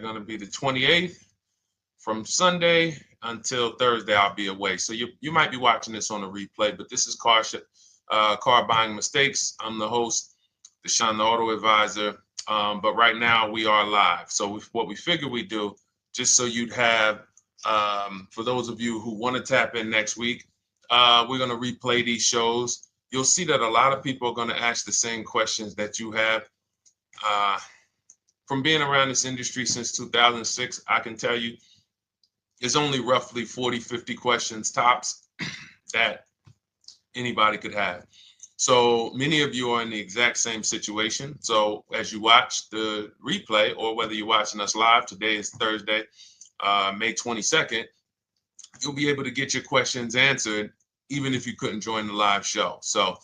going to be the 28th. From Sunday until Thursday, I'll be away. So you might be watching this on a replay, but this is Car Buying Mistakes. I'm the host, Deshone the Auto Advisor. But right now we are live. So what we figure we do, just so you'd have, for those of you who want to tap in next week, we're going to replay these shows. You'll see that a lot of people are going to ask the same questions that you have. From being around this industry since 2006, I can tell you there's only roughly 40, 50 questions tops that anybody could have. So many of you are in the exact same situation. So as you watch the replay, or whether you're watching us live, today is Thursday, May 22nd, you'll be able to get your questions answered, even if you couldn't join the live show. So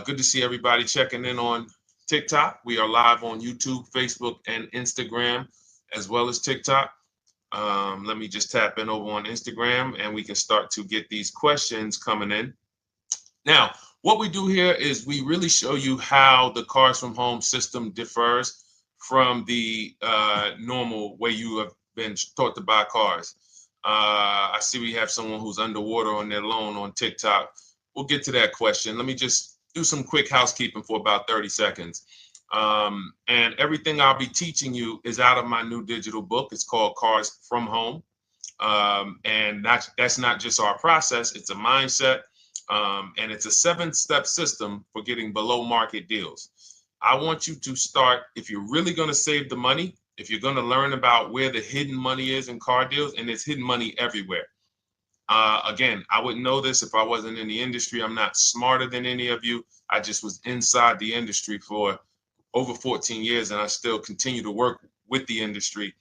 good to see everybody checking in on TikTok. We are live on YouTube, Facebook, and Instagram, as well as TikTok. Let me just tap in over on Instagram and we can start to get these questions coming in. Now, what we do here is we really show you how the Cars from Home system differs from the normal way you have been taught to buy cars. I see we have someone who's underwater on their loan on TikTok. We'll get to that question. Let me just do some quick housekeeping for about 30 seconds. And everything I'll be teaching you is out of my new digital book. It's called Cars from Home. And that's not just our process, it's a mindset. And it's a 7-step system for getting below market deals. I want you to start, if you're really going to save the money, if you're going to learn about where the hidden money is in car deals, and there's hidden money everywhere. Again, I wouldn't know this if I wasn't in the industry. I'm not smarter than any of you. I just was inside the industry for over 14 years, and I still continue to work with the industry,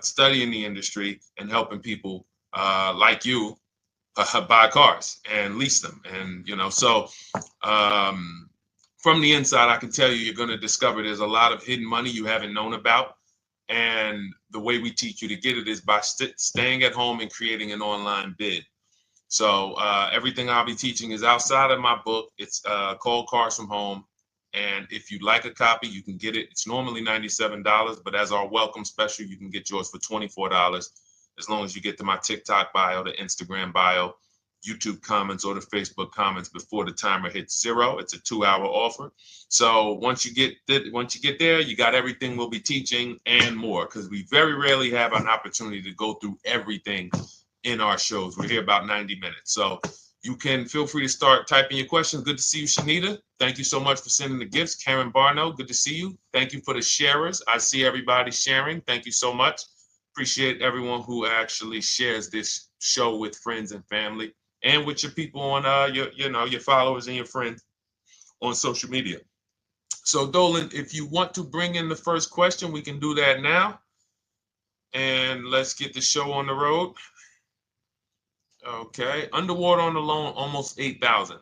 studying the industry and helping people like you buy cars and lease them. And, so from the inside, I can tell you, you're going to discover there's a lot of hidden money you haven't known about. And the way we teach you to get it is by staying at home and creating an online bid. So everything I'll be teaching is outside of my book. It's called Cars from Home. And if you'd like a copy, you can get it. It's normally $97, but as our welcome special, you can get yours for $24, as long as you get to my TikTok bio, the Instagram bio, YouTube comments, or the Facebook comments before the timer hits 0. It's a 2-hour offer. So once you get there, you got everything we'll be teaching and more, because we very rarely have an opportunity to go through everything in our shows. We're here about 90 minutes. So you can feel free to start typing your questions. Good to see you, Shanita. Thank you so much for sending the gifts. Karen Barno, good to see you. Thank you for the sharers. I see everybody sharing. Thank you so much. Appreciate everyone who actually shares this show with friends and family, and with your people on your followers and your friends on social media. So Dolan, if you want to bring in the first question, we can do that now. And let's get the show on the road. Okay, underwater on the loan, almost 8,000.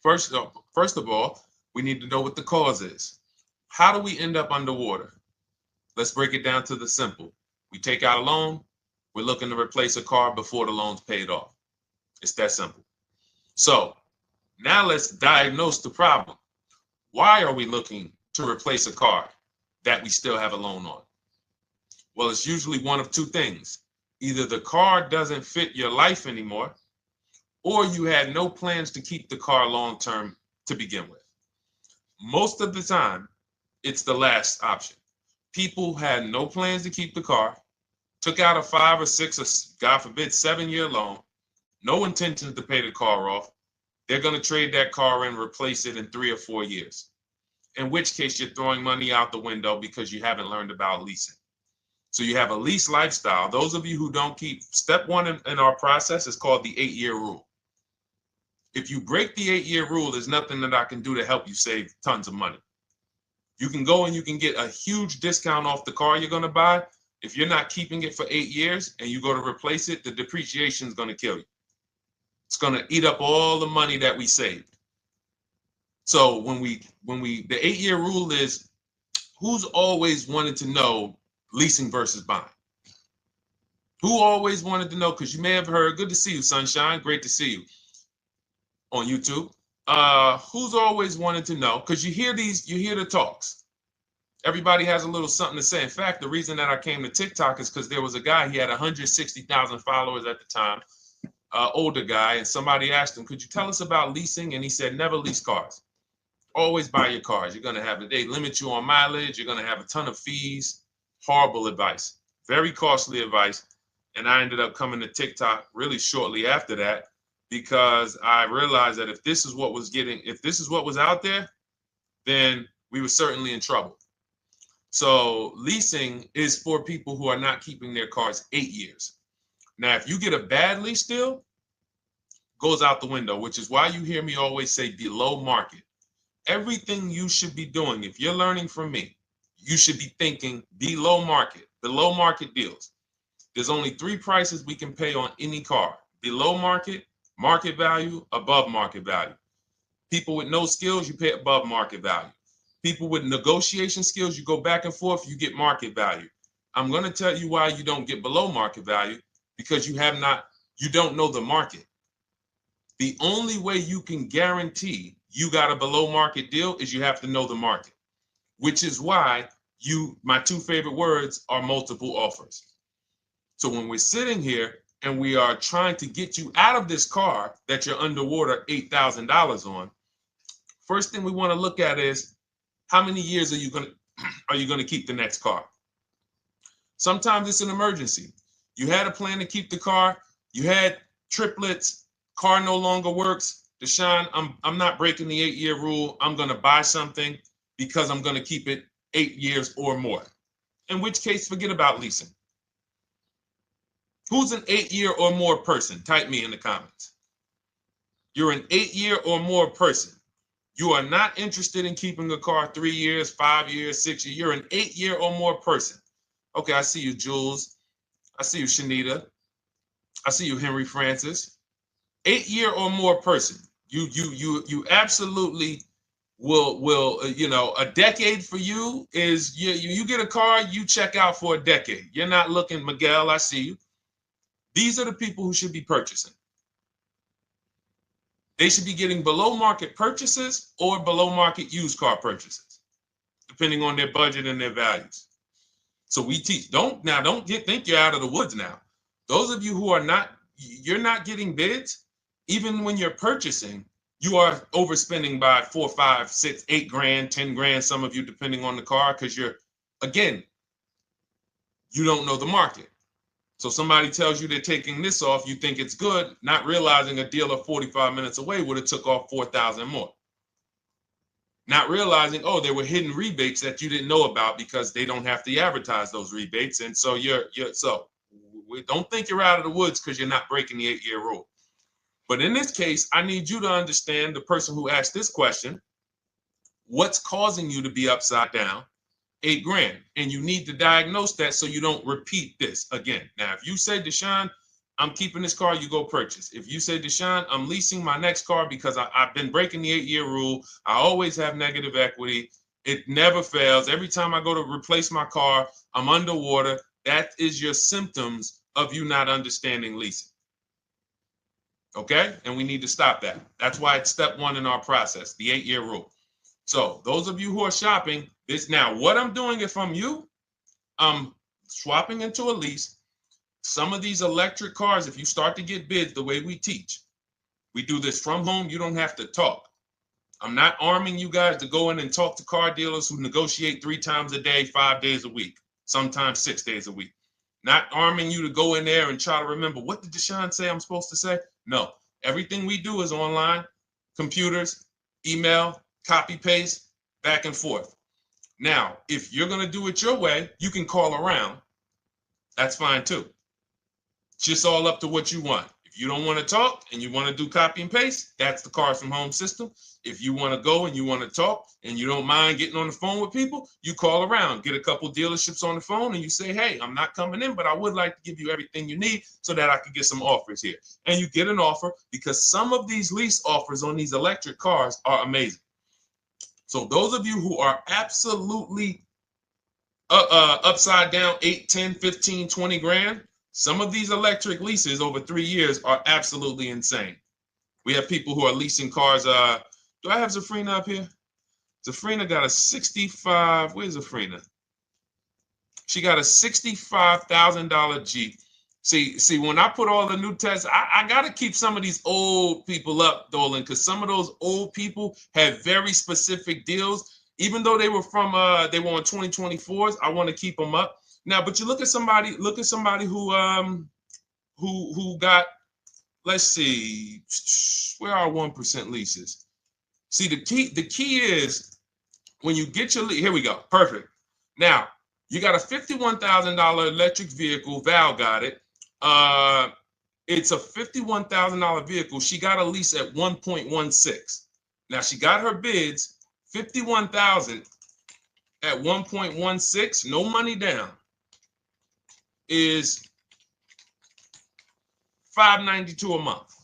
First of all, we need to know what the cause is. How do we end up underwater? Let's break it down to the simple. We take out a loan, we're looking to replace a car before the loan's paid off. It's that simple. So now let's diagnose the problem. Why are we looking to replace a car that we still have a loan on? Well, it's usually one of two things. Either the car doesn't fit your life anymore, or you had no plans to keep the car long-term to begin with. Most of the time, it's the last option. People had no plans to keep the car, took out a 5 or 6 or, God forbid, 7-year loan, no intention to pay the car off. They're going to trade that car and replace it in 3 or 4 years, in which case you're throwing money out the window because you haven't learned about leasing. So you have a lease lifestyle. Those of you who don't keep, step 1 in our process is called the 8-year rule. If you break the 8-year rule, there's nothing that I can do to help you save tons of money. You can go and you can get a huge discount off the car you're going to buy. If you're not keeping it for 8 years and you go to replace it, the depreciation is going to kill you. It's going to eat up all the money that we saved. So the 8-year rule is, who's always wanted to know leasing versus buying? Who always wanted to know? Because you may have heard, good to see you, Sunshine. Great to see you on YouTube. Who's always wanted to know? Because you hear the talks. Everybody has a little something to say. In fact, the reason that I came to TikTok is because there was a guy, he had 160,000 followers at the time, older guy, and somebody asked him, could you tell us about leasing? And he said, never lease cars. Always buy your cars. You're going to have, they limit you on mileage. You're going to have a ton of fees. Horrible advice. Very costly advice. And I ended up coming to TikTok really shortly after that because I realized that if this is what was out there, then we were certainly in trouble. So leasing is for people who are not keeping their cars 8 years. Now, if you get a bad lease deal, goes out the window, which is why you hear me always say below market. Everything you should be doing, if you're learning from me, you should be thinking below market deals. There's only 3 prices we can pay on any car: below market, market value, above market value. People with no skills, you pay above market value. People with negotiation skills, you go back and forth, you get market value. I'm going to tell you why you don't get below market value, because you don't know the market. The only way you can guarantee you got a below market deal is you have to know the market, which is why my 2 favorite words are multiple offers. So when we're sitting here and we are trying to get you out of this car that you're underwater $8,000 on, first thing we want to look at is how many years are you going to keep the next car? Sometimes it's an emergency. You had a plan to keep the car. You had triplets. Car no longer works. Deshone, I'm not breaking the 8-year rule. I'm going to buy something because I'm going to keep it 8 years or more. In which case, forget about leasing. Who's an 8-year or more person? Type me in the comments. You're an 8-year or more person. You are not interested in keeping a car 3 years, 5 years, 6 years. You're an 8-year or more person. Okay, I see you, Jules. I see you, Shanita. I see you, Henry Francis. 8-year or more person. You absolutely will a decade for you is you get a car, you check out for a decade. You're not looking, Miguel, I see you. These are the people who should be purchasing. They should be getting below market purchases or below market used car purchases, depending on their budget and their values. So we teach, think you're out of the woods now. Those of you who you're not getting bids, even when you're purchasing, you are overspending by 4, 5, 6, 8 grand, 10 grand, some of you, depending on the car, because you don't know the market. So somebody tells you they're taking this off, you think it's good, not realizing a dealer 45 minutes away would have took off 4,000 more. Not realizing, there were hidden rebates that you didn't know about because they don't have to advertise those rebates. And so don't think you're out of the woods because you're not breaking the 8-year rule. But in this case, I need you to understand, the person who asked this question, what's causing you to be upside down 8 grand? And you need to diagnose that so you don't repeat this again. Now, if you say, Deshone, I'm keeping this car, you go purchase. If you say, Deshone, I'm leasing my next car because I've been breaking the 8-year rule. I always have negative equity. It never fails. Every time I go to replace my car, I'm underwater. That is your symptoms of you not understanding leasing. Okay? And we need to stop that. That's why it's step 1 in our process, the 8-year rule. So those of you who are shopping this now, what I'm doing if I'm you, I'm swapping into a lease. Some of these electric cars, if you start to get bids the way we teach, we do this from home. You don't have to talk. I'm not arming you guys to go in and talk to car dealers who negotiate 3 times a day, 5 days a week, sometimes 6 days a week. Not arming you to go in there and try to remember, what did Deshone say I'm supposed to say? No, everything we do is online, computers, email, copy, paste, back and forth. Now, if you're going to do it your way, you can call around. That's fine too. It's just all up to what you want. If you don't want to talk and you want to do copy and paste, that's the Cars from Home system. If you want to go and you want to talk and you don't mind getting on the phone with people, you call around, get a couple dealerships on the phone and you say, hey, I'm not coming in, but I would like to give you everything you need so that I could get some offers here. And you get an offer, because some of these lease offers on these electric cars are amazing. So those of you who are absolutely upside down 8, 10, 15, 20 grand, some of these electric leases over 3 years are absolutely insane. We have people who are leasing cars. Do I have Zafrina up here? Zafrina got a 65. Where's Zafrina? She got a $65,000 Jeep. See, when I put all the new tests, I got to keep some of these old people up, Dolan, because some of those old people have very specific deals. Even though they were on 2024s, I want to keep them up. Now, but you look at somebody who got, let's see, where are 1% leases? See, the key is when you get your lease, here we go, perfect. Now, you got a $51,000 electric vehicle, Val got it. It's a $51,000 vehicle. She got a lease at 1.16. Now she got her bids, 51,000 at 1.16, no money down, is $592 a month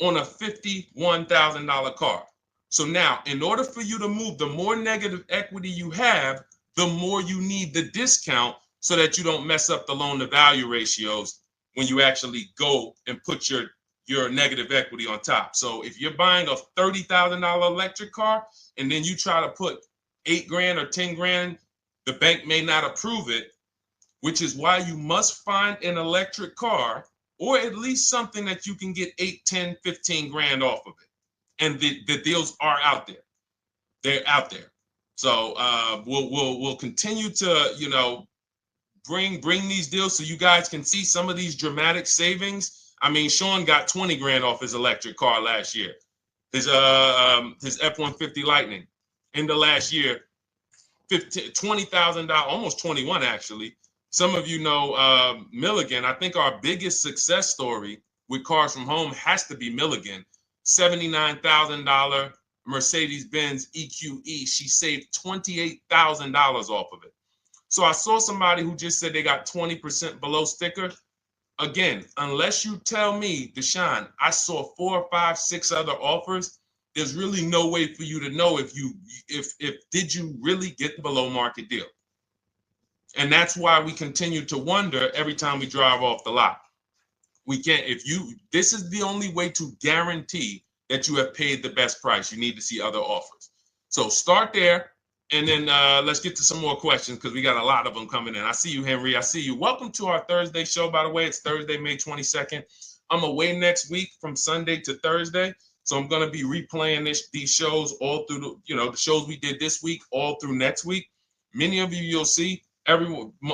on a $51,000 car. So now, in order for you to move, the more negative equity you have, the more you need the discount so that you don't mess up the loan to value ratios when you actually go and put your negative equity on top. So if you're buying a $30,000 electric car and then you try to put $8,000 or $10,000, the bank may not approve it, which is why you must find an electric car or at least something that you can get 8, 10, 15 grand off of it. And the deals are out there. They're out there. So we'll continue to, bring these deals so you guys can see some of these dramatic savings. I mean, Sean got 20 grand off his electric car last year. His F-150 Lightning in the last year, $20,000, almost 21 actually. Some of you know Milligan. I think our biggest success story with Cars from Home has to be Milligan. $79,000 Mercedes-Benz EQE. She saved $28,000 off of it. So I saw somebody who just said they got 20% below sticker. Again, unless you tell me, Deshone, I saw 4, 5, 6 other offers, there's really no way for you to know if did you really get the below market deal. And that's why we continue to wonder every time we drive off the lot. We can't, this is the only way to guarantee that you have paid the best price. You need to see other offers. So start there. And then let's get to some more questions because we got a lot of them coming in. I see you, Henry. I see you. Welcome to our Thursday show, by the way. It's Thursday, May 22nd. I'm away next week from Sunday to Thursday. So I'm going to be replaying these shows all through, the shows we did this week, all through next week. Many of you, you'll see, a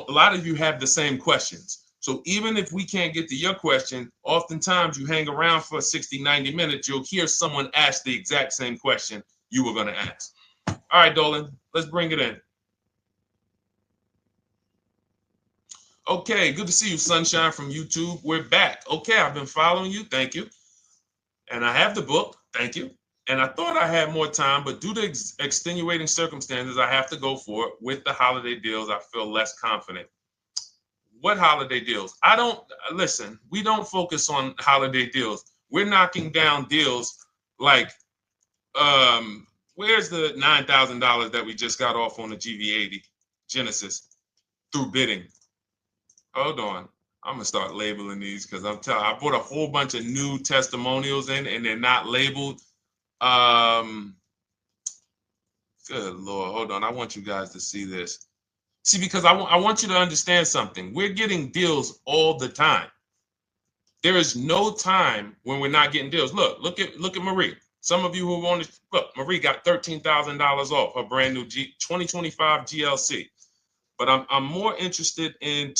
lot of you have the same questions. So even if we can't get to your question, oftentimes you hang around for 60, 90 minutes, you'll hear someone ask the exact same question you were going to ask. All right, Dolan, let's bring it in. Okay, good to see you, Sunshine from YouTube. We're back. Okay, I've been following you. Thank you. And I have the book. Thank you. And I thought I had more time, but due to extenuating circumstances, I have to go for it. With the holiday deals, I feel less confident. What holiday deals? Listen, we don't focus on holiday deals. We're knocking down deals like, where's the $9,000 that we just got off on the GV80 Genesis through bidding? Hold on. I'm going to start labeling these because I bought a whole bunch of new testimonials in and they're not labeled. Good Lord. Hold on. I want you guys to see this. See, because I want you to understand something. We're getting deals all the time. There is no time when we're not getting deals. Look at Marie. Some of you who want to look, Marie got $13,000 off her brand new 2025 GLC. But I'm more interested sorry,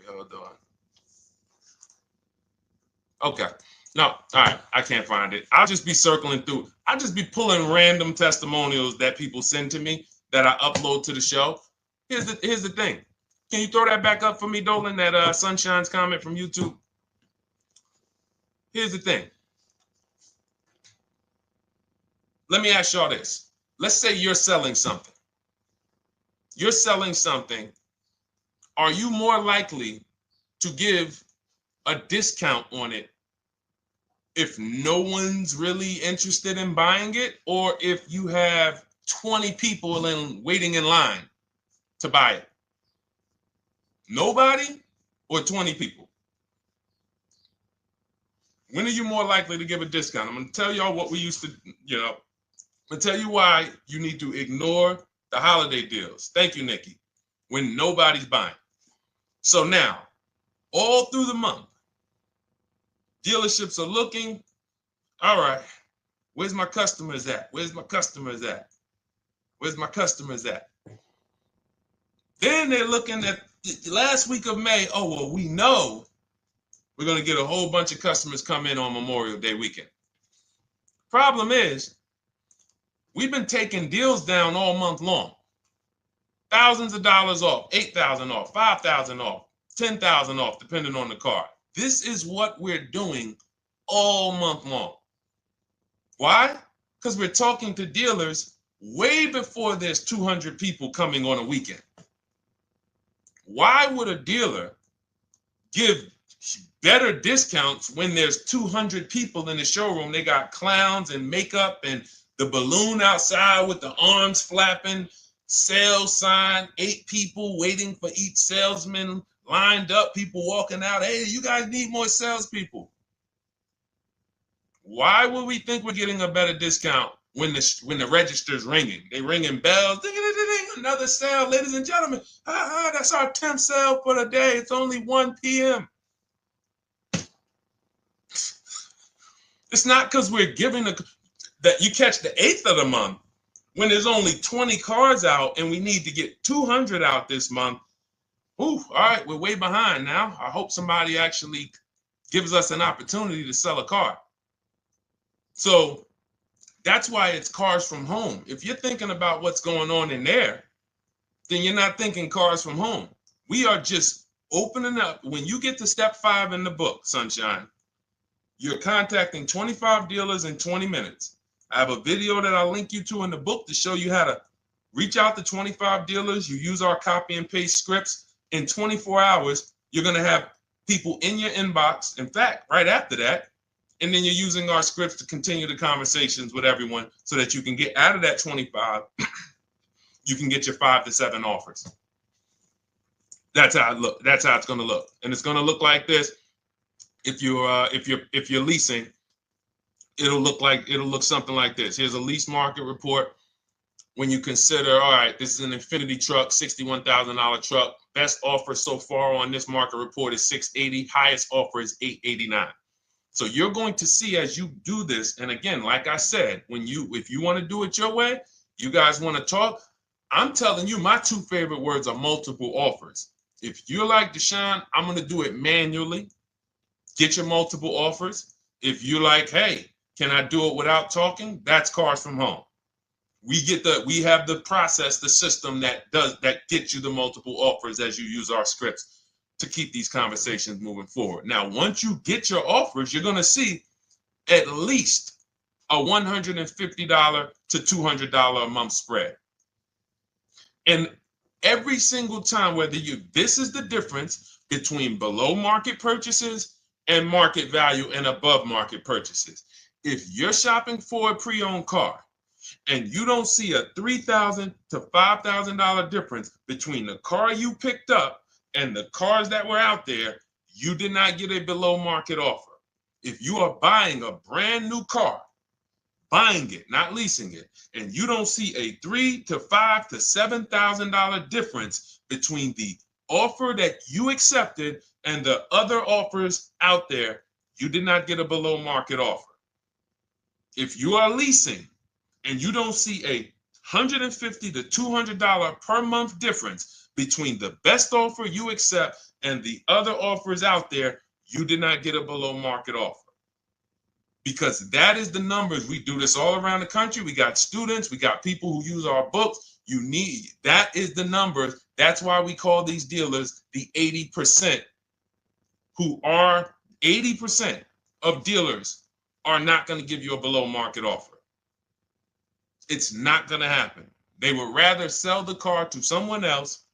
hold on. Okay. No, all right. I can't find it. I'll just be circling through. I'll just be pulling random testimonials that people send to me that I upload to the show. Here's the thing. Can you throw that back up for me, Dolan, that Sunshine's comment from YouTube? Here's the thing. Let me ask y'all this. Let's say you're selling something. You're selling something. Are you more likely to give a discount on it if no one's really interested in buying it, or if you have 20 people waiting in line to buy it? Nobody or 20 people? When are you more likely to give a discount? I'm going to tell y'all what we used to, I'm going to tell you why you need to ignore the holiday deals. Thank you, Nikki. When nobody's buying. So now, all through the month, dealerships are looking, all right, where's my customers at? Where's my customers at? Where's my customers at? Then they're looking at the last week of May. Oh, well, we know we're going to get a whole bunch of customers come in on Memorial Day weekend. Problem is, we've been taking deals down all month long. Thousands of dollars off, 8,000 off, 5,000 off, 10,000 off, depending on the car. This is what we're doing all month long. Why? Because we're talking to dealers way before there's 200 people coming on a weekend. Why would a dealer give better discounts when there's 200 people in the showroom? They got clowns and makeup and the balloon outside with the arms flapping, sales sign, 8 people waiting for each salesman lined up, people walking out. Hey, you guys need more salespeople. Why would we think we're getting a better discount when the register's ringing? They ringing bells, ding, ding, ding, ding, another sale, ladies and gentlemen. That's our 10th sale for the day. It's only 1 p.m. It's not because we're giving that you catch the 8th of the month when there's only 20 cars out and we need to get 200 out this month. Ooh, all right, we're way behind now. I hope somebody actually gives us an opportunity to sell a car. So that's why it's cars from home. If you're thinking about what's going on in there, then you're not thinking cars from home. We are just opening up. When you get to step 5 in the book, Sunshine, you're contacting 25 dealers in 20 minutes. I have a video that I'll link you to in the book to show you how to reach out to 25 dealers. You use our copy and paste scripts. In 24 hours, you're going to have people in your inbox. In fact, right after that, and then you're using our scripts to continue the conversations with everyone so that you can get out of that 25, you can get your 5 to 7 offers. That's how it look. That's how it's going to look. And it's going to look like this. If you're leasing, it'll look something like this. Here's a lease market report. When you consider, all right, this is an Infinity truck, $61,000 truck. Best offer so far on this market report is $680. Highest offer is $889. So you're going to see as you do this, and again, like I said, if you want to do it your way, you guys want to talk, I'm telling you, my 2 favorite words are multiple offers. If you're like Deshone, I'm going to do it manually. Get your multiple offers. If you're like, hey, can I do it without talking? That's cars from home. We have the process, the system that gets you the multiple offers as you use our scripts to keep these conversations moving forward. Now, once you get your offers, you're going to see at least a $150 to $200 a month spread. And every single time, this is the difference between below market purchases and market value and above market purchases. If you're shopping for a pre-owned car and you don't see a $3,000 to $5,000 difference between the car you picked up and the cars that were out there, you did not get a below market offer. If you are buying a brand new car, buying it, not leasing it, and you don't see a $3,000 to $5,000 to $7,000 difference between the offer that you accepted and the other offers out there, you did not get a below market offer. If you are leasing and you don't see a $150 to $200 per month difference between the best offer you accept and the other offers out there, you did not get a below market offer. Because that is the numbers. We do this all around the country. We got students, we got people who use our books. That is the numbers. That's why we call these dealers the 80%, who are 80% of dealers are not going to give you a below market offer. It's not going to happen. They would rather sell the car to someone else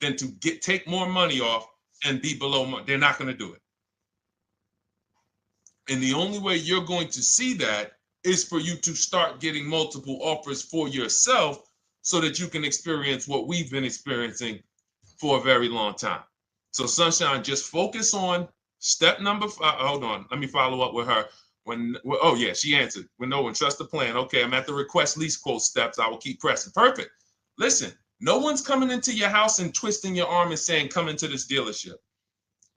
than to take more money off and be below market. They're not going to do it. And the only way you're going to see that is for you to start getting multiple offers for yourself so that you can experience what we've been experiencing for a very long time. So Sunshine, just focus on Step number five, hold on, let me follow up with her. Oh yeah, she answered. When no one trusts the plan. Okay, I'm at the request lease quote steps. I will keep pressing. Perfect. Listen, no one's coming into your house and twisting your arm and saying, come into this dealership.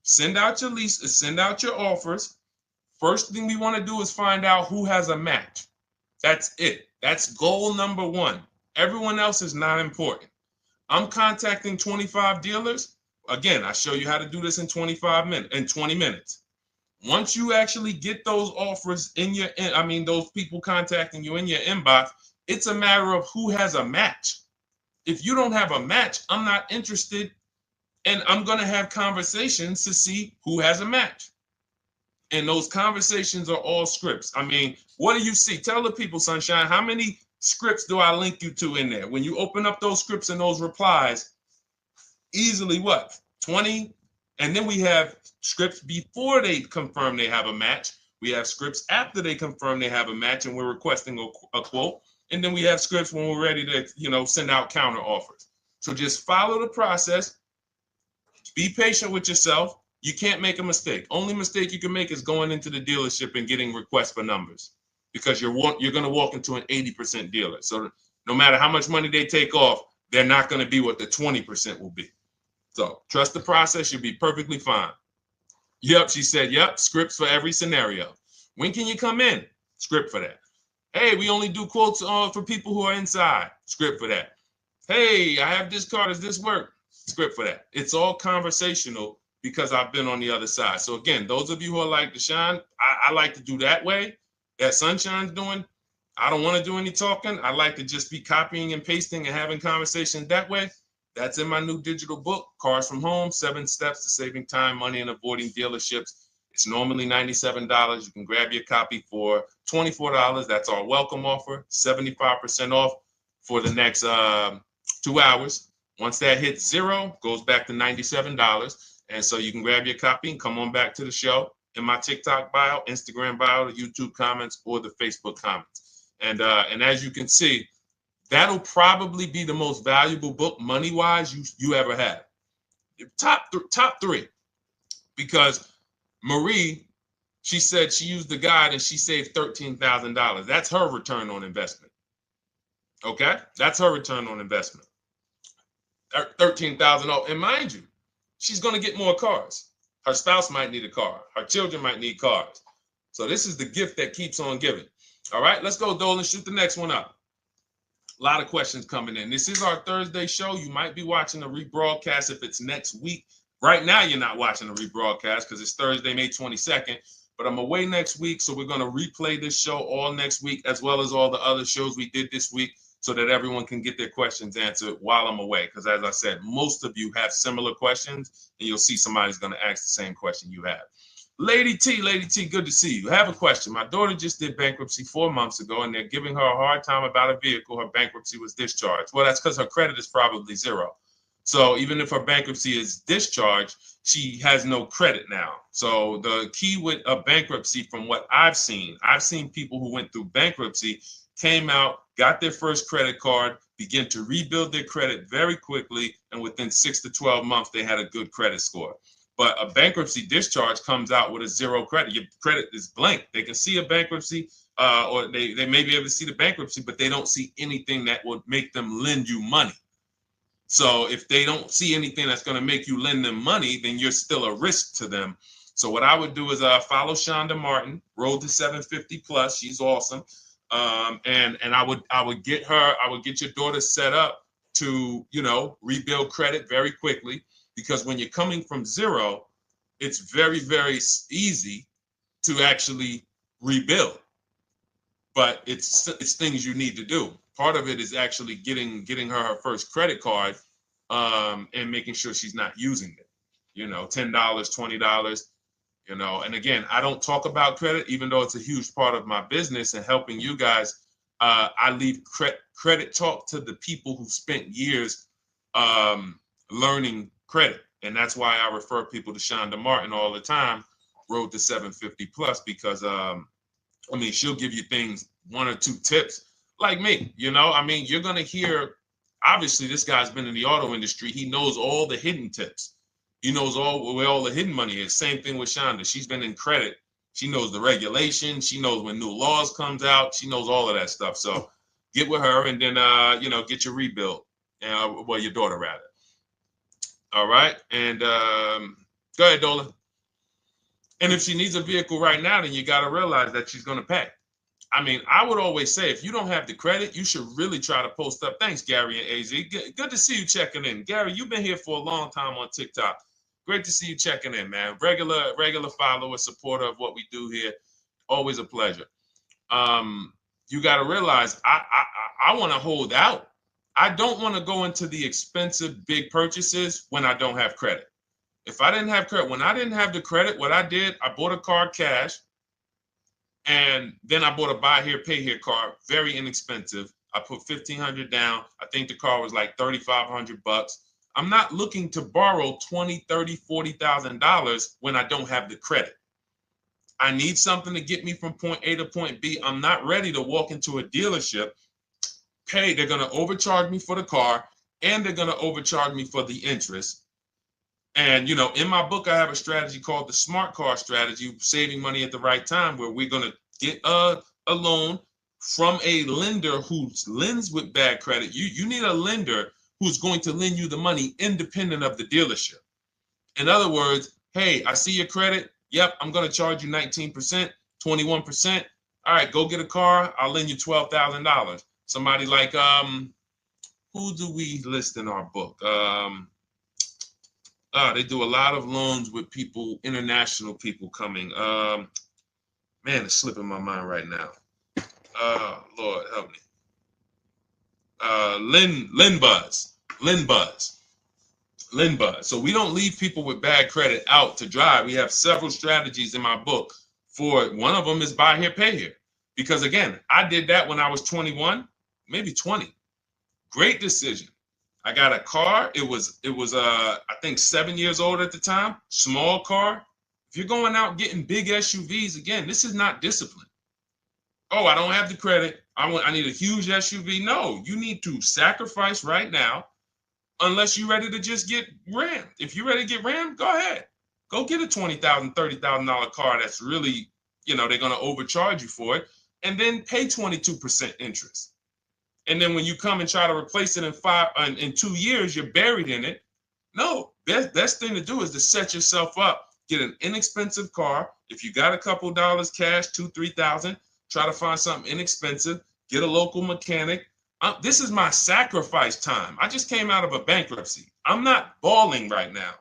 Send out your leases, send out your offers. First thing we want to do is find out who has a match. That's it. That's goal number one. Everyone else is not important. I'm contacting 25 dealers. Again, I show you how to do this in 20 minutes. Once you actually get those offers in your, those people contacting you in your inbox, it's a matter of who has a match. If you don't have a match, I'm not interested, and I'm going to have conversations to see who has a match. And those conversations are all scripts. I mean, what do you see? Tell the people, Sunshine, how many scripts do I link you to in there? When you open up those scripts and those replies, easily what? 20? And then we have scripts before they confirm they have a match. We have scripts after they confirm they have a match and we're requesting a quote. And then we have scripts when we're ready to, send out counter offers. So just follow the process. Be patient with yourself. You can't make a mistake. Only mistake you can make is going into the dealership and getting requests for numbers, because you're going to walk into an 80% dealer. So no matter how much money they take off, they're not going to be what the 20% will be. So trust the process. You'll be perfectly fine. Yep, she said, yep, scripts for every scenario. When can you come in? Script for that. Hey, we only do quotes for people who are inside. Script for that. Hey, I have this car. Does this work? Script for that. It's all conversational because I've been on the other side. So again, those of you who are like Deshone, I like to do that way, that Sunshine's doing. I don't want to do any talking. I like to just be copying and pasting and having conversations that way. That's in my new digital book, Cars from Home, 7 Steps to Saving Time, Money, and Avoiding Dealerships. It's normally $97. You can grab your copy for $24. That's our welcome offer, 75% off for the next 2 hours. Once that hits zero, goes back to $97. And so you can grab your copy and come on back to the show in my TikTok bio, Instagram bio, the YouTube comments, or the Facebook comments. And as you can see, that'll probably be the most valuable book money-wise you ever have. Top three. Because Marie, she said she used the guide and she saved $13,000. That's her return on investment. Okay? That's her return on investment. $13,000. And mind you, she's going to get more cars. Her spouse might need a car. Her children might need cars. So this is the gift that keeps on giving. All right, let's go, Dolan. Shoot the next one up. A lot of questions coming in. This is our Thursday show. You might be watching a rebroadcast if it's next week. Right now, you're not watching a rebroadcast because it's Thursday, May 22nd. But I'm away next week, so we're going to replay this show all next week, as well as all the other shows we did this week, so that everyone can get their questions answered while I'm away. Because as I said, most of you have similar questions, and you'll see somebody's going to ask the same question you have. Lady T, good to see you. I have a question. My daughter just did bankruptcy 4 months ago, and they're giving her a hard time about a vehicle. Her bankruptcy was discharged. Well, that's because her credit is probably zero. So even if her bankruptcy is discharged, she has no credit now. So the key with a bankruptcy, from what I've seen people who went through bankruptcy, came out, got their first credit card, began to rebuild their credit very quickly, and within 6 to 12 months, they had a good credit score. But a bankruptcy discharge comes out with a zero credit. Your credit is blank. They can see a bankruptcy, or they may be able to see the bankruptcy, but they don't see anything that would make them lend you money. So if they don't see anything that's going to make you lend them money, then you're still a risk to them. So what I would do is follow Shonda Martin, Road to 750 Plus. She's awesome. And I would get your daughter set up to, rebuild credit very quickly, because when you're coming from zero, it's very, very easy to actually rebuild. But it's things you need to do. Part of it is actually getting her first credit card, and making sure she's not using it. $10, $20. And again, I don't talk about credit, even though it's a huge part of my business and helping you guys. I leave credit talk to the people who spent years learning credit. And that's why I refer people to Shonda Martin all the time, Road to 750 Plus, because she'll give you things, 1 or 2 tips, like me. You're going to hear, obviously this guy's been in the auto industry. He knows all the hidden tips. He knows where all the hidden money is. Same thing with Shonda. She's been in credit. She knows the regulations. She knows when new laws comes out. She knows all of that stuff. So get with her and then, get your rebuild. Well, your daughter rather. All right. And go ahead, Dola. And if she needs a vehicle right now, then you got to realize that she's going to pay. I mean, I would always say if you don't have the credit, you should really try to post up. Thanks, Gary and AZ. Good to see you checking in. Gary, you've been here for a long time on TikTok. Great to see you checking in, man. Regular follower, supporter of what we do here. Always a pleasure. You got to realize I want to hold out. I don't want to go into the expensive big purchases when I don't have credit. If I didn't have credit, when I didn't have the credit, what I did, I bought a car cash. And then I bought a buy here, pay here car, very inexpensive. I put $1,500 down. I think the car was like $3,500. I'm not looking to borrow $20,000, $30,000, $40,000 when I don't have the credit. I need something to get me from point A to point B. I'm not ready to walk into a dealership, pay. They're going to overcharge me for the car, and they're going to overcharge me for the interest. And, in my book, I have a strategy called the smart car strategy, saving money at the right time, where we're going to get a loan from a lender who lends with bad credit. You need a lender who's going to lend you the money independent of the dealership. In other words, hey, I see your credit. Yep, I'm going to charge you 19%, 21%. All right, go get a car. I'll lend you $12,000. Somebody like, who do we list in our book? They do a lot of loans with people, international people coming. Man, it's slipping my mind right now. Lord help me. LendBuzz. So we don't leave people with bad credit out to dry. We have several strategies in my book. For one of them is buy here, pay here. Because again, I did that when I was 21, maybe 20. Great decision. I got a car. It was I think 7 years old at the time. Small car. If you're going out getting big SUVs, again, this is not discipline. Oh, I don't have the credit. I need a huge SUV. No, you need to sacrifice right now, unless you're ready to just get rammed. If you're ready to get rammed, go ahead. Go get a $20,000, $30,000 car that's really, they're going to overcharge you for it, and then pay 22% interest. And then when you come and try to replace it in 2 years, you're buried in it. No, best thing to do is to set yourself up. Get an inexpensive car. If you got a couple dollars cash, $2,000, $3,000, try to find something inexpensive. Get a local mechanic. This is my sacrifice time. I just came out of a bankruptcy. I'm not balling right now.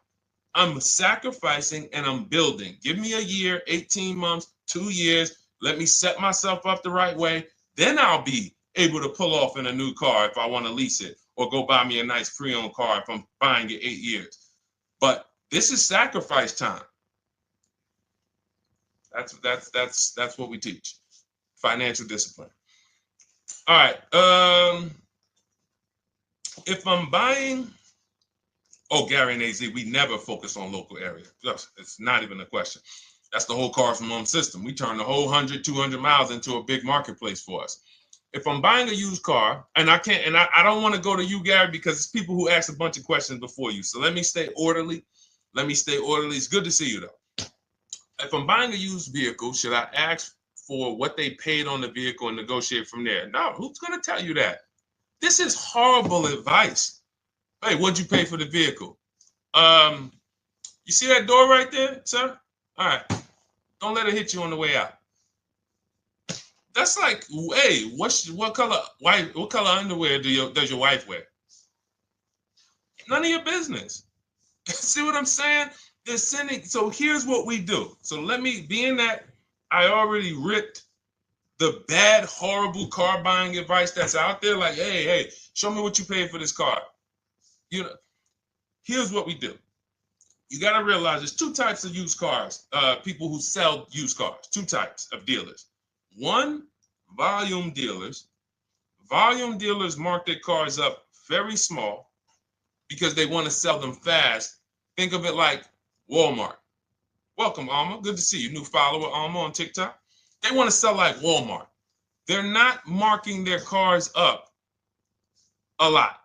I'm sacrificing and I'm building. Give me a year, 18 months, 2 years. Let me set myself up the right way. Then I'll be able to pull off in a new car if I want to lease it, or go buy me a nice pre-owned car if I'm buying it 8 years. But this is sacrifice time. That's what we teach. Financial discipline. All right. If I'm buying, Gary and AZ, we never focus on local area. It's not even a question. That's the whole car from home system. We turn the whole 100, 200 miles into a big marketplace for us. If I'm buying a used car, and I don't want to go to you, Gary, because it's people who ask a bunch of questions before you. So let me stay orderly. It's good to see you, though. If I'm buying a used vehicle, should I ask for what they paid on the vehicle and negotiate from there? No, who's going to tell you that? This is horrible advice. Hey, what'd you pay for the vehicle? You see that door right there, sir? All right. Don't let it hit you on the way out. That's like, hey, what color underwear does your wife wear? None of your business. See what I'm saying? They're sending. So here's what we do. So being that I already ripped the bad, horrible car buying advice that's out there, like, hey, show me what you paid for this car. Here's what we do. You got to realize there's two types of used cars, people who sell used cars, two types of dealers. One, volume dealers. Volume dealers mark their cars up very small because they want to sell them fast. Think of it like Walmart. Welcome, Alma. Good to see you. New follower, Alma, on TikTok. They want to sell like Walmart. They're not marking their cars up a lot.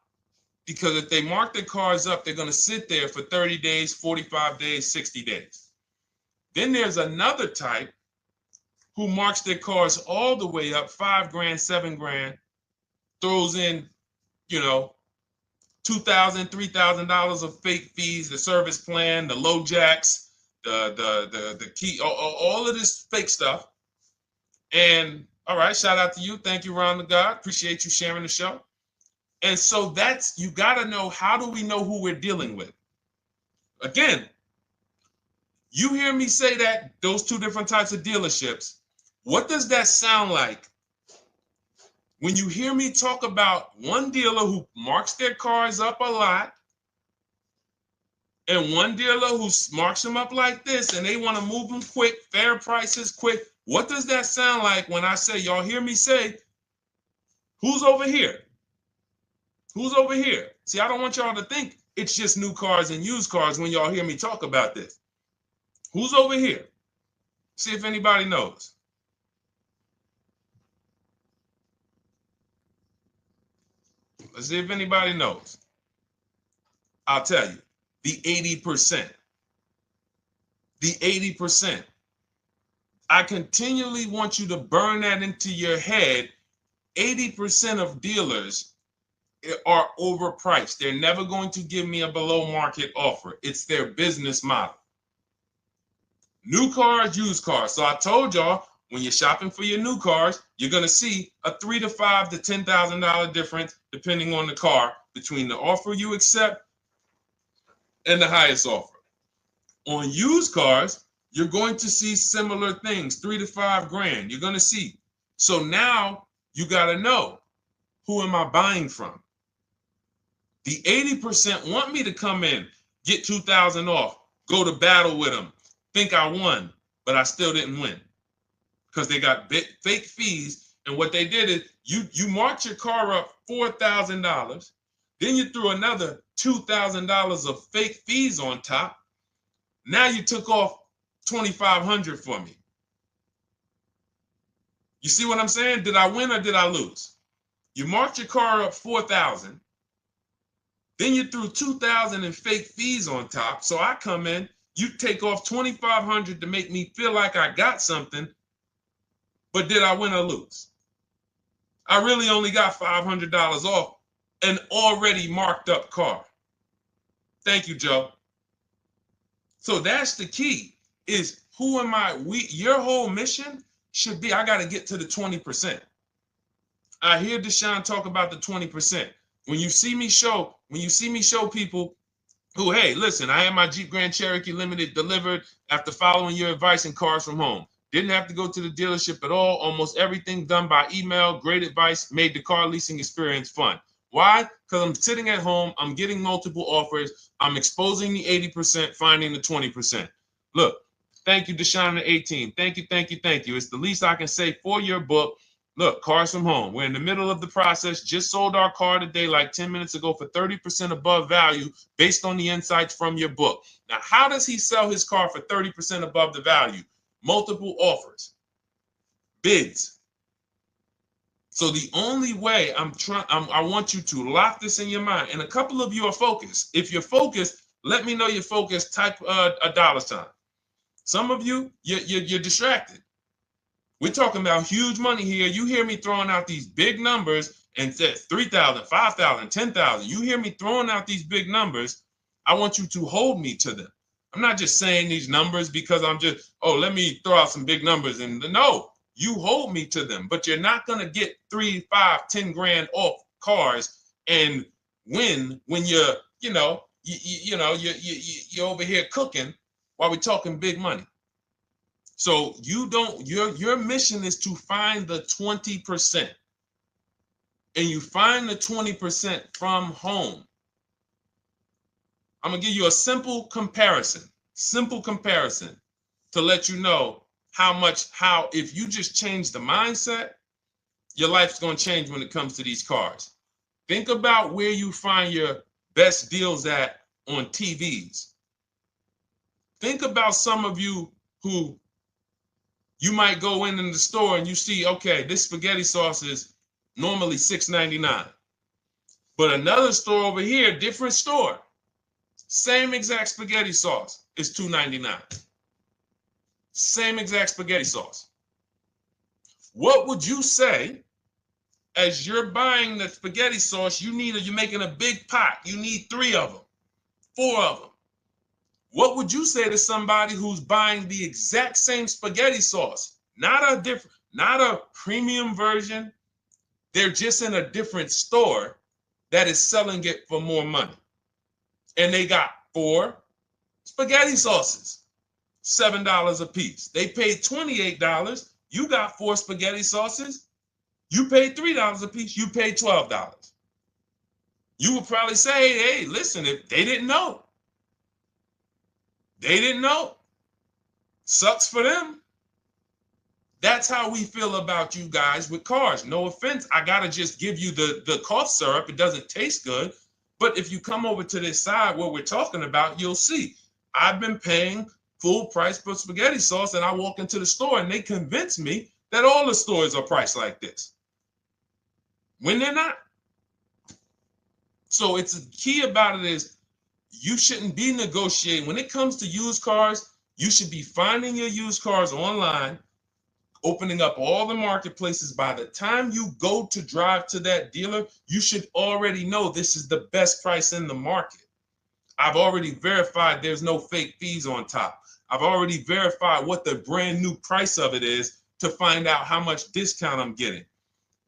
Because if they mark their cars up, they're going to sit there for 30 days, 45 days, 60 days. Then there's another type who marks their cars all the way up, 5 grand, 7 grand, throws in, you know, $2,000, $3,000 of fake fees, the service plan, the low jacks, the key, all of this fake stuff. And all right, shout out to you. Thank you, Ron the God. Appreciate you sharing the show. And so that's, you got to know, how do we know who we're dealing with? Again, you hear me say that, those two different types of dealerships. What does that sound like when you hear me talk about one dealer who marks their cars up a lot and one dealer who marks them up like this and they want to move them quick, fair prices, quick? What does that sound like when I say, y'all hear me say, who's over here? Who's over here? See, I don't want y'all to think it's just new cars and used cars when y'all hear me talk about this. Who's over here? See if anybody knows. Let's see if anybody knows. I'll tell you, the 80%. The 80%. I continually want you to burn that into your head. 80% of dealers are overpriced. They're never going to give me a below market offer. It's their business model. New cars, used cars. So I told y'all, when you're shopping for your new cars, you're going to see a $3,000 to $5,000 to $10,000 difference, depending on the car, between the offer you accept and the highest offer. On used cars, you're going to see similar things, 3 to 5 grand. You're going to see. So now you got to know, who am I buying from? The 80% want me to come in, get 2,000 off, go to battle with them, think I won, but I still didn't win because they got fake fees. And what they did is you marked your car up $4,000, then you threw another $2,000 of fake fees on top. Now you took off $2,500 for me. You see what I'm saying? Did I win or did I lose? You marked your car up $4,000. Then you threw $2,000 in fake fees on top. So I come in, you take off $2,500 to make me feel like I got something. But did I win or lose? I really only got $500 off an already marked up car. Thank you, Joe. So that's the key, is who am I? Your whole mission should be, I got to get to the 20%. I hear Deshone talk about the 20%. When you see me show people who, hey, listen, I had my Jeep Grand Cherokee Limited delivered after following your advice and cars from home. Didn't have to go to the dealership at all. Almost everything done by email. Great advice. Made the car leasing experience fun. Why? Because I'm sitting at home. I'm getting multiple offers. I'm exposing the 80%, finding the 20%. Look, thank you, Deshone the 18. Thank you, thank you, thank you. It's the least I can say for your book. Look, cars from home. We're in the middle of the process. Just sold our car today, like 10 minutes ago, for 30% above value based on the insights from your book. Now, how does he sell his car for 30% above the value? Multiple offers, bids. So the only way I want you to lock this in your mind. And a couple of you are focused. If you're focused, let me know you're focused. Type a $. Some of you, you're distracted. We're talking about huge money here. You hear me throwing out these big numbers and said 3,000, 5,000, 10,000. You hear me throwing out these big numbers. I want you to hold me to them. I'm not just saying these numbers because I'm just, let me throw out some big numbers. And no, you hold me to them, but you're not going to get 3, 5, 10 grand off cars and win when you're over here cooking while we're talking big money. So your mission is to find the 20%. And you find the 20% from home. I'm going to give you a simple comparison to let you know how if you just change the mindset, your life's going to change when it comes to these cars. Think about where you find your best deals at on TVs. Think about some of you who you might go in the store and you see, okay, this spaghetti sauce is normally $6.99. But another store over here, different store, same exact spaghetti sauce is $2.99. Same exact spaghetti sauce. What would you say as you're buying the spaghetti sauce? You're making a big pot. You need 3 of them, 4 of them. What would you say to somebody who's buying the exact same spaghetti sauce? Not a premium version. They're just in a different store that is selling it for more money. And they got 4 spaghetti sauces, $7 a piece. They paid $28. You got 4 spaghetti sauces. You paid $3 a piece. You paid $12. You would probably say, hey, listen, if they didn't know. They didn't know. Sucks for them. That's how we feel about you guys with cars. No offense. I got to just give you the cough syrup. It doesn't taste good. But if you come over to this side where we're talking about, you'll see. I've been paying full price for spaghetti sauce, and I walk into the store and they convince me that all the stores are priced like this, when they're not. So it's the key about it is you shouldn't be negotiating. When it comes to used cars, you should be finding your used cars online, opening up all the marketplaces. By the time you go to drive to that dealer, you should already know this is the best price in the market. I've already verified there's no fake fees on top. I've already verified what the brand new price of it is to find out how much discount I'm getting.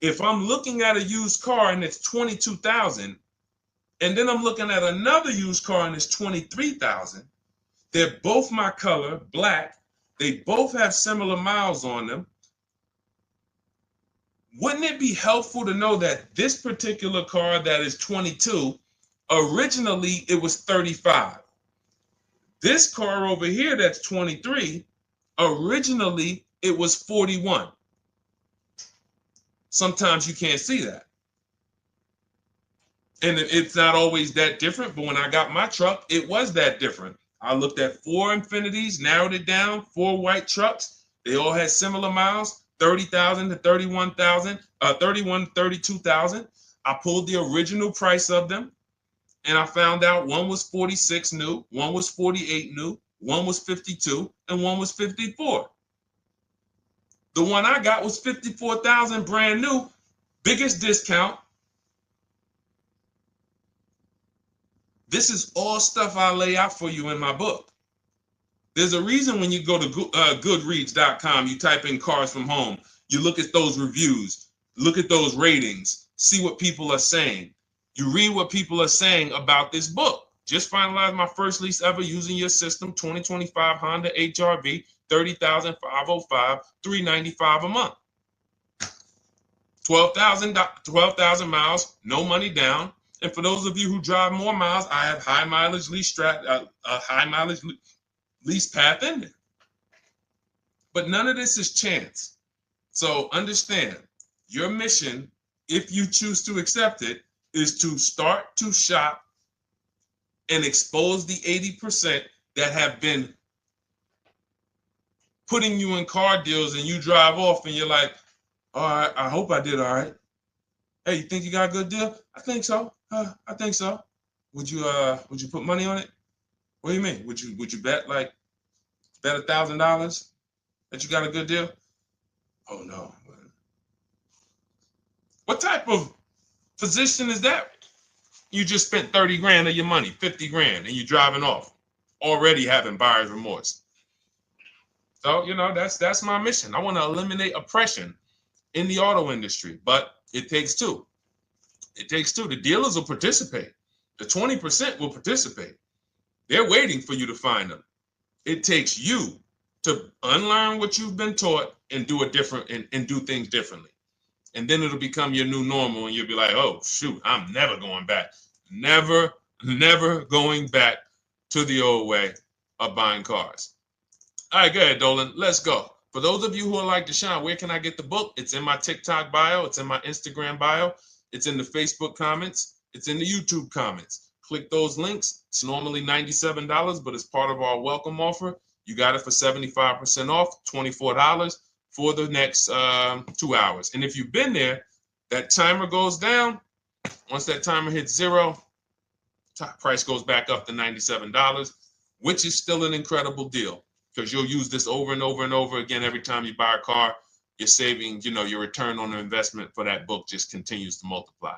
If I'm looking at a used car and it's $22,000, and then I'm looking at another used car and it's $23,000, they're both my color, black. They both have similar miles on them. Wouldn't it be helpful to know that this particular car that is 22, originally it was 35? This car over here that's 23, originally it was 41. Sometimes you can't see that. And it's not always that different, but when I got my truck, it was that different. I looked at 4 Infinities, narrowed it down, 4 white trucks. They all had similar miles, 30,000 to 31,000, 31, 32,000. I pulled the original price of them, and I found out one was 46 new, one was 48 new, one was 52, and one was 54. The one I got was 54,000 brand new, biggest discount. This is all stuff I lay out for you in my book. There's a reason when you go to Goodreads.com, you type in cars from home, you look at those reviews, look at those ratings, see what people are saying. You read what people are saying about this book. Just finalized my first lease ever using your system, 2025 Honda HRV, 30,505, $395 a month. 12,000 miles, no money down. And for those of you who drive more miles, I have high mileage lease lease path in there. But none of this is chance. So understand, your mission, if you choose to accept it, is to start to shop and expose the 80% that have been putting you in car deals, and you drive off and you're like, all right, I hope I did all right. Hey, you think you got a good deal? I think so. I think so. Would you put money on it? What do you mean? Would you bet $1,000 that you got a good deal? Oh no. What type of position is that? You just spent 30 grand of your money, 50 grand, and you're driving off, already having buyer's remorse. So, that's my mission. I want to eliminate oppression in the auto industry, but it takes two. It takes two. The dealers will participate. The 20% will participate. They're waiting for you to find them. It takes you to unlearn what you've been taught and do it different and do things differently. And then it'll become your new normal, and you'll be like, oh, shoot, I'm never going back. Never going back to the old way of buying cars. All right, go ahead, Dolan. Let's go. For those of you who are like Deshone, where can I get the book? It's in my TikTok bio. It's in my Instagram bio. It's in the Facebook comments. It's in the YouTube comments. Click those links. It's normally $97, but it's part of our welcome offer. You got it for 75% off, $24 for the next 2 hours. And if you've been there, that timer goes down. Once that timer hits 0, top price goes back up to $97, which is still an incredible deal because you'll use this over and over and over again every time you buy a car. You're saving, your return on the investment for that book just continues to multiply.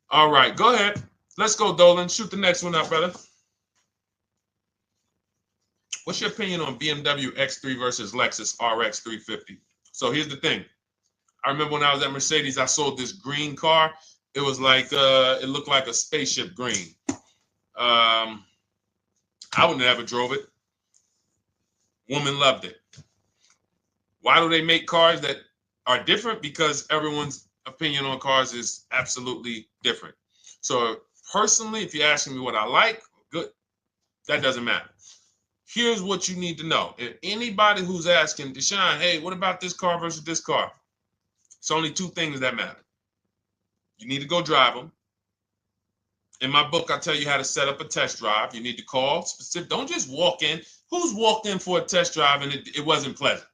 All right, go ahead. Let's go, Dolan. Shoot the next one up, brother. What's your opinion on BMW X3 versus Lexus RX 350? So here's the thing. I remember when I was at Mercedes, I sold this green car. It was like, it looked like a spaceship green. I would never drove it. Woman loved it. Why do they make cars that are different? Because everyone's opinion on cars is absolutely different. So personally, if you're asking me what I like, good, that doesn't matter. Here's what you need to know. If anybody who's asking, Deshone, hey, what about this car versus this car? It's only two things that matter. You need to go drive them. In my book, I tell you how to set up a test drive. You need to call specific. Don't just walk in. Who's walked in for a test drive and it wasn't pleasant?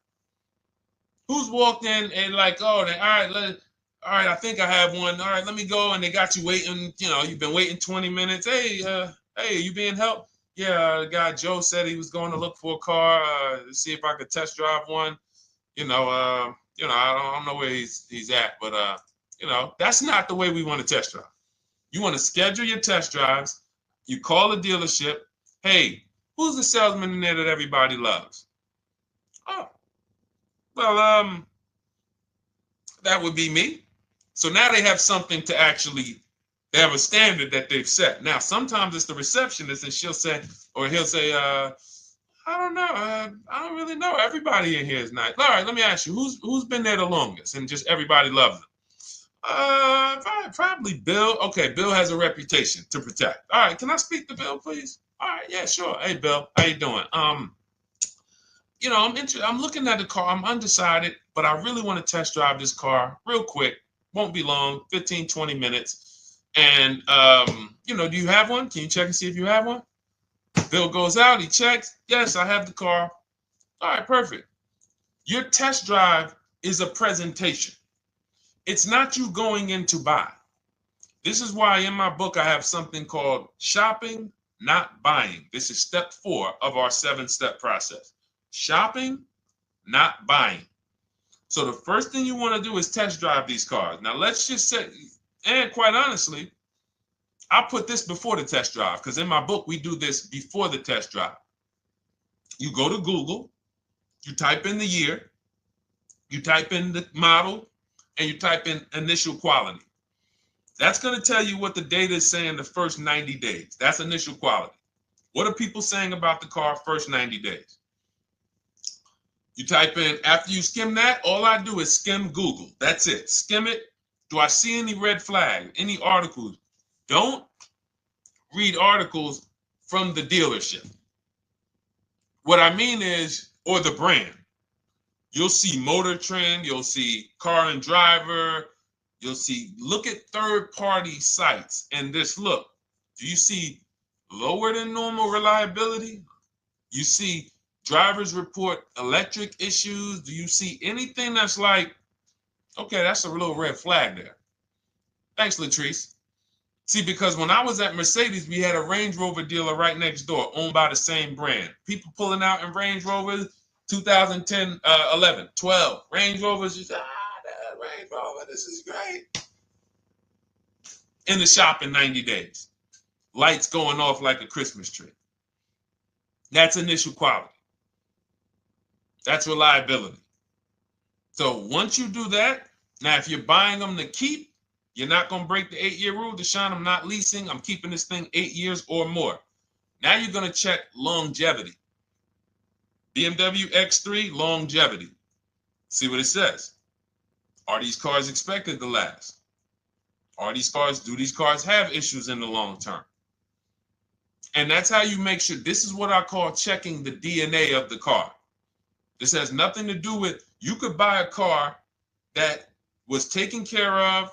Who's walked in and like, oh, all right, I think I have one. All right, let me go. And they got you waiting. You've been waiting 20 minutes. Hey, you being helped? Yeah, the guy Joe said he was going to look for a car to see if I could test drive one. I don't know where he's at, but that's not the way we want to test drive. You want to schedule your test drives. You call the dealership. Hey, who's the salesman in there that everybody loves? Oh, well, that would be me. So now they have something to actually, they have a standard that they've set. Now, sometimes it's the receptionist and he'll say, I don't know. I don't really know. Everybody in here is nice. All right, let me ask you, who's been there the longest? And just everybody loves them. Probably Bill. Okay, Bill has a reputation to protect. All right, can I speak to Bill, please? All right, yeah, sure. Hey, Bill, how you doing? I'm looking at the car. I'm undecided, but I really want to test drive this car real quick. Won't be long, 15, 20 minutes. And, do you have one? Can you check and see if you have one? Bill goes out, he checks. Yes, I have the car. All right, perfect. Your test drive is a presentation. It's not you going in to buy. This is why in my book I have something called shopping, not buying. This is step 4 of our 7-step process. Shopping, not buying. So the first thing you want to do is test drive these cars. Now let's just say, and quite honestly, I put this before the test drive because in my book we do this before the test drive. You go to Google, you type in the year, you type in the model, and you type in initial quality. That's going to tell you what the data is saying the first 90 days. That's initial quality. What are people saying about the car first 90 days? You type in, after you skim that, all I do is skim Google. That's it. Skim it. Do I see any red flags, any articles? Don't read articles from the dealership. What I mean is, or the brand. You'll see Motor Trend, you'll see Car and Driver, look at third-party sites and just look. Do you see lower than normal reliability? You see drivers report electric issues? Do you see anything that's like, okay, that's a little red flag there? Thanks, Latrice. See, because when I was at Mercedes, we had a Range Rover dealer right next door owned by the same brand. People pulling out in Range Rovers, 2010, 11, 12. Range Rovers, that Range Rover, this is great. In the shop in 90 days. Lights going off like a Christmas tree. That's initial quality. That's reliability. So once you do that, now if you're buying them to keep, you're not going to break the 8-year rule. Deshone, I'm not leasing. I'm keeping this thing 8 years or more. Now you're going to check longevity. BMW X3, longevity. See what it says. Are these cars expected to last? Do these cars have issues in the long term? And that's how you make sure. This is what I call checking the DNA of the car. This has nothing to do with, you could buy a car that was taken care of.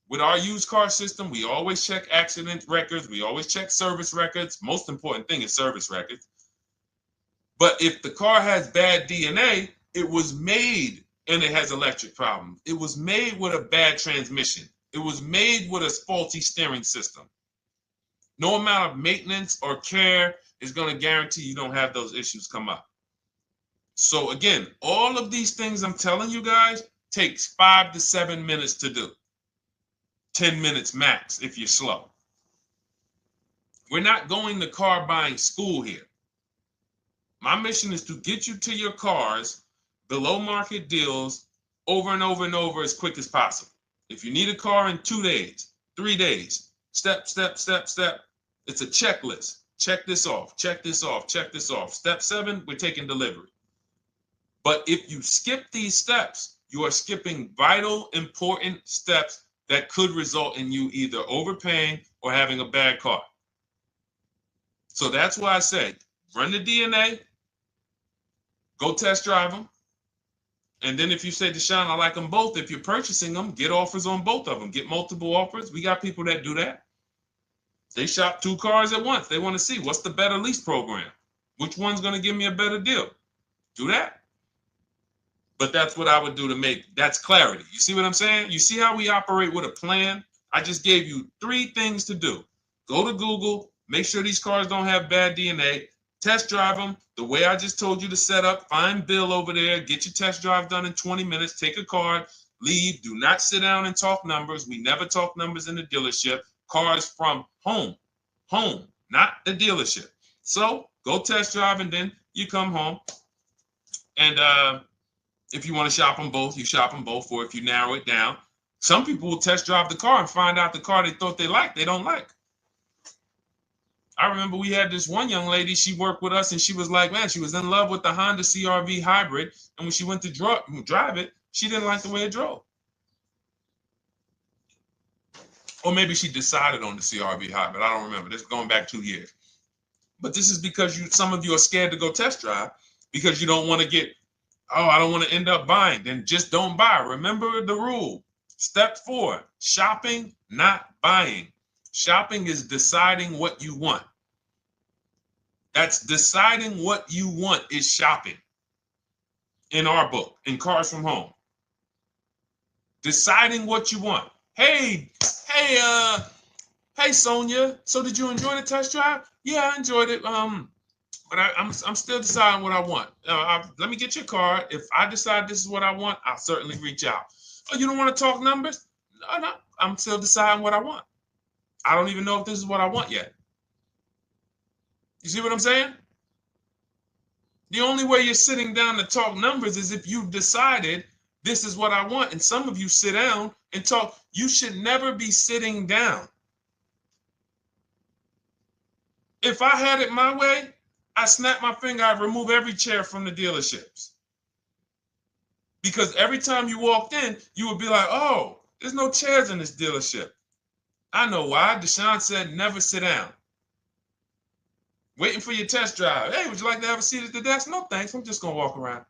With our used car system, we always check accident records. We always check service records. Most important thing is service records. But if the car has bad DNA, it was made and it has electric problems. It was made with a bad transmission. It was made with a faulty steering system. No amount of maintenance or care is going to guarantee you don't have those issues come up. So again, all of these things I'm telling you guys takes 5 to 7 minutes to do. 10 minutes max if you're slow. We're not going to car buying school here. My mission is to get you to your cars below market deals over and over and over as quick as possible. If you need a car in 2 days, 3 days, step, step, step, step. It's a checklist. Check this off, check this off, check this off. Step 7, we're taking delivery. But if you skip these steps, you are skipping vital, important steps that could result in you either overpaying or having a bad car. So that's why I say, run the DNA, go test drive them. And then if you say, Deshone, I like them both, if you're purchasing them, get offers on both of them. Get multiple offers. We got people that do that. They shop 2 cars at once. They want to see what's the better lease program. Which one's going to give me a better deal? Do that. But that's what I would do to make, that's clarity. You see what I'm saying? You see how we operate with a plan? I just gave you 3 things to do. Go to Google, make sure these cars don't have bad DNA, test drive them the way I just told you to set up, find Bill over there, get your test drive done in 20 minutes, take a card, leave, do not sit down and talk numbers. We never talk numbers in the dealership. Cars from home, not the dealership. So go test drive and then you come home. And if you want to shop them both, you shop them both. Or if you narrow it down, some people will test drive the car and find out the car they thought they liked, they don't like. I remember we had this one young lady, she worked with us and she was like, man, she was in love with the Honda CR-V hybrid. And when she went to drive it, she didn't like the way it drove. Or maybe she decided on the CR-V hybrid. I don't remember. This is going back 2 years. But this is because some of you are scared to go test drive because you don't want to get, oh, I don't want to end up buying. Then just don't buy. Remember the rule. Step 4, shopping, not buying. Shopping is deciding what you want. That's deciding what you want is shopping. In our book, in Cars from Home. Deciding what you want. Hey, Sonia. So did you enjoy the test drive? Yeah, I enjoyed it. But I'm still deciding what I want. Let me get your card. If I decide this is what I want, I'll certainly reach out. Oh, you don't want to talk numbers? No. I'm still deciding what I want. I don't even know if this is what I want yet. You see what I'm saying? The only way you're sitting down to talk numbers is if you've decided this is what I want. And some of you sit down and talk. You should never be sitting down. If I had it my way, I snap my finger, I'd remove every chair from the dealerships. Because every time you walked in, you would be like, oh, there's no chairs in this dealership. I know why. Deshone said never sit down. Waiting for your test drive. Hey, would you like to have a seat at the desk? No, thanks. I'm just going to walk around.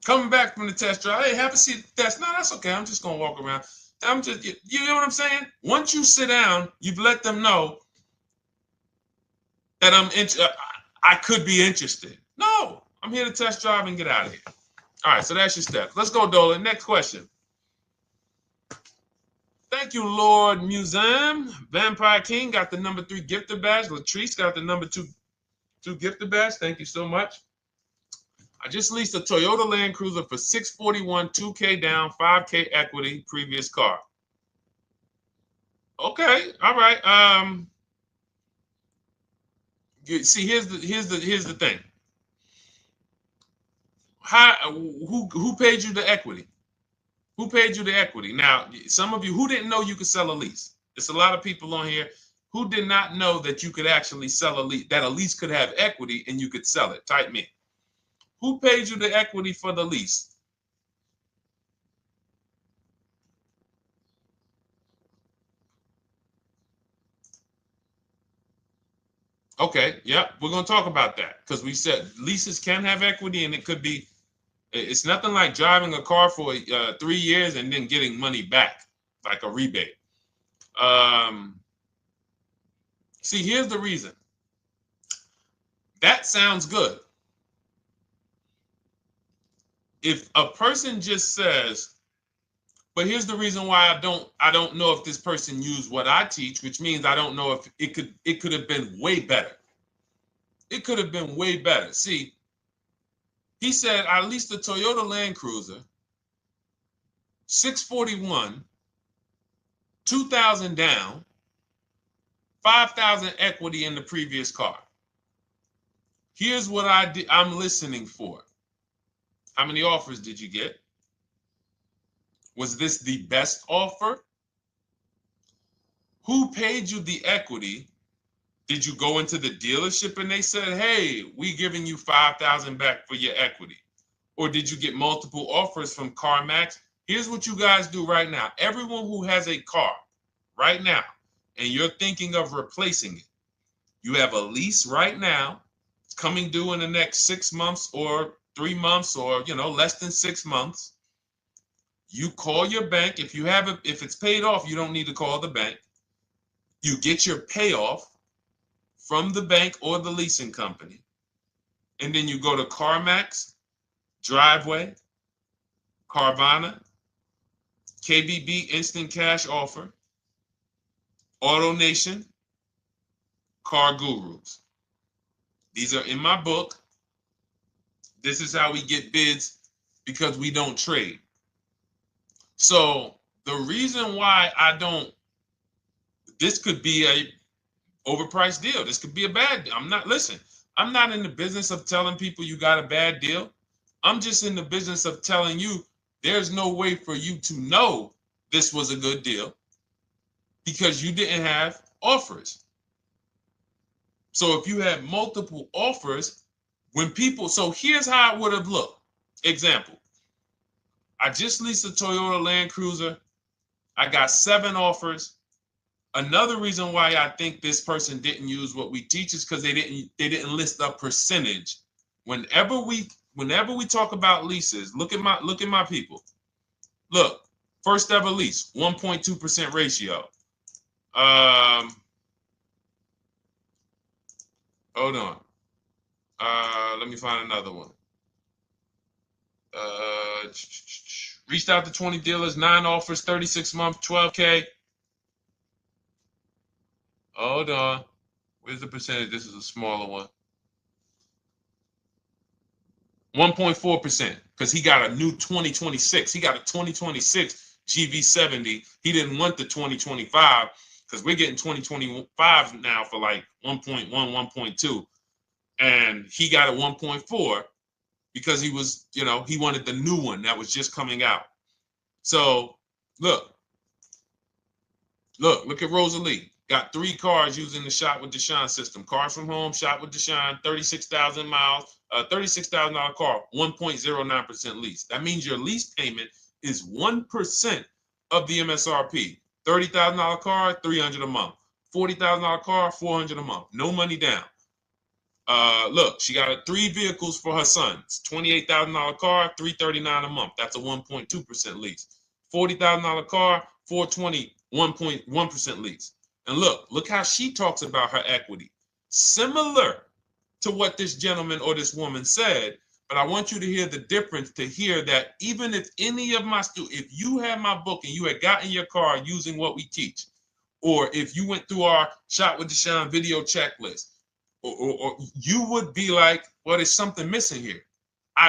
Coming back from the test drive. Hey, have a seat at the desk. No, that's okay. I'm just going to walk around. You know what I'm saying? Once you sit down, you've let them know that I could be interested. No, I'm here to test drive and get out of here. All right, so that's your steps. Let's go, Dolan. Next question. Thank you, Lord Museum. Vampire King got the number 3 gifter badge. Latrice got the number 2 gifter badge. Thank you so much. I just leased a Toyota Land Cruiser for $641, $2K down, $5K equity, previous car. Okay, all right. See, here's the thing. Who paid you the equity? Who paid you the equity? Now, some of you who didn't know you could sell a lease. There's a lot of people on here who did not know that you could actually sell a lease, that a lease could have equity and you could sell it. Type me. Who paid you the equity for the lease? Okay, yeah, we're going to talk about that because we said leases can have equity and it could be, it's nothing like driving a car for 3 years and then getting money back, like a rebate. See, here's the reason. That sounds good. If a person just says, But here's the reason why I don't know if this person used what I teach, which means I don't know if it could have been way better. It could have been way better. See, he said I leased a Toyota Land Cruiser, 641, 2,000 down, 5,000 equity in the previous car. Here's what I'm listening for. How many offers did you get? Was this the best offer? Who paid you the equity? Did you go into the dealership and they said, hey, we giving you 5,000 back for your equity? Or did you get multiple offers from CarMax? Here's what you guys do right now. Everyone who has a car right now, and you're thinking of replacing it, you have a lease right now. It's coming due in the next 6 months or 3 months or, less than 6 months. You call your bank. If it's paid off, you don't need to call the bank. You get your payoff from the bank or the leasing company. And then you go to CarMax, Driveway, Carvana, KBB Instant Cash Offer, AutoNation, Car Gurus. These are in my book. This is how we get bids because we don't trade. So the reason why this could be a overpriced deal. This could be a bad deal. I'm not in the business of telling people you got a bad deal. I'm just in the business of telling you there's no way for you to know this was a good deal because you didn't have offers. So if you had multiple offers, so here's how it would have looked. Example, I just leased a Toyota Land Cruiser. I got 7 offers. Another reason why I think this person didn't use what we teach is because they didn't list a percentage. Whenever we talk about leases, look at my people. Look, first ever lease, 1.2% ratio. Hold on. Let me find another one. Reached out to 20 dealers, 9 offers, 36 months, 12K. Hold on. Where's the percentage? This is a smaller one. 1.4%, because he got a new 2026. He got a 2026 GV70. He didn't want the 2025 because we're getting 2025 now for like 1.1, 1.2. And he got a 1.4 because he was, he wanted the new one that was just coming out. So look at Rosalie. Got 3 cars using the Shop with Deshone system. Cars from home, Shop with Deshone, 36,000 miles, $36,000 car, 1.09% lease. That means your lease payment is 1% of the MSRP. $30,000 car, $300 a month. $40,000 car, $400 a month. No money down. Look, she got 3 vehicles for her sons. $28,000 car, $339 a month. That's a 1.2% lease. $40,000 car, $420, 1.1% lease. And look how she talks about her equity. Similar to what this gentleman or this woman said, but I want you to hear the difference, to hear that even if any of my students, if you had my book and you had gotten your car using what we teach, or if you went through our Shop with Deshone video checklist, or you would be like, well, there's something missing here.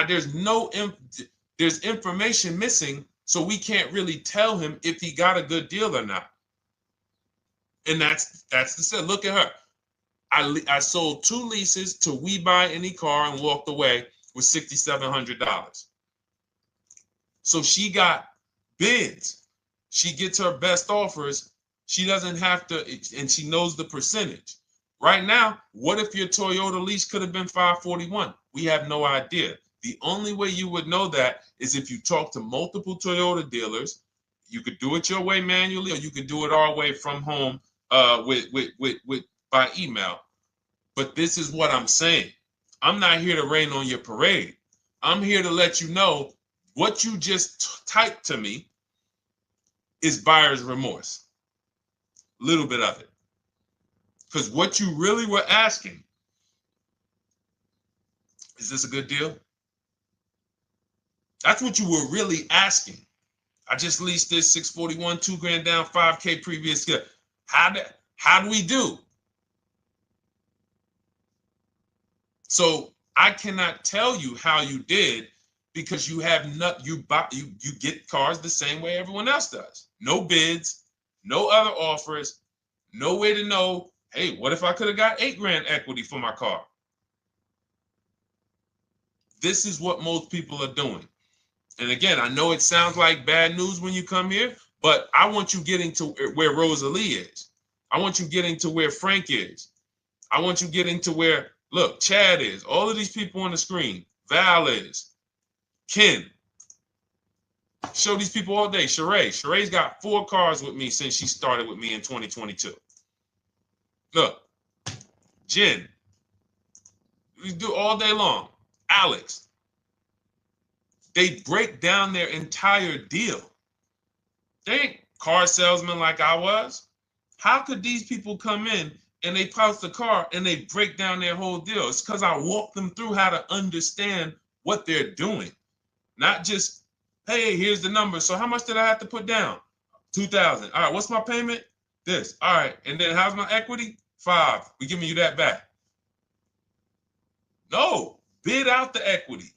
There's information missing, so we can't really tell him if he got a good deal or not. And that's the set. Look at her. I sold 2 leases to We Buy Any Car and walked away with $6,700. So she got bids. She gets her best offers. She doesn't have to, and she knows the percentage. Right now, what if your Toyota lease could have been 541? We have no idea. The only way you would know that is if you talk to multiple Toyota dealers. You could do it your way manually, or you could do it our way from home by email. But this is what I'm saying. I'm not here to rain on your parade. I'm here to let you know what you just typed to me is buyer's remorse. A little bit of it. Because what you really were asking, is this a good deal? That's what you were really asking. I just leased this 641, 2 grand down, 5K previous. How do we do? So I cannot tell you how you did because you have not you get cars the same way everyone else does. No bids, no other offers, no way to know, hey, what if I could have got 8 grand equity for my car? This is what most people are doing. And again, I know it sounds like bad news when you come here, but I want you getting to where Rosalie is. I want you getting to where Frank is. I want you getting to where, look, Chad is. All of these people on the screen. Val is. Ken. Show these people all day. Sheree. Sheree's got 4 cars with me since she started with me in 2022. Look. Jen. We do all day long. Alex. They break down their entire deal. They ain't car salesmen like I was. How could these people come in and they post the car and they break down their whole deal? It's because I walk them through how to understand what they're doing. Not just, hey, here's the number. So how much did I have to put down? 2,000. All right, what's my payment? This. All right, and then how's my equity? 5. We giving you that back. No, bid out the equity.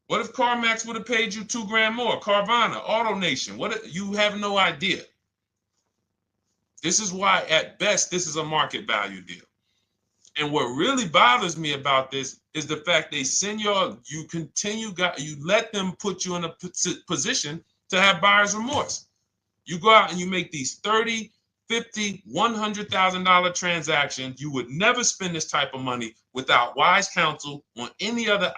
What if CarMax would have paid you 2 grand more? Carvana, AutoNation, what? You have no idea. This is why, at best, this is a market value deal. And what really bothers me about this is the fact they send you let them put you in a position to have buyer's remorse. You go out and you make these $30,000, $50,000, $100,000 transactions. You would never spend this type of money without wise counsel on any other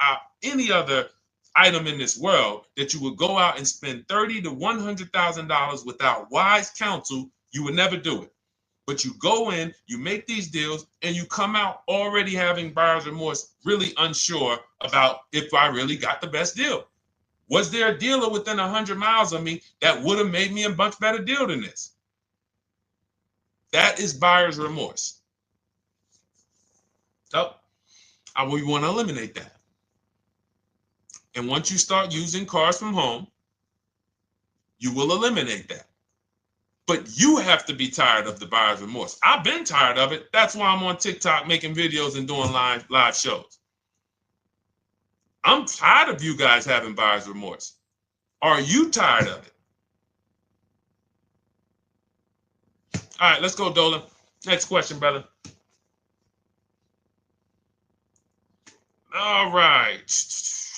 item in this world, that you would go out and spend $30,000 to $100,000 without wise counsel. You would never do it. But you go in, you make these deals, and you come out already having buyer's remorse, really unsure about if I really got the best deal. Was there a dealer within 100 miles of me that would have made me a much better deal than this? That is buyer's remorse. So we want to eliminate that. And once you start using cars from home, you will eliminate that. But you have to be tired of the buyer's remorse. I've been tired of it. That's why I'm on TikTok making videos and doing live shows. I'm tired of you guys having buyer's remorse. Are you tired of it? All right, let's go, Dolan. Next question, brother. All right.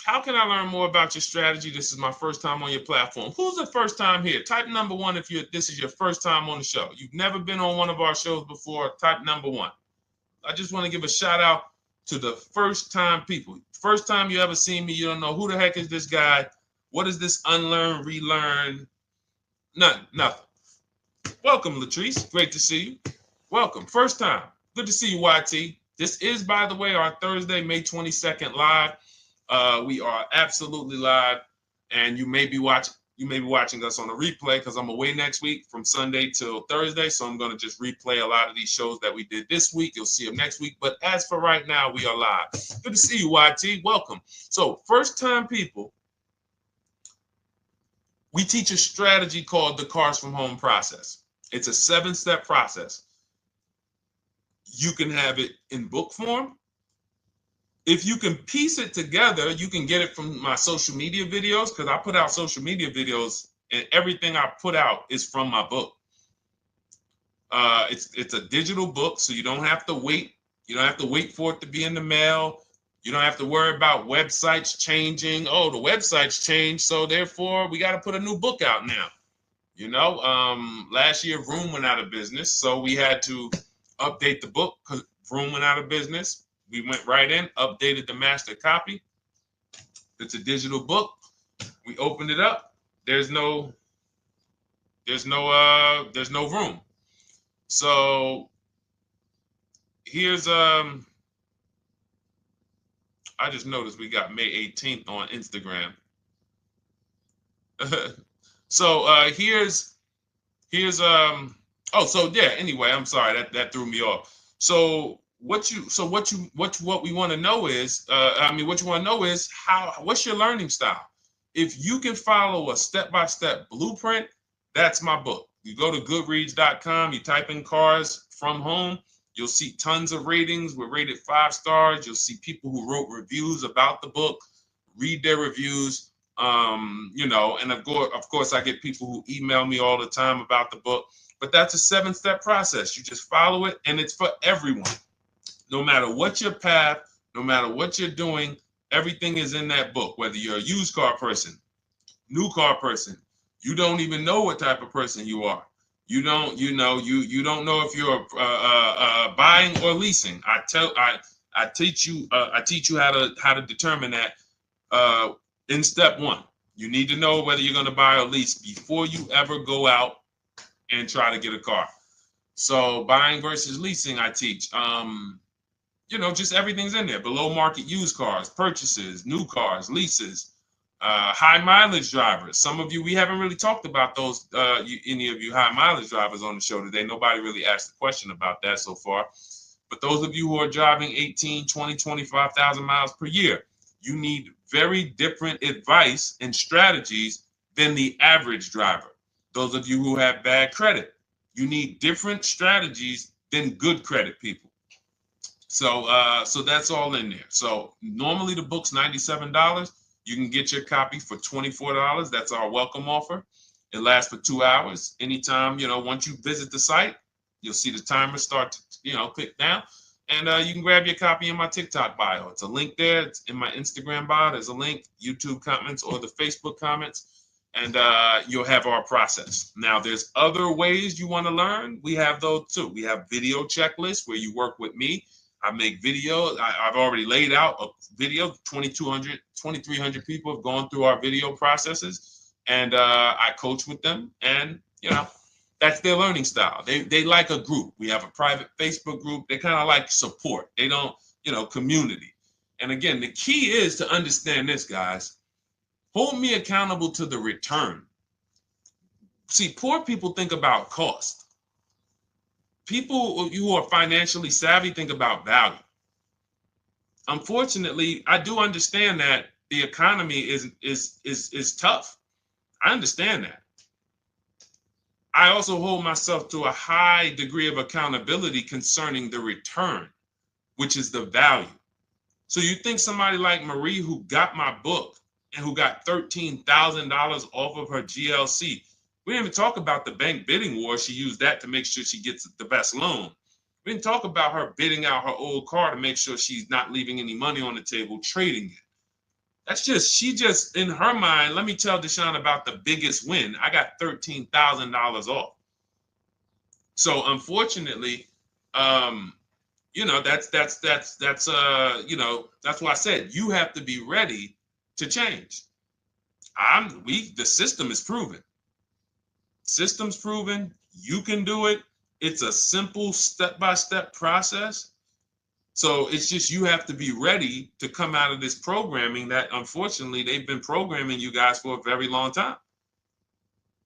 How can I learn more about your strategy? This is my first time on your platform. Who's the first time here? Type number 1 if this is your first time on the show. You've never been on one of our shows before. Type number 1. I just want to give a shout out to the first time people. First time you ever seen me, you don't know who the heck is this guy. What is this unlearn, relearn? Nothing. Welcome, Latrice. Great to see you. Welcome. First time. Good to see you, YT. This is, by the way, our Thursday, May 22nd live. We are absolutely live, and you may be watching us on a replay because I'm away next week from Sunday till Thursday, so I'm going to just replay a lot of these shows that we did this week. You'll see them next week, but as for right now, we are live. Good to see you, YT. Welcome. So, first-time people, we teach a strategy called the Cars from Home process. It's a 7-step process. You can have it in book form. If you can piece it together, you can get it from my social media videos, because I put out social media videos and everything I put out is from my book. It's a digital book, so you don't have to wait. You don't have to wait for it to be in the mail. You don't have to worry about websites changing. Oh, the website's changed, so therefore we got to put a new book out now. You know, last year Vroom went out of business, so we had to update the book because Vroom went out of business. We went right in, updated the master copy. It's a digital book. We opened it up. There's no room. So here's I just noticed we got May 18th on Instagram. So here's anyway, I'm sorry, that threw me off. So what we want to know is, what's your learning style? If you can follow a step-by-step blueprint, that's my book. You go to goodreads.com, you type in cars from home, you'll see tons of ratings. We're rated 5 stars. You'll see people who wrote reviews about the book, read their reviews. And of course, I get people who email me all the time about the book. But that's a 7-step process. You just follow it, and it's for everyone. No matter what your path, no matter what you're doing, everything is in that book. Whether you're a used car person, new car person, you don't even know what type of person you are. You don't know if you're buying or leasing. I teach you how to determine that in step 1. You need to know whether you're going to buy or lease before you ever go out and try to get a car. So buying versus leasing, I teach. Just everything's in there. Below market used cars, purchases, new cars, leases, high mileage drivers. Some of you, we haven't really talked about those, any of you high mileage drivers on the show today. Nobody really asked a question about that so far. But those of you who are driving 18, 20, 25,000 miles per year, you need very different advice and strategies than the average driver. Those of you who have bad credit, you need different strategies than good credit people. So that's all in there. So normally the book's $97. You can get your copy for $24. That's our welcome offer. It lasts for 2 hours. Anytime, once you visit the site, you'll see the timer start to, click down. And you can grab your copy in my TikTok bio. It's a link there. It's in my Instagram bio. There's a link, YouTube comments or the Facebook comments. And you'll have our process. Now, there's other ways you want to learn. We have those too. We have video checklists where you work with me. I make videos. I've already laid out a video. 2,300 people have gone through our video processes, and I coach with them. And that's their learning style. They like a group. We have a private Facebook group. They kind of like support. They don't, community. And again, the key is to understand this, guys. Hold me accountable to the return. See, poor people think about cost. People who are financially savvy think about value. Unfortunately, I do understand that the economy is tough. I understand that. I also hold myself to a high degree of accountability concerning the return, which is the value. So you think somebody like Marie, who got my book and who got $13,000 off of her GLC, we didn't even talk about the bank bidding war. She used that to make sure she gets the best loan. We didn't talk about her bidding out her old car to make sure she's not leaving any money on the table, trading it. She just, in her mind, let me tell Deshone about the biggest win. I got $13,000 off. So unfortunately, that's why I said you have to be ready to change. The system is proven. System's proven. You can do it. It's a simple step-by-step process. So it's just you have to be ready to come out of this programming that, unfortunately, they've been programming you guys for a very long time.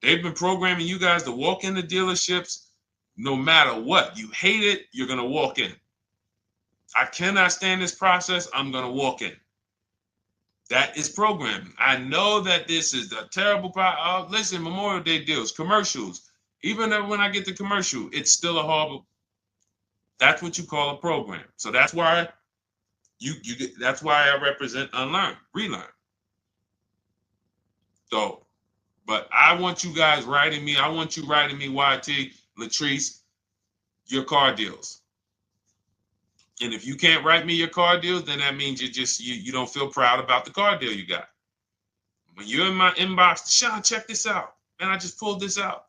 They've been programming you guys to walk into dealerships no matter what. You hate it, you're going to walk in. I cannot stand this process, I'm going to walk in. That is programming. I know that this is a terrible problem. Listen, Memorial Day deals, commercials. Even when I get the commercial, it's still a horrible. That's what you call a program. So that's why that's why I represent unlearn, relearn. So, but I want you guys writing me. I want you writing me, YT, Latrice, your car deals. And if you can't write me your car deals, then that means you don't feel proud about the car deal you got. When you're in my inbox, Deshone, check this out. Man, I just pulled this out.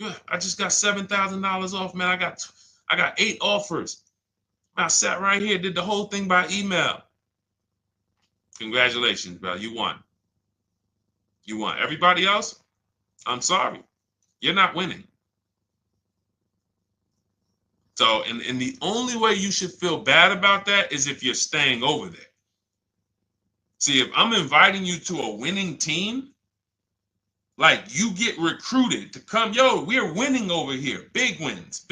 Yeah, I just got $7,000 off, man. I got 8 offers. I sat right here, did the whole thing by email. Congratulations, bro. You won. You won. Everybody else, I'm sorry. You're not winning. So, and the only way you should feel bad about that is if you're staying over there. See, if I'm inviting you to a winning team, like you get recruited to come, yo, we're winning over here. Big wins,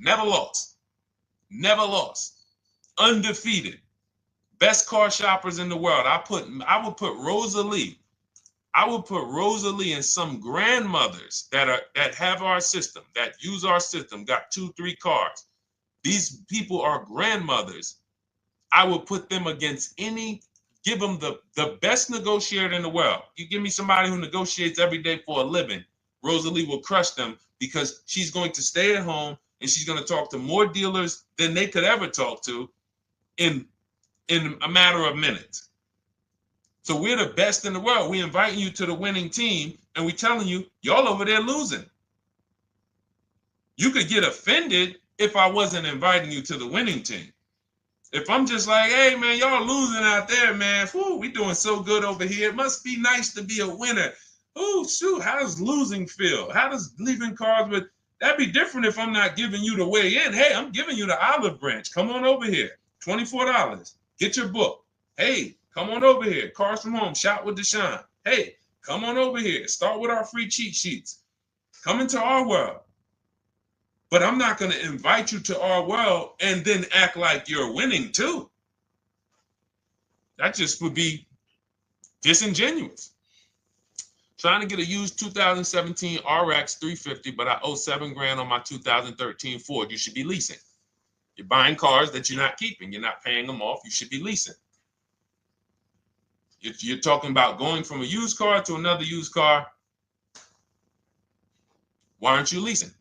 never lost. Never lost. Undefeated. Best car shoppers in the world. I would put Rosalie I will put Rosalie and some grandmothers that have our system, that use our system, got 2-3 cars. These people are grandmothers. I will put them against give them the best negotiator in the world. You give me somebody who negotiates every day for a living, Rosalie will crush them because she's going to stay at home and she's going to talk to more dealers than they could ever talk to in a matter of minutes. So we're the best in the world. We inviting you to the winning team and we telling you, y'all over there losing. You could get offended if I wasn't inviting you to the winning team. If I'm just like, hey, man, y'all losing out there, man. Whew, we doing so good over here. It must be nice to be a winner. Oh, shoot, how does losing feel? How does leaving cars with... That'd be different if I'm not giving you the way in. Hey, I'm giving you the olive branch. Come on over here. $24. Get your book. Hey, come on over here. Cars from Home. Shop with Deshone. Hey, come on over here. Start with our free cheat sheets. Come into our world. But I'm not going to invite you to our world and then act like you're winning too. That just would be disingenuous. Trying to get a used 2017 RX 350, but I owe $7,000 on my 2013 Ford. You should be leasing. You're buying cars that you're not keeping. You're not paying them off. You should be leasing. If you're talking about going from a used car to another used car, why aren't you leasing?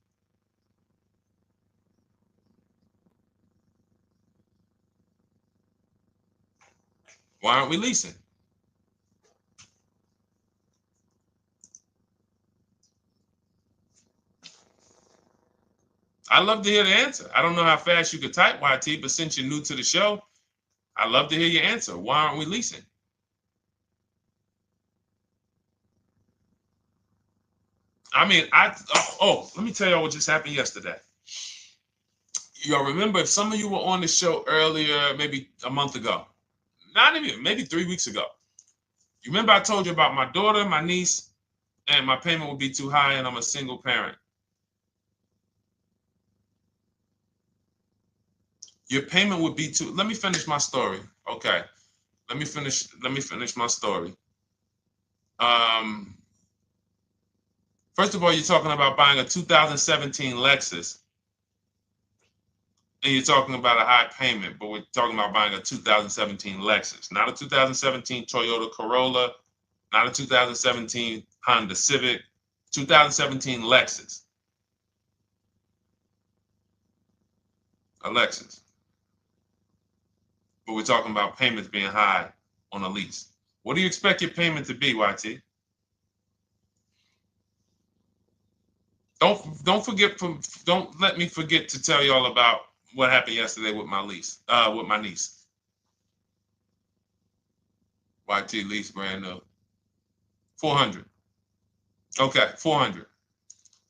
Why aren't we leasing? I'd love to hear the answer. I don't know how fast you could type, YT, but since you're new to the show, I'd love to hear your answer. Why aren't we leasing? I mean, let me tell y'all what just happened yesterday. Y'all remember, if some of you were on the show earlier, maybe a month ago, not even, maybe 3 weeks ago. You remember I told you about my daughter, my niece, and my payment would be too high and I'm a single parent. Your payment would be too, let me finish my story. Okay. Let me finish my story. First of all, you're talking about buying a 2017 Lexus. And you're talking about a high payment, but we're talking about buying a 2017 Lexus, not a 2017 Toyota Corolla, not a 2017 Honda Civic, 2017 Lexus. A Lexus. But we're talking about payments being high on a lease. What do you expect your payment to be, YT? Don't let me forget to tell y'all about what happened yesterday with my niece. YT lease brand new. $400. Okay, $400.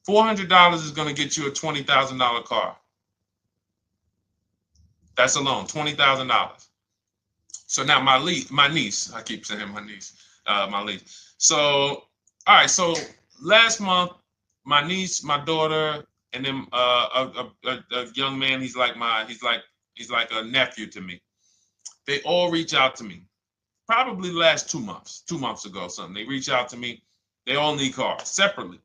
$400 is going to get you a $20,000 car. That's alone, $20,000. So now my niece, I keep saying my niece, my niece. So, all right, so last month, my niece, my daughter, and then a young man, he's like a nephew to me. They all reach out to me. Probably the last 2 months ago, something. They reach out to me. They all need cars separately.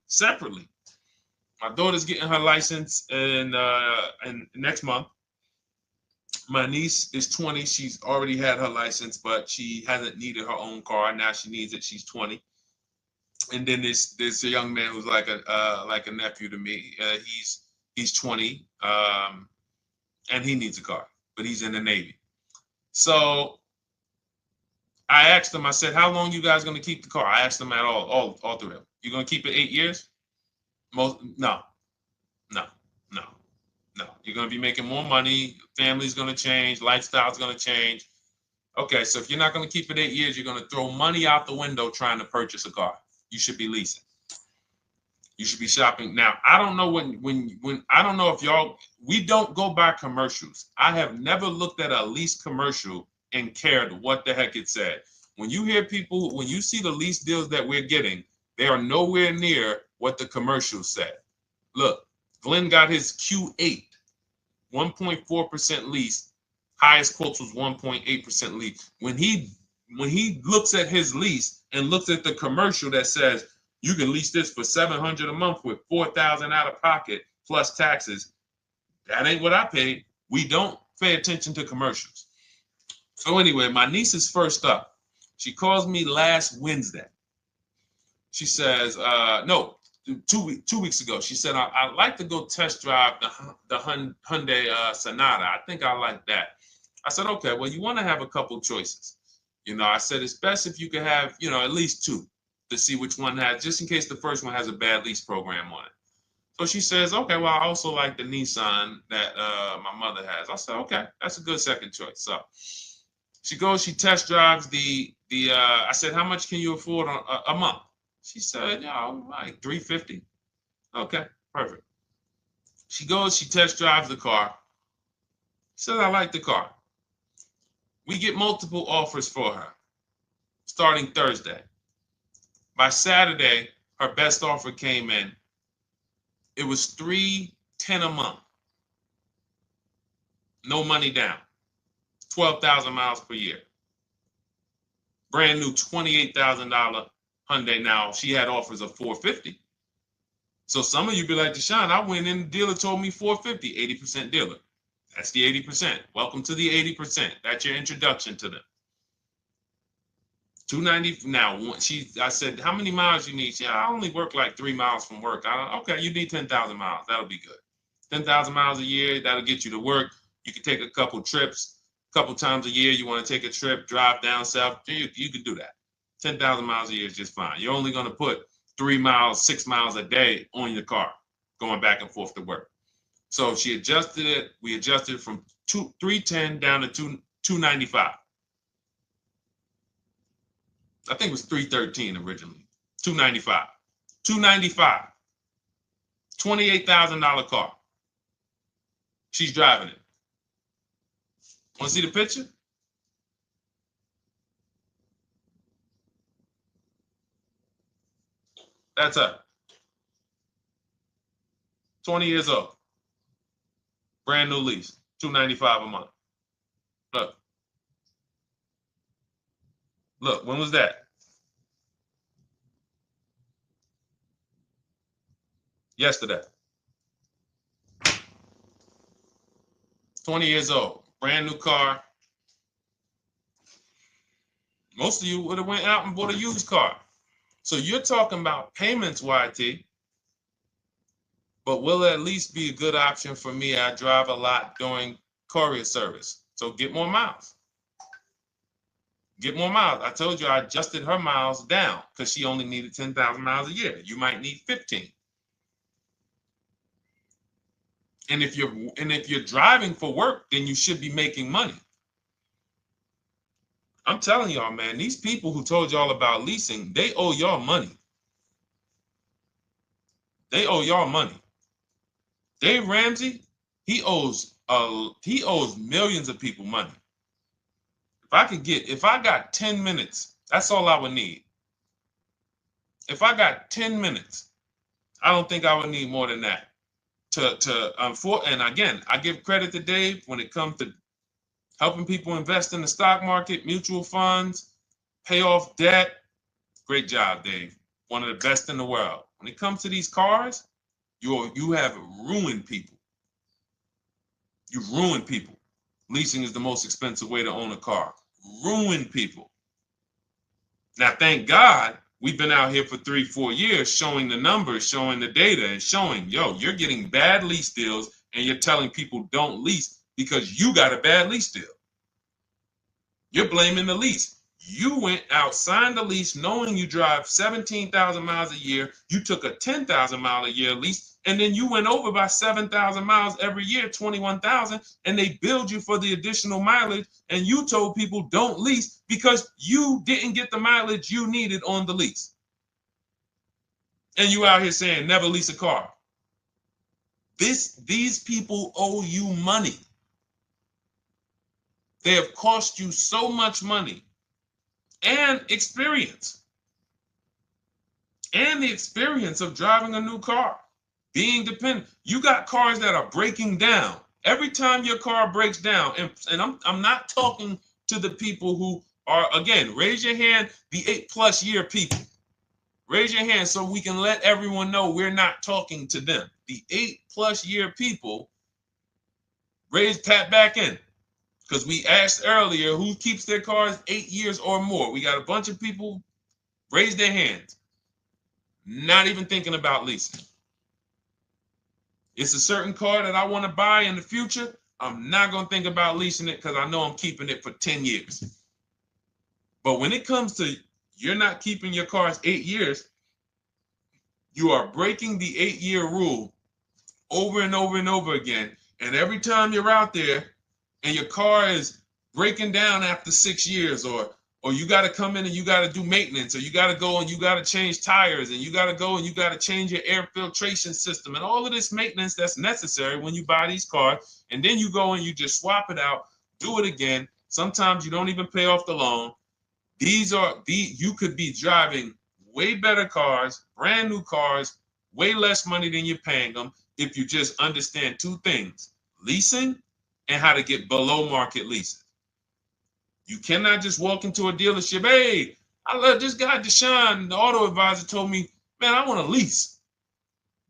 My daughter's getting her license in next month. My niece is 20. She's already had her license, but she hasn't needed her own car. Now she needs it. She's 20. And then there's a young man who's like a nephew to me. He's 20, and he needs a car, but he's in the Navy. So I asked them. I said, "How long you guys gonna keep the car?" I asked them at all three of them. You gonna keep it 8 years? No. You're gonna be making more money. Family's gonna change. Lifestyle's gonna change. Okay, so if you're not gonna keep it 8 years, you're gonna throw money out the window trying to purchase a car. You should be leasing. You should be shopping. Now, I don't know when I don't know if y'all, we don't go by commercials. I have never looked at a lease commercial and cared what the heck it said. When you hear people, when you see the lease deals that we're getting, they are nowhere near what the commercial said. Look, Glenn got his Q8, 1.4% lease. Highest quotes was 1.8% lease. When he looks at his lease, and looks at the commercial that says you can lease this for $700 a month with $4,000 out of pocket plus taxes, that ain't what I paid. We don't pay attention to commercials. So anyway, my niece is first up. She calls me last Wednesday. She says, no, 2 weeks ago. She said, I'd like to go test drive the Hyundai Sonata. I think I like that. I said, okay, well, you want to have a couple choices. I said, it's best if you could have, at least two to see which one has, just in case the first one has a bad lease program on it. So she says, okay, well, I also like the Nissan that my mother has. I said, okay, that's a good second choice. So she goes, she test drives I said, how much can you afford a month? She said, like $350. Okay, perfect. She goes, she test drives the car. She says, I like the car. We get multiple offers for her starting Thursday. By Saturday, her best offer came in. It was $310 a month. No money down. 12,000 miles per year. Brand new $28,000 Hyundai. Now, she had offers of $450. So some of you be like, Deshone, I went in, the dealer told me $450, 80% dealer. That's the 80%. Welcome to the 80%. That's your introduction to them. $290. Now, I said, how many miles you need? She said, I only work like 3 miles from work. Okay, you need 10,000 miles. That'll be good. 10,000 miles a year, that'll get you to work. You can take a couple trips, a couple times a year. You want to take a trip, drive down south. You can do that. 10,000 miles a year is just fine. You're only going to put 3 miles, 6 miles a day on your car, going back and forth to work. So she adjusted it. We adjusted it from $310 down to $295. I think it was $313 originally. $295. $295. $28,000 car. She's driving it. Want to see the picture? That's her. 20 years old. Brand new lease. $295 a month. Look. Look, when was that? Yesterday. 20 years old. Brand new car. Most of you would have went out and bought a used car. So you're talking about payments, YT. But will it at least be a good option for me? I drive a lot during courier service. So get more miles. Get more miles. I told you I adjusted her miles down because she only needed 10,000 miles a year. You might need 15. And if you're driving for work, then you should be making money. I'm telling y'all, man, these people who told y'all about leasing, they owe y'all money. They owe y'all money. Dave Ramsey, he owes millions of people money. If I got 10 minutes, that's all I would need. If I got 10 minutes, I don't think I would need more than that. And again, I give credit to Dave when it comes to helping people invest in the stock market, mutual funds, pay off debt. Great job, Dave. One of the best in the world. When it comes to these cars, you have ruined people. You've ruined people. Leasing is the most expensive way to own a car. Ruined people. Now, thank God, we've been out here for 3-4 years showing the numbers, showing the data, and showing, you're getting bad lease deals, and you're telling people don't lease because you got a bad lease deal. You're blaming the lease. You went out, signed the lease, knowing you drive 17,000 miles a year. You took a 10,000 mile a year lease, and then you went over by 7,000 miles every year, 21,000, and they billed you for the additional mileage, and you told people don't lease because you didn't get the mileage you needed on the lease. And you out here saying never lease a car. These people owe you money. They have cost you so much money and experience. And the experience of driving a new car, being dependent. You got cars that are breaking down. Every time your car breaks down, and I'm not talking to the people who Or again, raise your hand, the 8+ year people. Raise your hand so we can let everyone know we're not talking to them. The 8+ year people, tap back in. Because we asked earlier who keeps their cars 8 years or more. We got a bunch of people raise their hands. Not even thinking about leasing. It's a certain car that I want to buy in the future. I'm not going to think about leasing it because I know I'm keeping it for 10 years. But when it comes to you're not keeping your cars 8 years, you are breaking the 8-year rule over and over and over again. And every time you're out there and your car is breaking down after 6 years, or you got to come in and you got to do maintenance, or you got to go and you got to change tires, and you got to go and you got to change your air filtration system, and all of this maintenance that's necessary when you buy these cars, and then you go and you just swap it out, do it again. Sometimes you don't even pay off the loan. You could be driving way better cars, brand new cars, way less money than you're paying them if you just understand 2 things: leasing and how to get below market leases. You cannot just walk into a dealership. Hey, I love this guy, Deshone, the auto advisor, told me, man, I want to lease.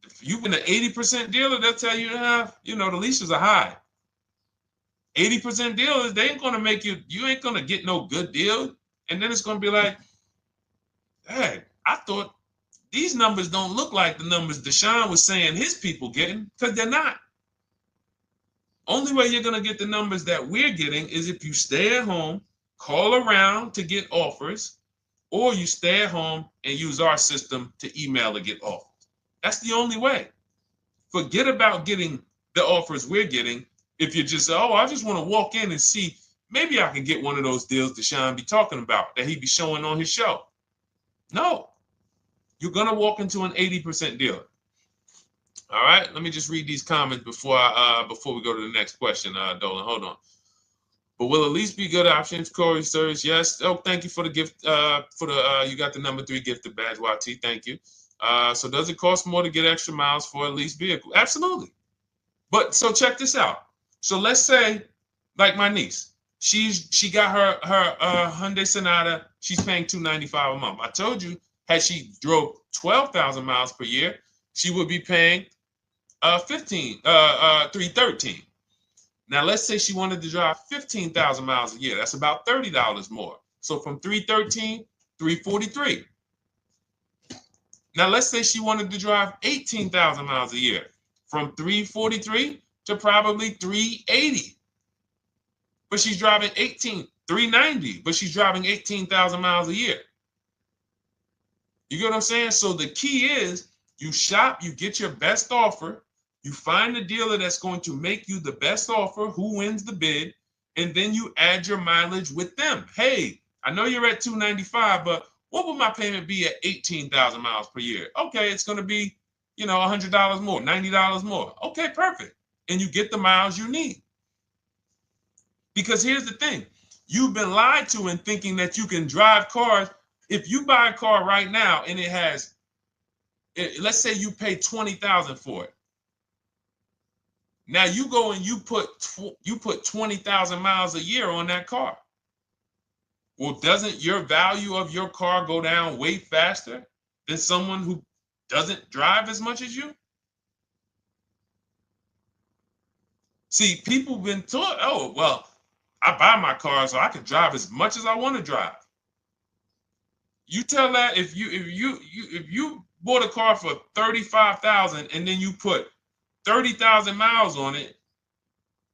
If you've been an 80% dealer, they'll tell you, the leases are high. 80% dealers, they ain't going to make you ain't going to get no good deal. And then it's going to be like, hey, I thought these numbers don't look like the numbers Deshone was saying his people getting, because they're not. Only way you're going to get the numbers that we're getting is if you stay at home, call around to get offers, or you stay at home and use our system to email to get offers. That's the only way. Forget about getting the offers we're getting. If you just say, oh, I just want to walk in and see, maybe I can get one of those deals Deshone be talking about that he be showing on his show. No, you're going to walk into an 80% dealer. All right, let me just read these comments before we go to the next question, Dolan. Hold on. But will at least be good options, Corey Sirs? Yes. Oh, thank you for the gift. You got the number 3 gifted badge, YT. Thank you. So does it cost more to get extra miles for a leased vehicle? Absolutely. But so check this out. So let's say, like my niece, she got her Hyundai Sonata. She's paying $295 a month. I told you, had she drove 12,000 miles per year, she would be paying $313. Now let's say she wanted to drive 15,000 miles a year. That's about $30 more. So from $313, $343. Now let's say she wanted to drive 18,000 miles a year, from $343 to probably $380. But she's driving $390, but she's driving 18,000 miles a year. You get what I'm saying? So the key is you shop, you get your best offer, you find the dealer that's going to make you the best offer, who wins the bid, and then you add your mileage with them. Hey, I know you're at $295, but what would my payment be at 18,000 miles per year? Okay, it's going to be, $100 more, $90 more. Okay, perfect. And you get the miles you need. Because here's the thing. You've been lied to in thinking that you can drive cars. If you buy a car right now and it has, let's say you pay $20,000 for it. Now you go and you put 20,000 miles a year on that car. Well, doesn't your value of your car go down way faster than someone who doesn't drive as much as you? See, people have been taught, oh, well, I buy my car so I can drive as much as I want to drive. You tell that if you bought a car for $35,000 and then you put 30,000 miles on it,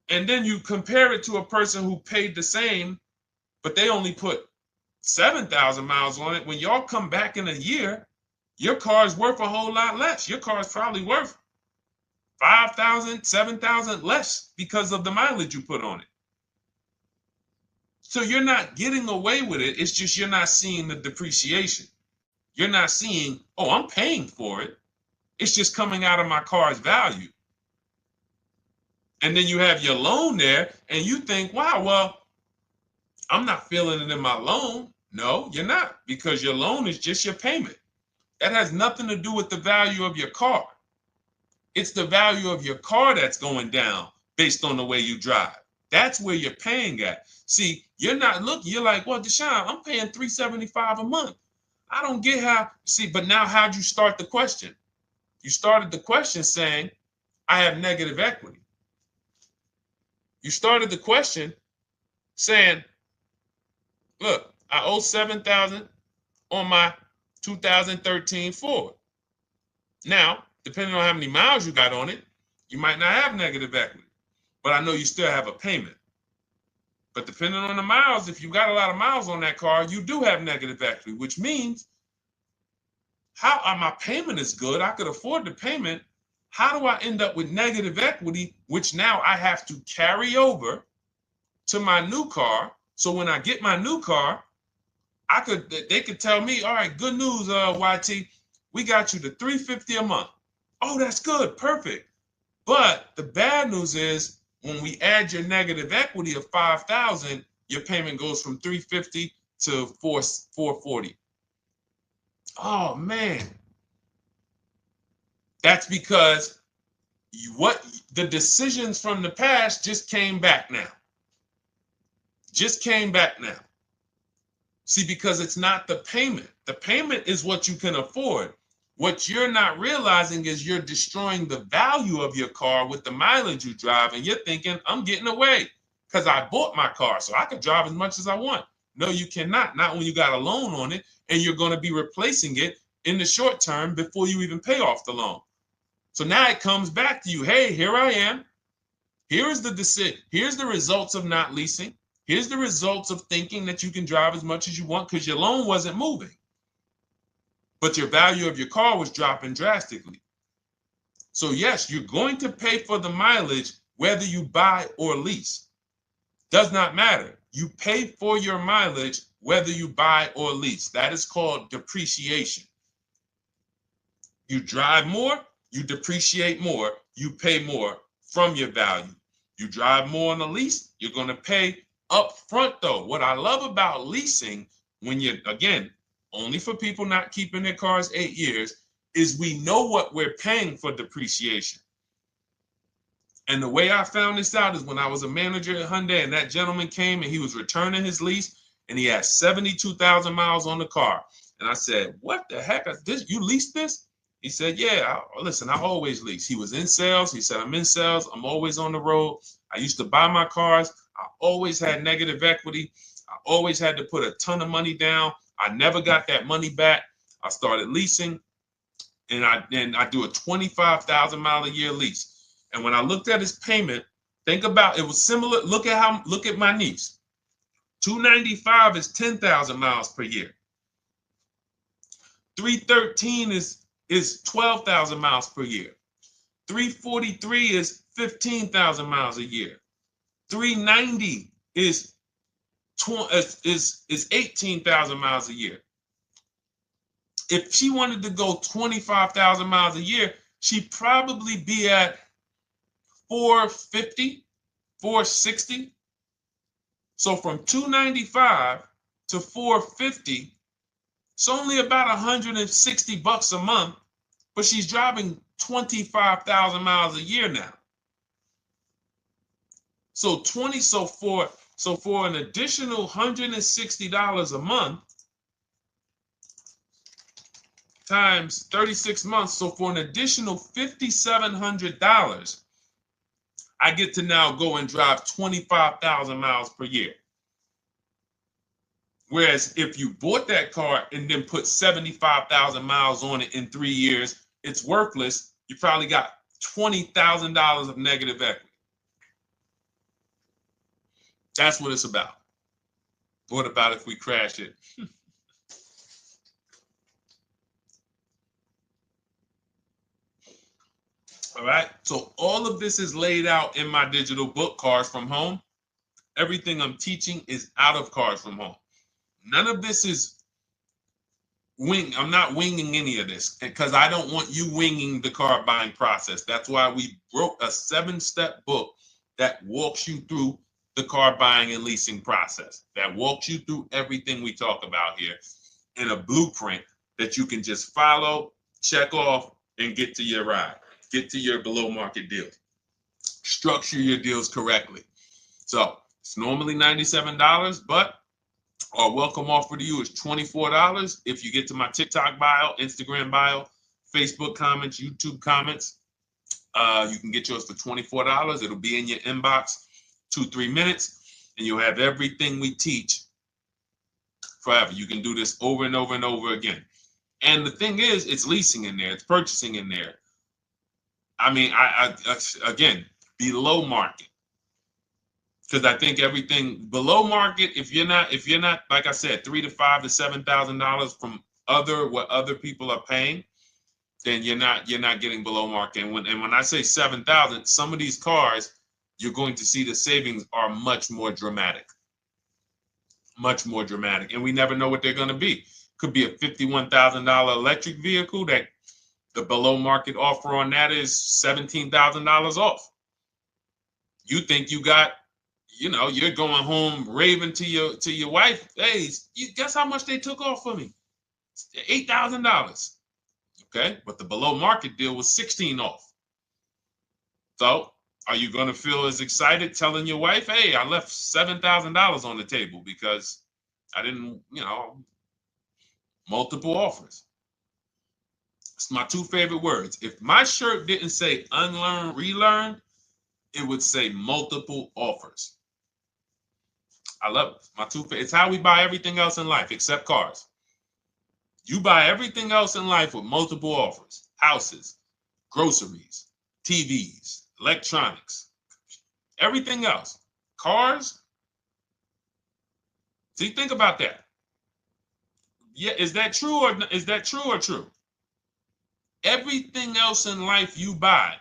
and then you compare it to a person who paid the same, but they only put 7,000 miles on it. When y'all come back in a year, your car is worth a whole lot less. Your car is probably worth 5,000, 7,000 less because of the mileage you put on it. So you're not getting away with it. It's just you're not seeing the depreciation. You're not seeing, oh, I'm paying for it. It's just coming out of my car's value. And then you have your loan there and you think, wow, well, I'm not feeling it in my loan. No, you're not, because your loan is just your payment. That has nothing to do with the value of your car. It's the value of your car that's going down based on the way you drive. That's where you're paying at. See, You're not looking, you're like, well, Deshone, I'm paying $375 a month. I don't get how, see, but now how'd you start the question? You started the question saying, I have negative equity. You started the question saying, look, I owe $7,000 on my 2013 Ford. Now, depending on how many miles you got on it, you might not have negative equity, but I know you still have a payment. But depending on the miles, if you got a lot of miles on that car, you do have negative equity, which means my payment is good. I could afford the payment. How do I end up with negative equity, which now I have to carry over to my new car? So when I get my new car, they could tell me, all right, good news, YT, we got you to $350 a month. Oh, that's good, perfect. But the bad news is when we add your negative equity of $5,000, your payment goes from $350 to $440. Oh man, that's because the decisions from the past just came back now. Just came back now. See, because it's not the payment. The payment is what you can afford. What you're not realizing is you're destroying the value of your car with the mileage you drive, and you're thinking, I'm getting away because I bought my car, so I can drive as much as I want. No, you cannot. Not when you got a loan on it, and you're going to be replacing it in the short term before you even pay off the loan. So now it comes back to you. Hey, here I am. Here's the decision. Here's the results of not leasing. Here's the results of thinking that you can drive as much as you want because your loan wasn't moving. But your value of your car was dropping drastically. So yes, you're going to pay for the mileage whether you buy or lease. Does not matter. You pay for your mileage whether you buy or lease. That is called depreciation. You drive more, you depreciate more, you pay more from your value. You drive more on a lease, you're going to pay up front though. What I love about leasing, when you're, again, only for people not keeping their cars 8 years, is we know what we're paying for depreciation. And the way I found this out is when I was a manager at Hyundai and that gentleman came and he was returning his lease and he had 72,000 miles on the car. And I said, what the heck? You leased this? He said, yeah, listen, I always lease. He was in sales. He said, I'm in sales. I'm always on the road. I used to buy my cars. I always had negative equity. I always had to put a ton of money down. I never got that money back. I started leasing, and I do a 25,000 mile a year lease. And when I looked at his payment, think about it was similar. Look at my niece. 295 is 10,000 miles per year. 313 is 12,000 miles per year. 343 is 15,000 miles a year. 390 is 18,000 miles a year. If she wanted to go 25,000 miles a year, she'd probably be at 450, 460. So from 295 to 450, it's only about 160 bucks a month, but she's driving 25,000 miles a year now. So for an additional $160 a month times 36 months, so for an additional $5,700, I get to now go and drive 25,000 miles per year. Whereas if you bought that car and then put 75,000 miles on it in 3 years, it's worthless. You probably got $20,000 of negative equity. That's what it's about. What about if we crash it? All right. So all of this is laid out in my digital book, Cars from Home. Everything I'm teaching is out of Cars from Home. None of this is I'm not winging any of this because I don't want you winging the car buying process. That's why we wrote a 7-step book that walks you through the car buying and leasing process, that walks you through everything we talk about here in a blueprint that you can just follow, check off, and get to your ride, get to your below market deals, structure your deals correctly. So It's normally $97, but our welcome offer to you is $24 if you get to my TikTok bio, Instagram bio, Facebook comments, YouTube comments. You can get yours for $24. It'll be in your inbox 2-3 minutes, and you'll have everything we teach forever. You can do this over and over and over again. And the thing is, it's leasing in there, it's purchasing in there. I mean, I again, below market. Because I think everything below market, if you're not, like I said, $3,000 to $5,000 to $7,000 from what other people are paying, then you're not getting below market. And when I say 7,000, some of these cars, you're going to see the savings are much more dramatic, and we never know what they're going to be. Could be a $51,000 electric vehicle that the below market offer on that is $17,000 off. You think you got, you're going home raving to your wife. Hey, you guess how much they took off for me? $8,000. Okay, but the below market deal was 16 off. So are you going to feel as excited telling your wife, hey, I left $7,000 on the table because I didn't, multiple offers? It's my two favorite words. If my shirt didn't say unlearn, relearn, it would say multiple offers. I love it. My two favorite. It's how we buy everything else in life except cars. You buy everything else in life with multiple offers: houses, groceries, TVs, electronics, everything else. Cars. See, think about that. Yeah, is that true or true? Everything else in life you buy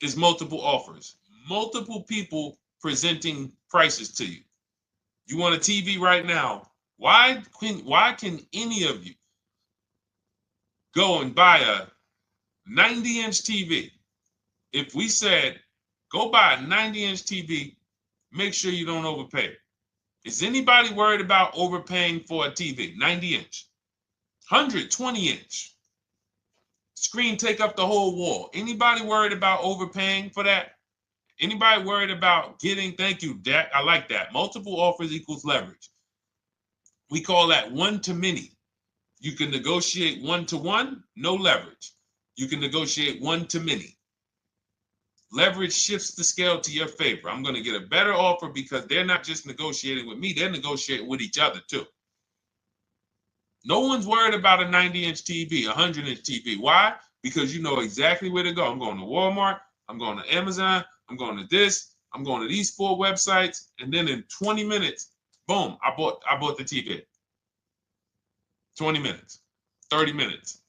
is multiple offers, multiple people presenting prices to you. You want a TV right now? Why can any of you go and buy a 90-inch TV? If we said, go buy a 90-inch TV, make sure you don't overpay. Is anybody worried about overpaying for a TV? 90-inch, 120-inch. Screen take up the whole wall. Anybody worried about overpaying for that? Anybody worried about getting, thank you, Dak, I like that. Multiple offers equals leverage. We call that one to many. You can negotiate 1-to-1, no leverage. You can negotiate 1 to many. Leverage shifts the scale to your favor. I'm going to get a better offer because they're not just negotiating with me, they're negotiating with each other too. No one's worried about a 90-inch TV, a 100-inch TV. Why? Because you know exactly where to go. I'm going to Walmart, I'm going to Amazon, I'm going to this, I'm going to these 4 websites, and then in 20 minutes, boom, I bought the TV. 20 minutes, 30 minutes.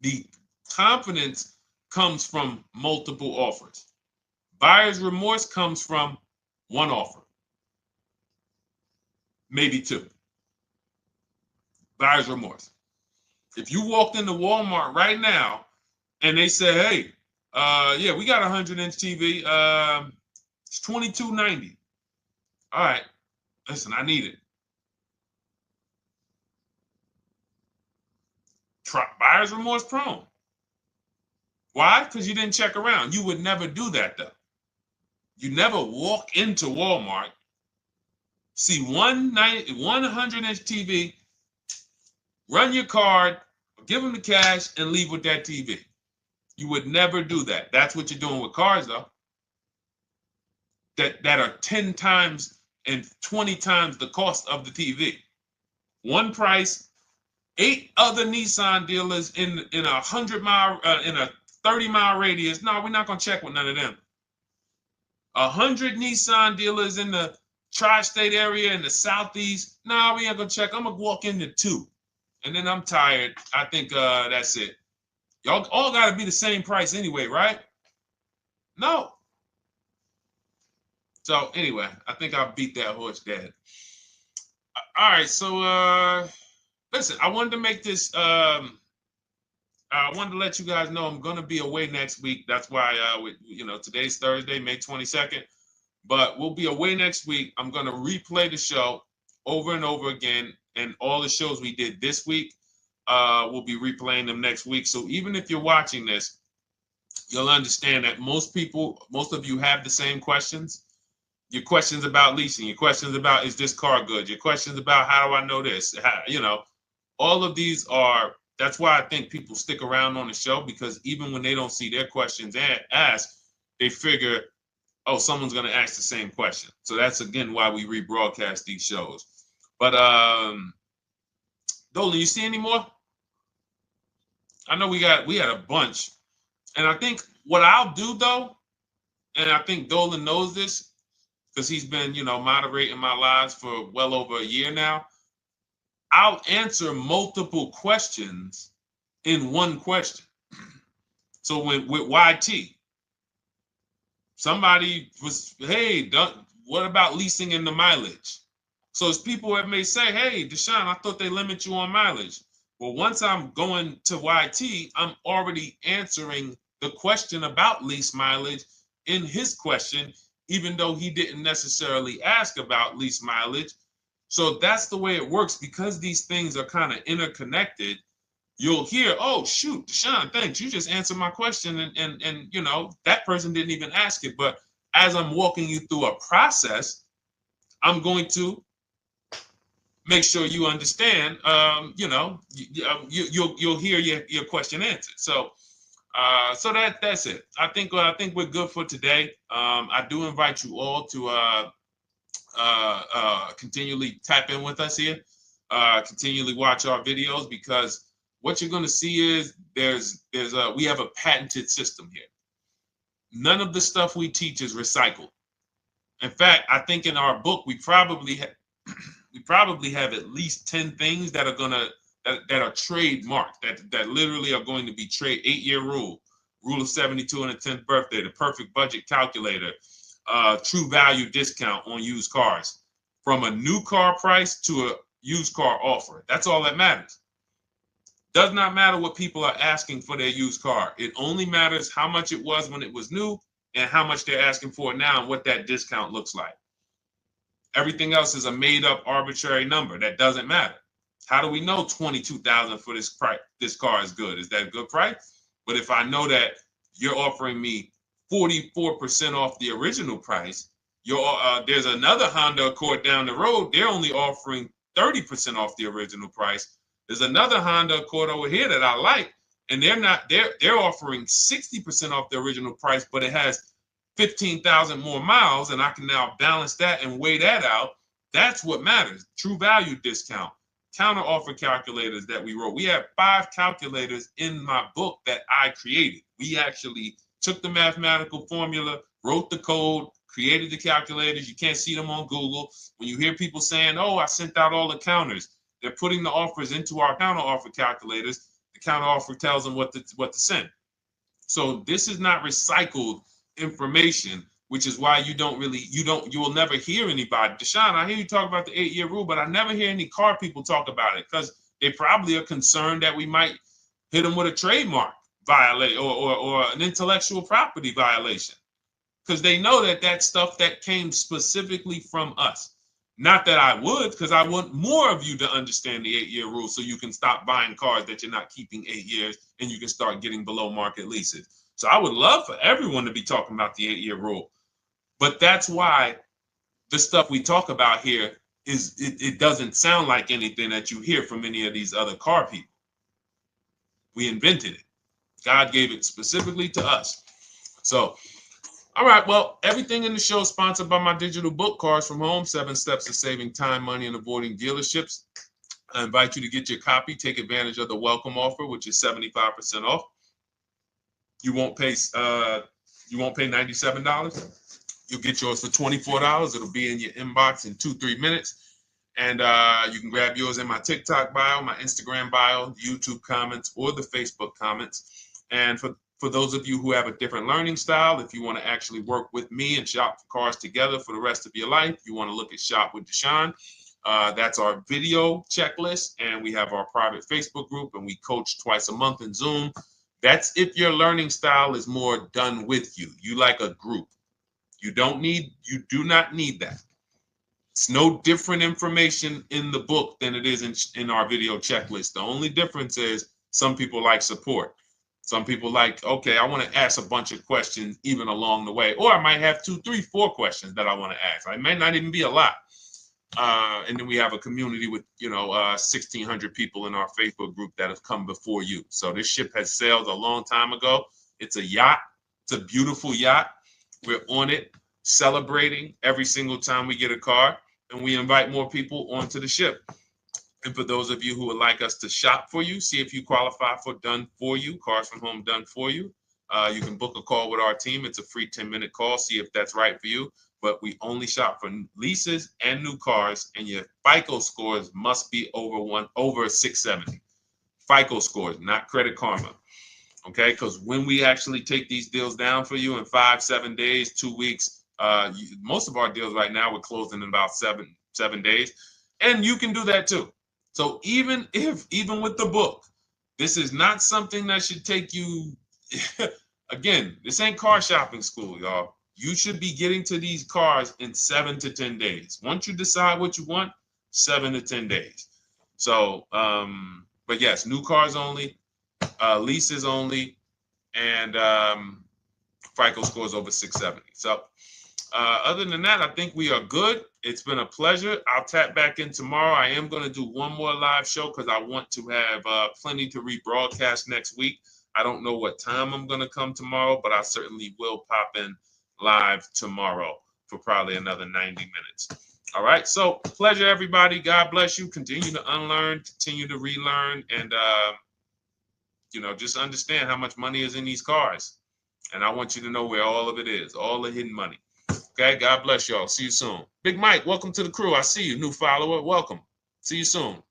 The confidence comes from multiple offers. Buyer's remorse comes from one offer, maybe 2. Buyer's remorse. If you walked into Walmart right now and they say, hey, yeah, we got a 100-inch TV. It's $22.90. All right, listen, I need it. Buyer's remorse prone. Why? Because you didn't check around. You would never do that, though. You never walk into Walmart, see one 100-inch TV, run your card, give them the cash, and leave with that TV. You would never do that. That's what you're doing with cars, though. That are 10 times and 20 times the cost of the TV. One price, 8 other Nissan dealers in a 100-mile, in a 30-mile radius. No, we're not gonna check with none of them. 100 Nissan dealers in the tri-state area in the southeast. No, we ain't gonna check. I'm gonna walk into 2, and then I'm tired. I think that's it. Y'all all gotta be the same price anyway, right? No. So anyway, I think I beat that horse dead. All right, so listen, I wanted to make this. I wanted to let you guys know I'm gonna be away next week. That's why today's Thursday, May 22nd, but we'll be away next week. I'm gonna replay the show over and over again, and all the shows we did this week, we'll be replaying them next week. So even if you're watching this you'll understand that most of you have the same questions. Your questions about leasing, your questions about, is this car good? Your questions about, how do I know this? All of these are, that's why I think people stick around on the show, because even when they don't see their questions asked, they figure, oh, someone's going to ask the same question. So that's, again, why we rebroadcast these shows. But Dolan, you see any more? I know we had a bunch. And I think what I'll do, though, and I think Dolan knows this because he's been, moderating my lives for well over a year now, I'll answer multiple questions in one question. So with YT, somebody was, hey, what about leasing in the mileage? So as people that may say, hey, Deshone, I thought they limit you on mileage. Well, once I'm going to YT, I'm already answering the question about lease mileage in his question, even though he didn't necessarily ask about lease mileage. So that's the way it works. Because these things are kind of interconnected, you'll hear, oh, shoot, Deshone, thanks. You just answered my question. And that person didn't even ask it. But as I'm walking you through a process, I'm going to make sure you understand, you'll hear your question answered. So that's it. I think we're good for today. I do invite you all to continually tap in with us here, continually watch our videos, because what you're going to see is we have a patented system here. None of the stuff we teach is recycled. In fact, I think in our book we probably have at least 10 things that are trademarked, that literally are going to be 8-year rule of 72 on the 10th birthday, the perfect budget calculator, true value discount on used cars, from a new car price to a used car offer. That's all that matters. Does not matter what people are asking for their used car. It only matters how much it was when it was new and how much they're asking for it now and what that discount looks like. Everything else is a made-up arbitrary number that doesn't matter. How do we know $22,000 for this price? This car is good. Is that a good price? But if I know that you're offering me 44% off the original price, there's another Honda Accord down the road. They're only offering 30% off the original price. There's another Honda Accord over here that I like, and they're offering 60% off the original price, but it has 15,000 more miles, and I can now balance that and weigh that out. That's what matters. True value discount, counter offer calculators that we wrote. We have 5 calculators in my book that I created. We actually took the mathematical formula, wrote the code, created the calculators. You can't see them on Google. When you hear people saying, oh, I sent out all the counters, they're putting the offers into our counter offer calculators. The counter offer tells them what to send. So this is not recycled information, which is why you will never hear anybody. Deshone, I hear you talk about the 8-year rule, but I never hear any car people talk about it, because they probably are concerned that we might hit them with a trademark violation or an intellectual property violation, because they know that stuff that came specifically from us. Not that I would, because I want more of you to understand the 8-year rule, so you can stop buying cars that you're not keeping 8 years and you can start getting below market leases. So I would love for everyone to be talking about the 8-year rule. But that's why the stuff we talk about here it doesn't sound like anything that you hear from any of these other car people. We invented it. God gave it specifically to us. So, all right, well, everything in the show is sponsored by my digital book, Cars from Home, 7 Steps to Saving Time, Money, and Avoiding Dealerships. I invite you to get your copy. Take advantage of the welcome offer, which is 75% off. You won't pay $97. You'll get yours for $24. It'll be in your inbox in 2-3 minutes. And you can grab yours in my TikTok bio, my Instagram bio, YouTube comments, or the Facebook comments. And for those of you who have a different learning style, if you want to actually work with me and shop for cars together for the rest of your life, you want to look at Shop with Deshone. That's our video checklist. And we have our private Facebook group, and we coach twice a month in Zoom. That's if your learning style is more done with you. You like a group. You do not need that. It's no different information in the book than it is in our video checklist. The only difference is some people like support. Some people like, okay, I want to ask a bunch of questions even along the way, or I might have 2, 3, 4 questions that I want to ask. It might not even be a lot. And then we have a community with, 1,600 people in our Facebook group that have come before you. So this ship has sailed a long time ago. It's a yacht. It's a beautiful yacht. We're on it, celebrating every single time we get a car, and we invite more people onto the ship. And for those of you who would like us to shop for you, see if you qualify for Done For You, Cars from Home Done For You, you can book a call with our team. It's a free 10-minute call. See if that's right for you. But we only shop for leases and new cars, and your FICO scores must be over 670. FICO scores, not Credit Karma. Okay, because when we actually take these deals down for you in 5, 7 days, 2 weeks, most of our deals right now we're closing in about seven days, and you can do that too. So even with the book, this is not something that should take you. Again, this ain't car shopping school, y'all. You should be getting to these cars in 7 to 10 days. Once you decide what you want, 7 to 10 days. So, but yes, new cars only, leases only, and FICO scores over 670. So other than that, I think we are good. It's been a pleasure. I'll tap back in tomorrow. I am going to do one more live show because I want to have plenty to rebroadcast next week. I don't know what time I'm going to come tomorrow, but I certainly will pop in live tomorrow for probably another 90 minutes. All right. So pleasure, everybody. God bless you. Continue to unlearn, continue to relearn, and, just understand how much money is in these cars. And I want you to know where all of it is, all the hidden money. Okay. God bless y'all. See you soon. Big Mike, welcome to the crew. I see you. New follower. Welcome. See you soon.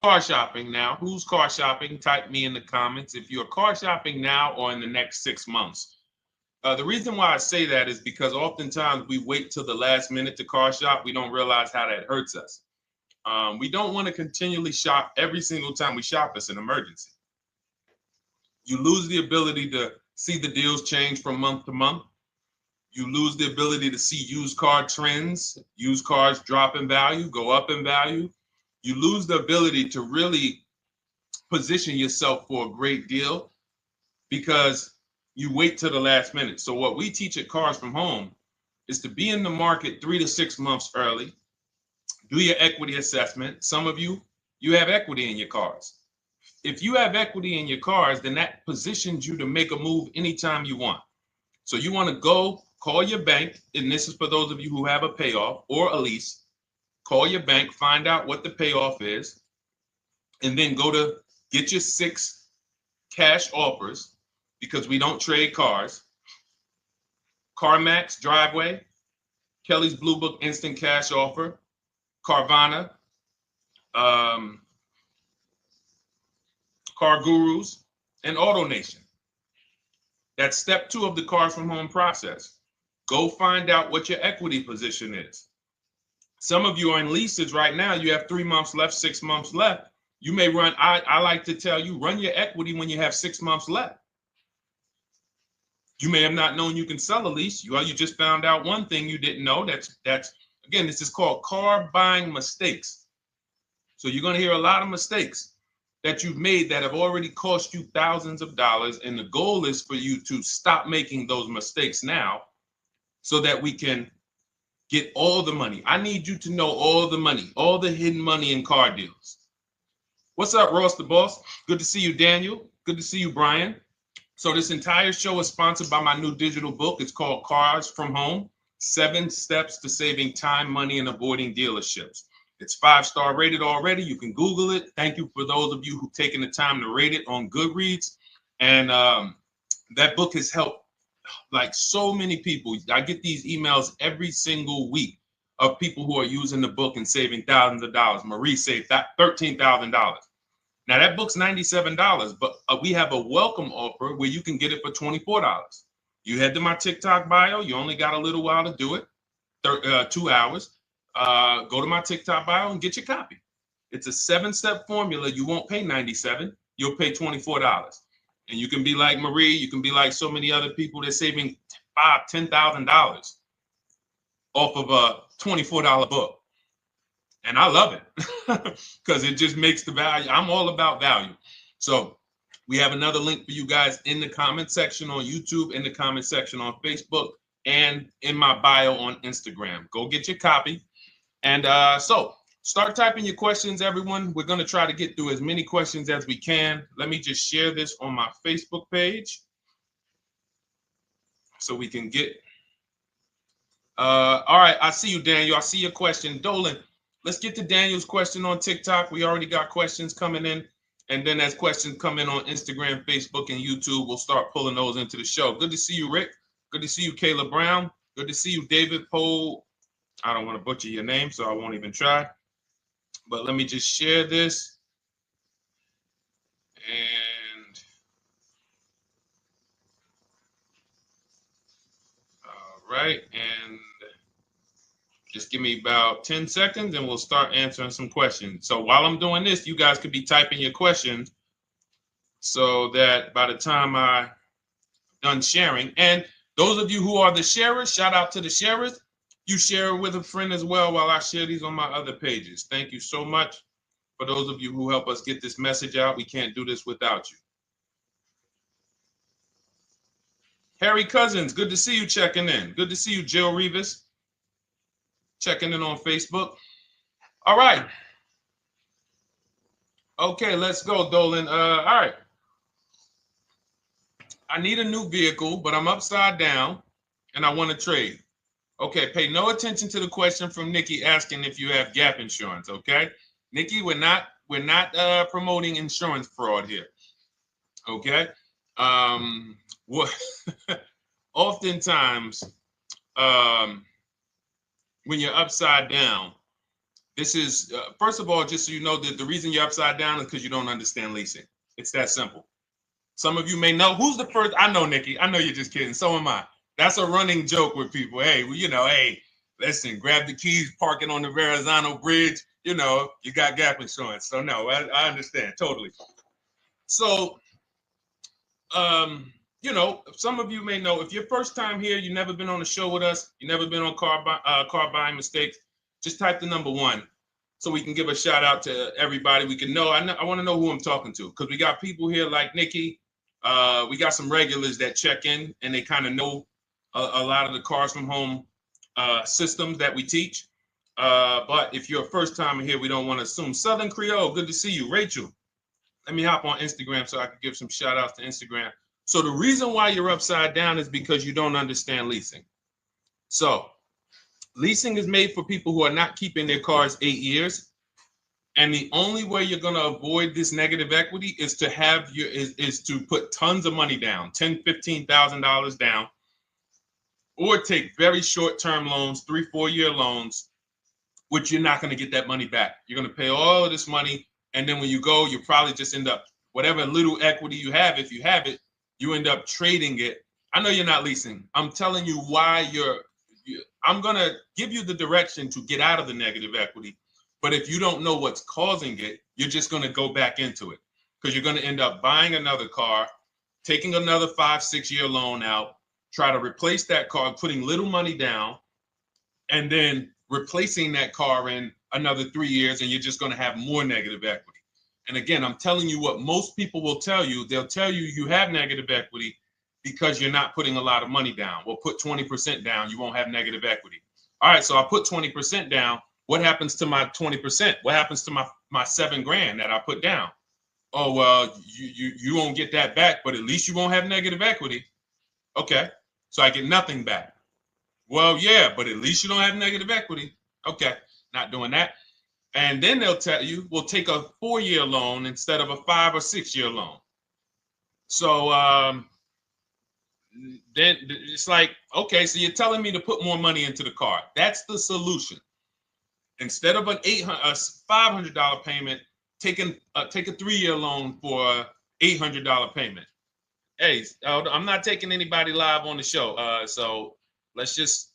Car shopping now. Who's car shopping? Type me in the comments if you're car shopping now or in the next 6 months. The reason why I say that is because oftentimes we wait till the last minute to car shop. We don't realize how that hurts us. We don't want to continually shop every single time we shop. It's an emergency. You lose the ability to see the deals change from month to month. You lose the ability to see used car trends, used cars drop in value, go up in value. You lose the ability to really position yourself for a great deal because you wait till the last minute. So what we teach at Cars from Home is to be in the market 3 to 6 months early. Do your equity assessment. Some of you have equity in your cars. If you have equity in your cars, then that positions you to make a move anytime you want. So you want to go call your bank, and this is for those of you who have a payoff or a lease. Call your bank, find out what the payoff is, and then go to get your 6 cash offers, because we don't trade cars. CarMax Driveway, Kelly's Blue Book Instant Cash Offer, Carvana, Car Gurus, and AutoNation. That's step 2 of the Cars from Home process. Go find out what your equity position is. Some of you are in leases right now. You have 3 months left, 6 months left. You may run, I like to tell you, run your equity when you have 6 months left. You may have not known you can sell a lease. You just found out one thing you didn't know. That's again, this is called car buying mistakes. So you're going to hear a lot of mistakes that you've made that have already cost you thousands of dollars. And the goal is for you to stop making those mistakes now so that we can get all the money. I need you to know all the money, all the hidden money in car deals. What's up, Ross the Boss? Good to see you, Daniel. Good to see you, Brian. So this entire show is sponsored by my new digital book. It's called Cars from Home, 7 Steps to Saving Time, Money, and Avoiding Dealerships. It's 5-star rated already. You can Google it. Thank you for those of you who've taken the time to rate it on Goodreads. And that book has helped like so many people. I get these emails every single week of people who are using the book and saving thousands of dollars. Marie saved $13,000. Now that book's $97, but we have a welcome offer where you can get it for $24. You head to my TikTok bio. You only got a little while to do it, 2 hours. Go to my TikTok bio and get your copy. It's a 7-step formula. You won't pay $97. You'll pay $24. And you can be like Marie. You can be like so many other people. They're saving $5,000, $10,000 off of a $24 book. And I love it because it just makes the value. I'm all about value. So we have another link for you guys in the comment section on YouTube, in the comment section on Facebook, and in my bio on Instagram. Go get your copy. And so start typing your questions, everyone. We're going to try to get through as many questions as we can. Let me just share this on my Facebook page so we can get. All right. I see you, Daniel. I see your question. Dolan, let's get to Daniel's question on TikTok. We already got questions coming in. And then as questions come in on Instagram, Facebook, and YouTube, we'll start pulling those into the show. Good to see you, Rick. Good to see you, Kayla Brown. Good to see you, David Poe. I don't want to butcher your name, so I won't even try. But let me just share this. And all right. And just give me about 10 seconds and we'll start answering some questions. So while I'm doing this, you guys could be typing your questions so that by the time I'm done sharing, and those of you who are the sharers, shout out to the sharers. You share it with a friend as well while I share these on my other pages. Thank you so much for those of you who help us get this message out. We can't do this without you. Harry Cousins, good to see you checking in. Good to see you, Jill Rivas, checking in on Facebook. All right. Okay, let's go, Dolan. All right. I need a new vehicle, but I'm upside down and I want to trade. Okay, pay no attention to the question from Nikki asking if you have gap insurance, okay? Nikki, we're not promoting insurance fraud here, okay? Oftentimes, when you're upside down, this is, first of all, just so you know that the reason you're upside down is because you don't understand leasing. It's that simple. Some of you may know, who's the first? I know, Nikki. I know you're just kidding. So am I. That's a running joke with people. Hey, well, you know, hey, listen, grab the keys, park it on the Verrazano Bridge. You know, you got gap insurance. So no, I understand totally. So, you know, some of you may know, if you're first time here, you've never been on a show with us, you've never been on car buying mistakes, just type the number 1 so we can give a shout out to everybody. We can know. I want to know who I'm talking to because we got people here like Nikki. We got some regulars that check in and they kind of know a lot of the Cars from Home systems that we teach. But if you're a first timer here, we don't want to assume. Southern Creole, good to see you. Rachel, let me hop on Instagram so I can give some shout outs to Instagram. So the reason why you're upside down is because you don't understand leasing. So leasing is made for people who are not keeping their cars 8 years. And the only way you're going to avoid this negative equity is to have is to put tons of money down, $10,000, $15,000 down, or take very short-term loans, 3-4 year loans, which you're not going to get that money back. You're going to pay all of this money. And then when you go, you probably just end up, whatever little equity you have, if you have it, you end up trading it. I know you're not leasing. I'm telling you why I'm going to give you the direction to get out of the negative equity. But if you don't know what's causing it, you're just going to go back into it because you're going to end up buying another car, taking another 5-6 year loan out, try to replace that car, putting little money down, and then replacing that car in another 3 years, and you're just going to have more negative equity. And again, I'm telling you what most people will tell you. They'll tell you you have negative equity because you're not putting a lot of money down. Well, put 20% down, you won't have negative equity. All right, so I put 20% down. What happens to my 20%? What happens to my my $7,000 that I put down. Oh, well, you won't get that back, but at least you won't have negative equity. Okay, so I get nothing back. Well, yeah, but at least you don't have negative equity. Okay, not doing that. And then they'll tell you, we'll take a 4-year loan instead of a 5 or 6-year loan. So then it's like, okay, so you're telling me to put more money into the car. That's the solution. Instead of a $500 payment, take a 3-year loan for a $800 payment. Hey, I'm not taking anybody live on the show. So let's just,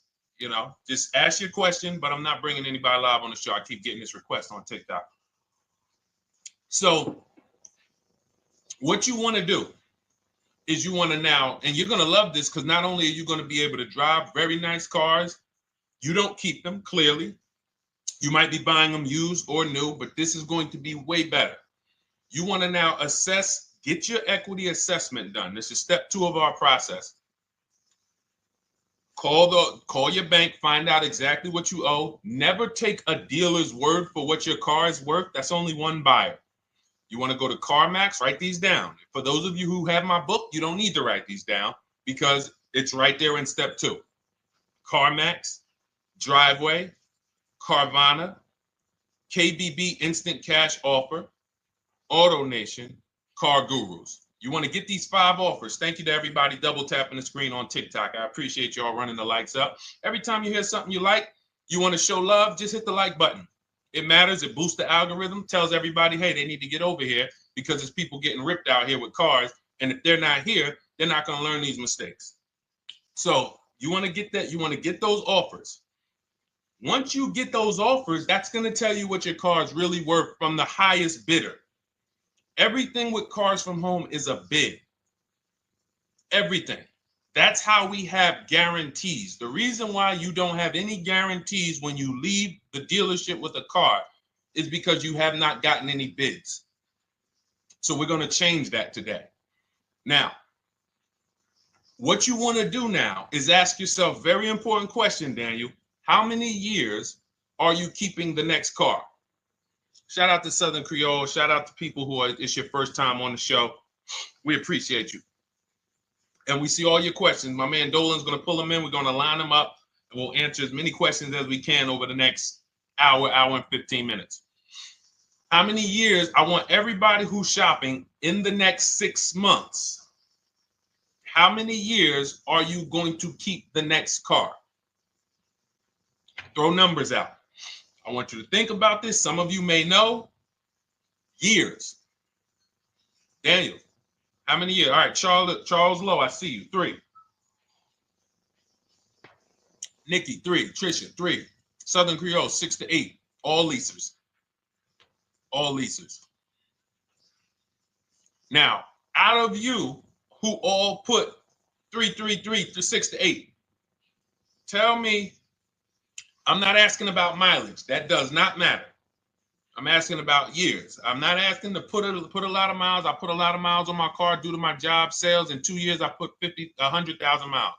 just ask your question, but I'm not bringing anybody live on the show. I keep getting this request on TikTok. So what you want to do is you want to now, and you're going to love this because not only are you going to be able to drive very nice cars, you don't keep them, clearly. You might be buying them used or new, but this is going to be way better. You want to now assess, get your equity assessment done. This is step 2 of our process. Call your bank, find out exactly what you owe. Never take a dealer's word for what your car is worth. That's only one buyer. You want to go to CarMax, write these down. For those of you who have my book, you don't need to write these down because it's right there in step 2. CarMax, Driveway, Carvana, KBB Instant Cash Offer, AutoNation, Car Gurus. You want to get these 5 offers. Thank you to everybody double tapping the screen on TikTok. I appreciate y'all running the likes up. Every time you hear something you like, you want to show love, just hit the like button. It matters. It boosts the algorithm, tells everybody, hey, they need to get over here because there's people getting ripped out here with cars. And if they're not here, they're not going to learn these mistakes. So you want to get that. You want to get those offers. Once you get those offers, that's going to tell you what your car is really worth from the highest bidder. Everything with Cars from Home is a bid. Everything. That's how we have guarantees. The reason why you don't have any guarantees when you leave the dealership with a car is because you have not gotten any bids. So we're going to change that today. Now, what you want to do now is ask yourself, very important question, Daniel. How many years are you keeping the next car? Shout out to Southern Creole. Shout out to people who it's your first time on the show. We appreciate you. And we see all your questions. My man Dolan's going to pull them in. We're going to line them up. And we'll answer as many questions as we can over the next hour and 15 minutes. How many years? I want everybody who's shopping in the next 6 months. How many years are you going to keep the next car? Throw numbers out. I want you to think about this. Some of you may know. Years. Daniel, how many years? All right, Charles Lowe, I see you. 3. Nikki, 3. Trisha, 3. Southern Creole, 6 to 8. All leasers. All leasers. Now, out of you who all put 3 to 6 to 8, tell me. I'm not asking about mileage. That does not matter. I'm asking about years. I'm not asking to put a lot of miles. I put a lot of miles on my car due to my job sales. In 2 years, I put 100,000 miles.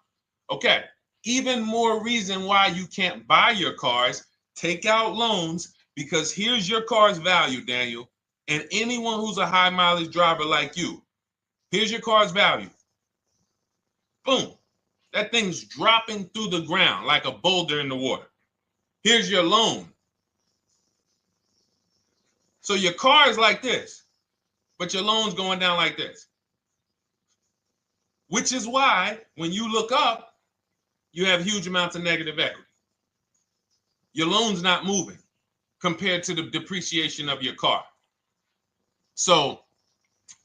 Okay. Even more reason why you can't buy your cars. Take out loans because here's your car's value, Daniel. And anyone who's a high mileage driver like you, here's your car's value. Boom. That thing's dropping through the ground like a boulder in the water. Here's your loan. So your car is like this, but your loan's going down like this. Which is why when you look up, you have huge amounts of negative equity. Your loan's not moving compared to the depreciation of your car. So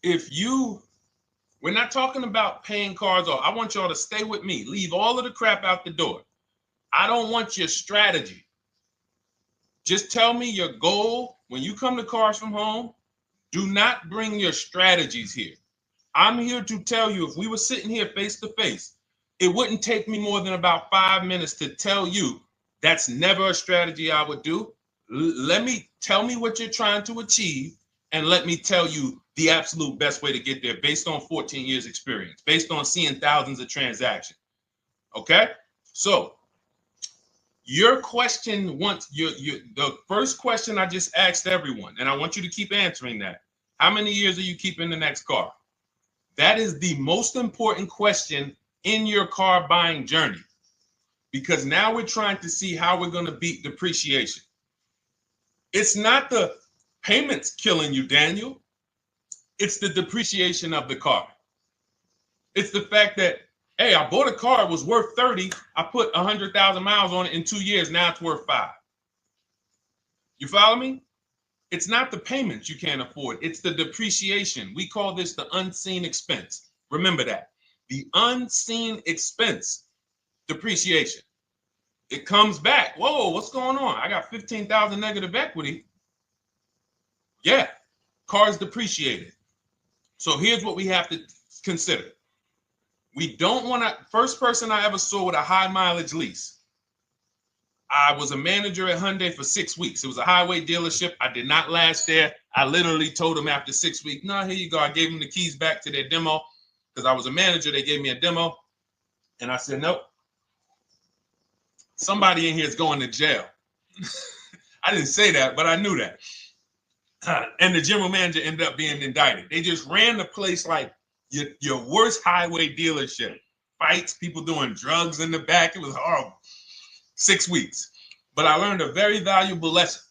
we're not talking about paying cars off. I want y'all to stay with me. Leave all of the crap out the door. I don't want your strategy. Just tell me your goal. When you come to Cars from Home, do not bring your strategies here. I'm here to tell you, if we were sitting here face to face, it wouldn't take me more than about 5 minutes to tell you that's never a strategy I would do. Tell me what you're trying to achieve, and let me tell you the absolute best way to get there based on 14 years experience, based on seeing thousands of transactions. Okay? So Your question the first question I just asked everyone, and I want you to keep answering that. How many years are you keeping the next car? That is the most important question in your car buying journey, because now we're trying to see how we're going to beat depreciation. It's not the payments killing you, Daniel. It's the depreciation of the car. It's the fact that, hey, I bought a car, it was worth 30. I put 100,000 miles on it in 2 years. Now it's worth 5. You follow me? It's not the payments you can't afford. It's the depreciation. We call this the unseen expense. Remember that. The unseen expense, depreciation. It comes back. Whoa, what's going on? I got 15,000 negative equity. Yeah, car's depreciated. So here's what we have to consider. We don't want to, first person I ever saw with a high mileage lease. I was a manager at Hyundai for 6 weeks. It was a highway dealership. I did not last there. I literally told them after 6 weeks, no, here you go. I gave them the keys back to their demo because I was a manager. They gave me a demo. And I said, nope. Somebody in here is going to jail. I didn't say that, but I knew that. And the general manager ended up being indicted. They just ran the place like your worst highway dealership. Fights, people doing drugs in the back. It was horrible. 6 weeks. But I learned a very valuable lesson.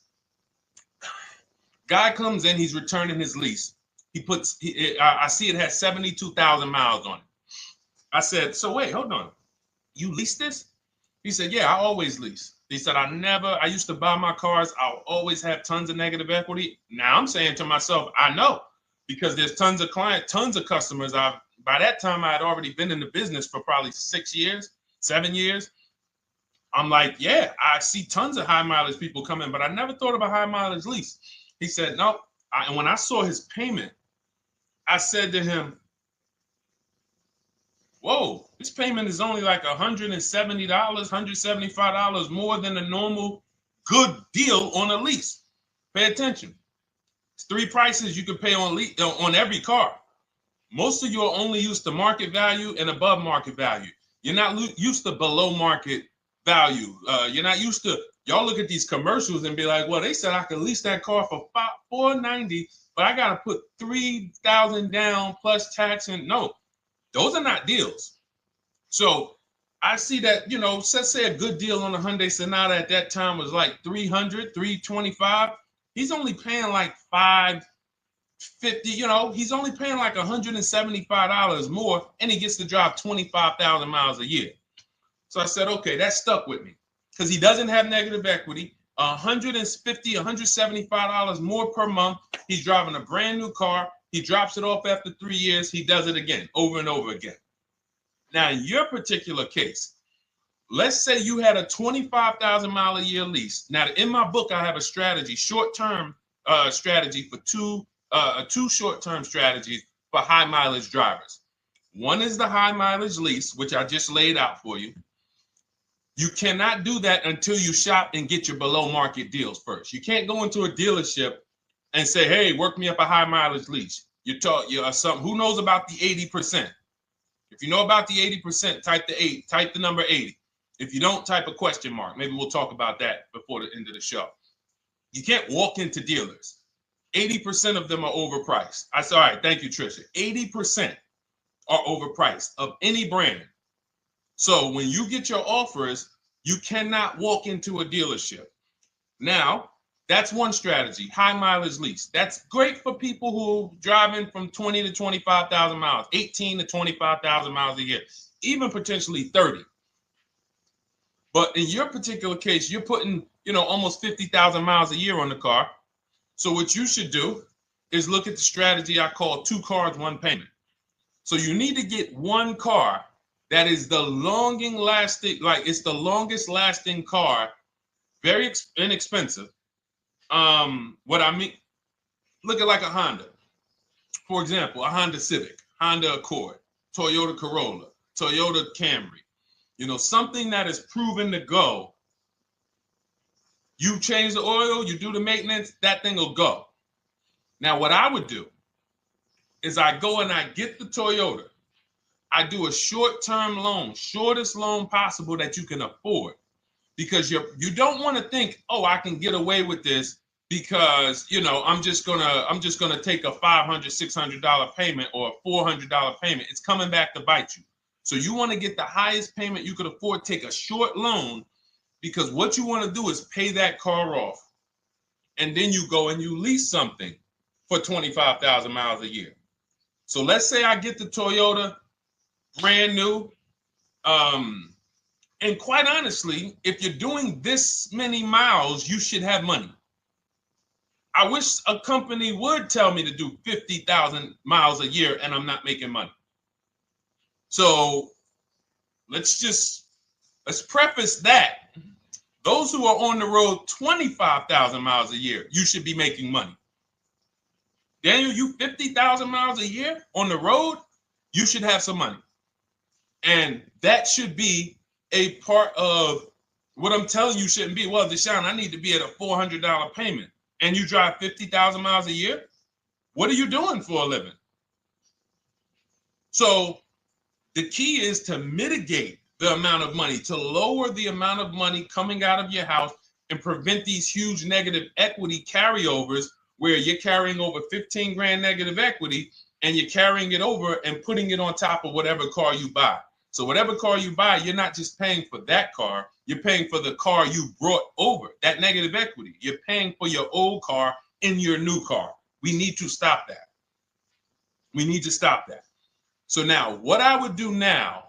Guy comes in, he's returning his lease. I see it has 72,000 miles on it. I said, so wait, hold on. You leased this? He said, yeah, I always lease. He said, I used to buy my cars. I'll always have tons of negative equity. Now I'm saying to myself, I know, because there's tons of clients, tons of customers. By that time, I had already been in the business for probably 6 years, 7 years. I'm like, yeah, I see tons of high mileage people coming, but I never thought about high mileage lease. He said, no. And when I saw his payment, I said to him, whoa, this payment is only like $170, $175 more than a normal good deal on a lease. Pay attention. It's 3 prices you can pay on every car. Most of you are only used to market value and above market value. You're not used to below market value. You're not used to, y'all look at these commercials and be like, well, they said I could lease that car for $490, but I got to put $3,000 down plus tax. And no, those are not deals. So I see that, let's say a good deal on a Hyundai Sonata at that time was like $300, $325. He's only paying like $550, he's only paying like $175 more, and he gets to drive 25,000 miles a year. So I said, okay, that stuck with me because he doesn't have negative equity. $150, $175 more per month. He's driving a brand new car. He drops it off after 3 years. He does it again, over and over again. Now, in your particular case, let's say you had a 25,000 mile a year lease. Now, in my book, I have a strategy, short-term strategy for two short-term strategies for high mileage drivers. One is the high mileage lease, which I just laid out for you. You cannot do that until you shop and get your below market deals first. You can't go into a dealership and say, hey, work me up a high mileage lease. You're who knows about the 80%? If you know about the 80%, type the number 80. If you don't, type a question mark. Maybe we'll talk about that before the end of the show. You can't walk into dealers. 80% of them are overpriced. I said, all right, thank you, Trisha. 80% are overpriced of any brand. So when you get your offers, you cannot walk into a dealership. Now, that's one strategy, high mileage lease. That's great for people who are driving from 20 to 25,000 miles, 18 to 25,000 miles a year, even potentially 30. But in your particular case, you're putting, almost 50,000 miles a year on the car. So what you should do is look at the strategy I call 2 cars, 1 payment. So you need to get one car that is the longest lasting car, very inexpensive. What I mean, look at like a Honda. For example, a Honda Civic, Honda Accord, Toyota Corolla, Toyota Camry. Something that is proven to go. You change the oil, you do the maintenance, that thing will go. Now, what I would do is I go and I get the Toyota. I do a short-term loan, shortest loan possible that you can afford. because you don't want to think, oh, I can get away with this because, you know, I'm just gonna take a $500, $600 payment or a $400 payment. It's coming back to bite you. So you want to get the highest payment you could afford, take a short loan, because what you want to do is pay that car off. And then you go and you lease something for 25,000 miles a year. So let's say I get the Toyota brand new. And quite honestly, if you're doing this many miles, you should have money. I wish a company would tell me to do 50,000 miles a year and I'm not making money. So let's preface that. Those who are on the road 25,000 miles a year, you should be making money. Daniel, you 50,000 miles a year on the road, you should have some money. And that should be a part of what I'm telling you shouldn't be. Well, Deshone, I need to be at a $400 payment. And you drive 50,000 miles a year? What are you doing for a living? So the key is to mitigate the amount of money, to lower the amount of money coming out of your house and prevent these huge negative equity carryovers where you're carrying over 15 grand negative equity and you're carrying it over and putting it on top of whatever car you buy. So whatever car you buy, you're not just paying for that car, you're paying for the car you brought over, that negative equity. You're paying for your old car in your new car. We need to stop that. We need to stop that. So now what I would do now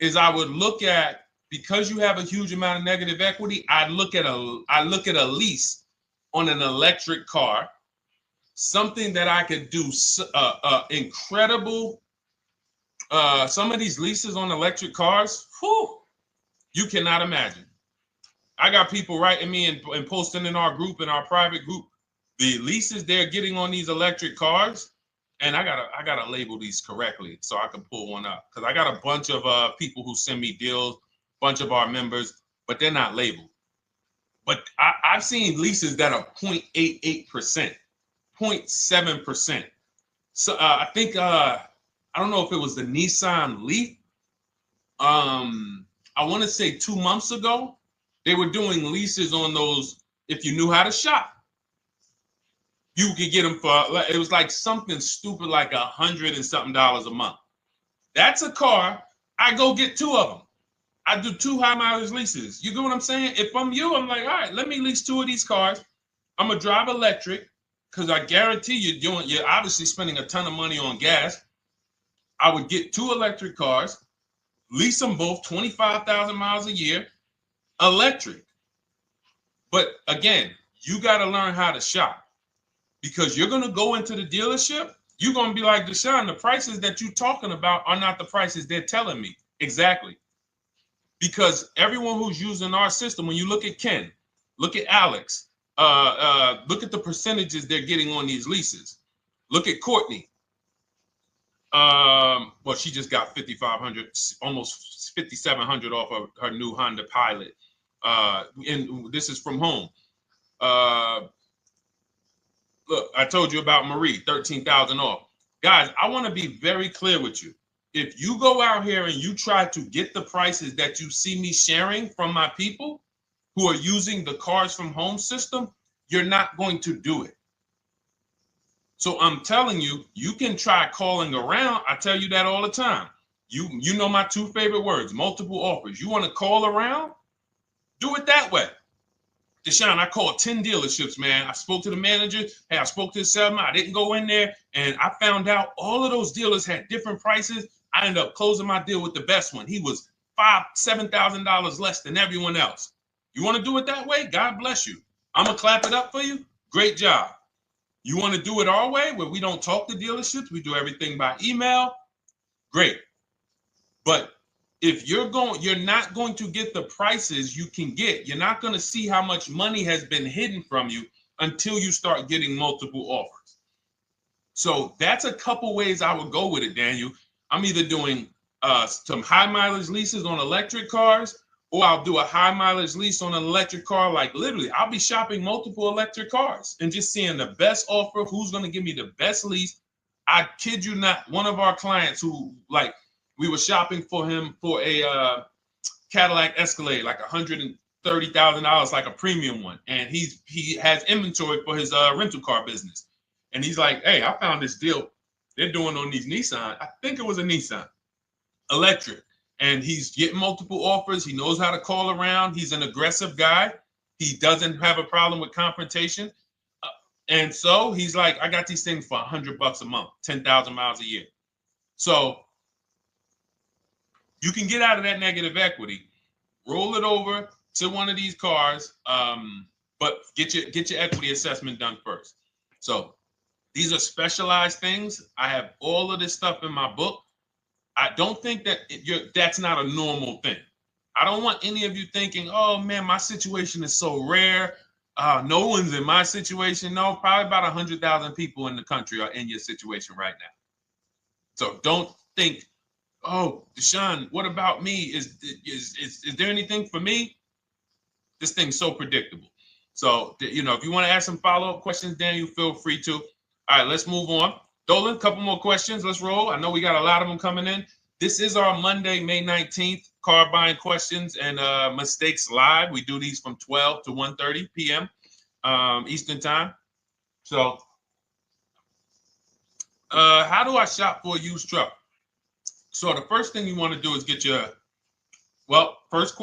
is I would look at, because you have a huge amount of negative equity, I look at a lease on an electric car, something that I could do incredible. Some of these leases on electric cars, whew, you cannot imagine. I got people writing me and posting in our group, in our private group, the leases they're getting on these electric cars. And I gotta label these correctly so I can pull one up, because I got a bunch of people who send me deals, bunch of our members, but they're not labeled. But I've seen leases that are 0.88%, 0.7%. So I think I don't know if it was the Nissan Leaf. I want to say 2 months ago, they were doing leases on those. If you knew how to shop, you could get them for, it was like something stupid like $100 and something a month. That's a car. I go get 2 of them. I do 2 high mileage leases. You get what I'm saying? If I'm you, I'm like, all right, let me lease 2 of these cars. I'm gonna drive electric, because I guarantee you're obviously spending a ton of money on gas. I would get 2 electric cars, lease them both 25,000 miles a year, electric. But again, you got to learn how to shop, because you're going to go into the dealership. You're going to be like, Deshone, the prices that you're talking about are not the prices they're telling me. Exactly. Because everyone who's using our system, when you look at Ken, look at Alex, look at the percentages they're getting on these leases. Look at Courtney. Well, she just got 5,500, almost 5,700 off of her new Honda Pilot. And this is from home. Look, I told you about Marie, 13,000 off. Guys, I want to be very clear with you. If you go out here and you try to get the prices that you see me sharing from my people who are using the Cars from Home system, you're not going to do it. So I'm telling you, you can try calling around. I tell you that all the time. You know my 2 favorite words, multiple offers. You want to call around? Do it that way. Deshone, I called 10 dealerships, man. I spoke to the manager. Hey, I spoke to the salesman. I didn't go in there, and I found out all of those dealers had different prices. I ended up closing my deal with the best one. He was $5,000, $7,000 less than everyone else. You want to do it that way? God bless you. I'm going to clap it up for you. Great job. You want to do it our way, where we don't talk to dealerships, we do everything by email? Great. But if you're not going to get the prices you can get. You're not going to see how much money has been hidden from you until you start getting multiple offers. So that's a couple ways I would go with it, Daniel. I'm either doing some high mileage leases on electric cars, or I'll do a high mileage lease on an electric car. Like literally, I'll be shopping multiple electric cars and just seeing the best offer, who's going to give me the best lease. I kid you not, one of our clients who, like, we were shopping for him for a Cadillac Escalade, like $30,000, like a premium one, and he has inventory for his rental car business. And he's like, hey, I found this deal they're doing on these Nissan. I think it was a Nissan electric. And he's getting multiple offers. He knows how to call around. He's an aggressive guy. He doesn't have a problem with confrontation. And so he's like, I got these things for $100 a month, 10,000 miles a year. So you can get out of that negative equity, roll it over to one of these cars, but get your equity assessment done first. So these are specialized things. I have all of this stuff in my book. I don't think that that's not a normal thing. I don't want any of you thinking, oh man, my situation is so rare. No one's in my situation. No, probably about 100,000 people in the country are in your situation right now. So don't think, oh, Deshone, what about me? Is there anything for me? This thing's so predictable. So, if you want to ask some follow-up questions, Daniel, feel free to. All right, let's move on. Dolan, a couple more questions. Let's roll. I know we got a lot of them coming in. This is our Monday, May 19th, car buying questions and mistakes live. We do these from 12 to 1:30 p.m. Eastern time. So, how do I shop for a used truck? So the first thing you want to do is get your, first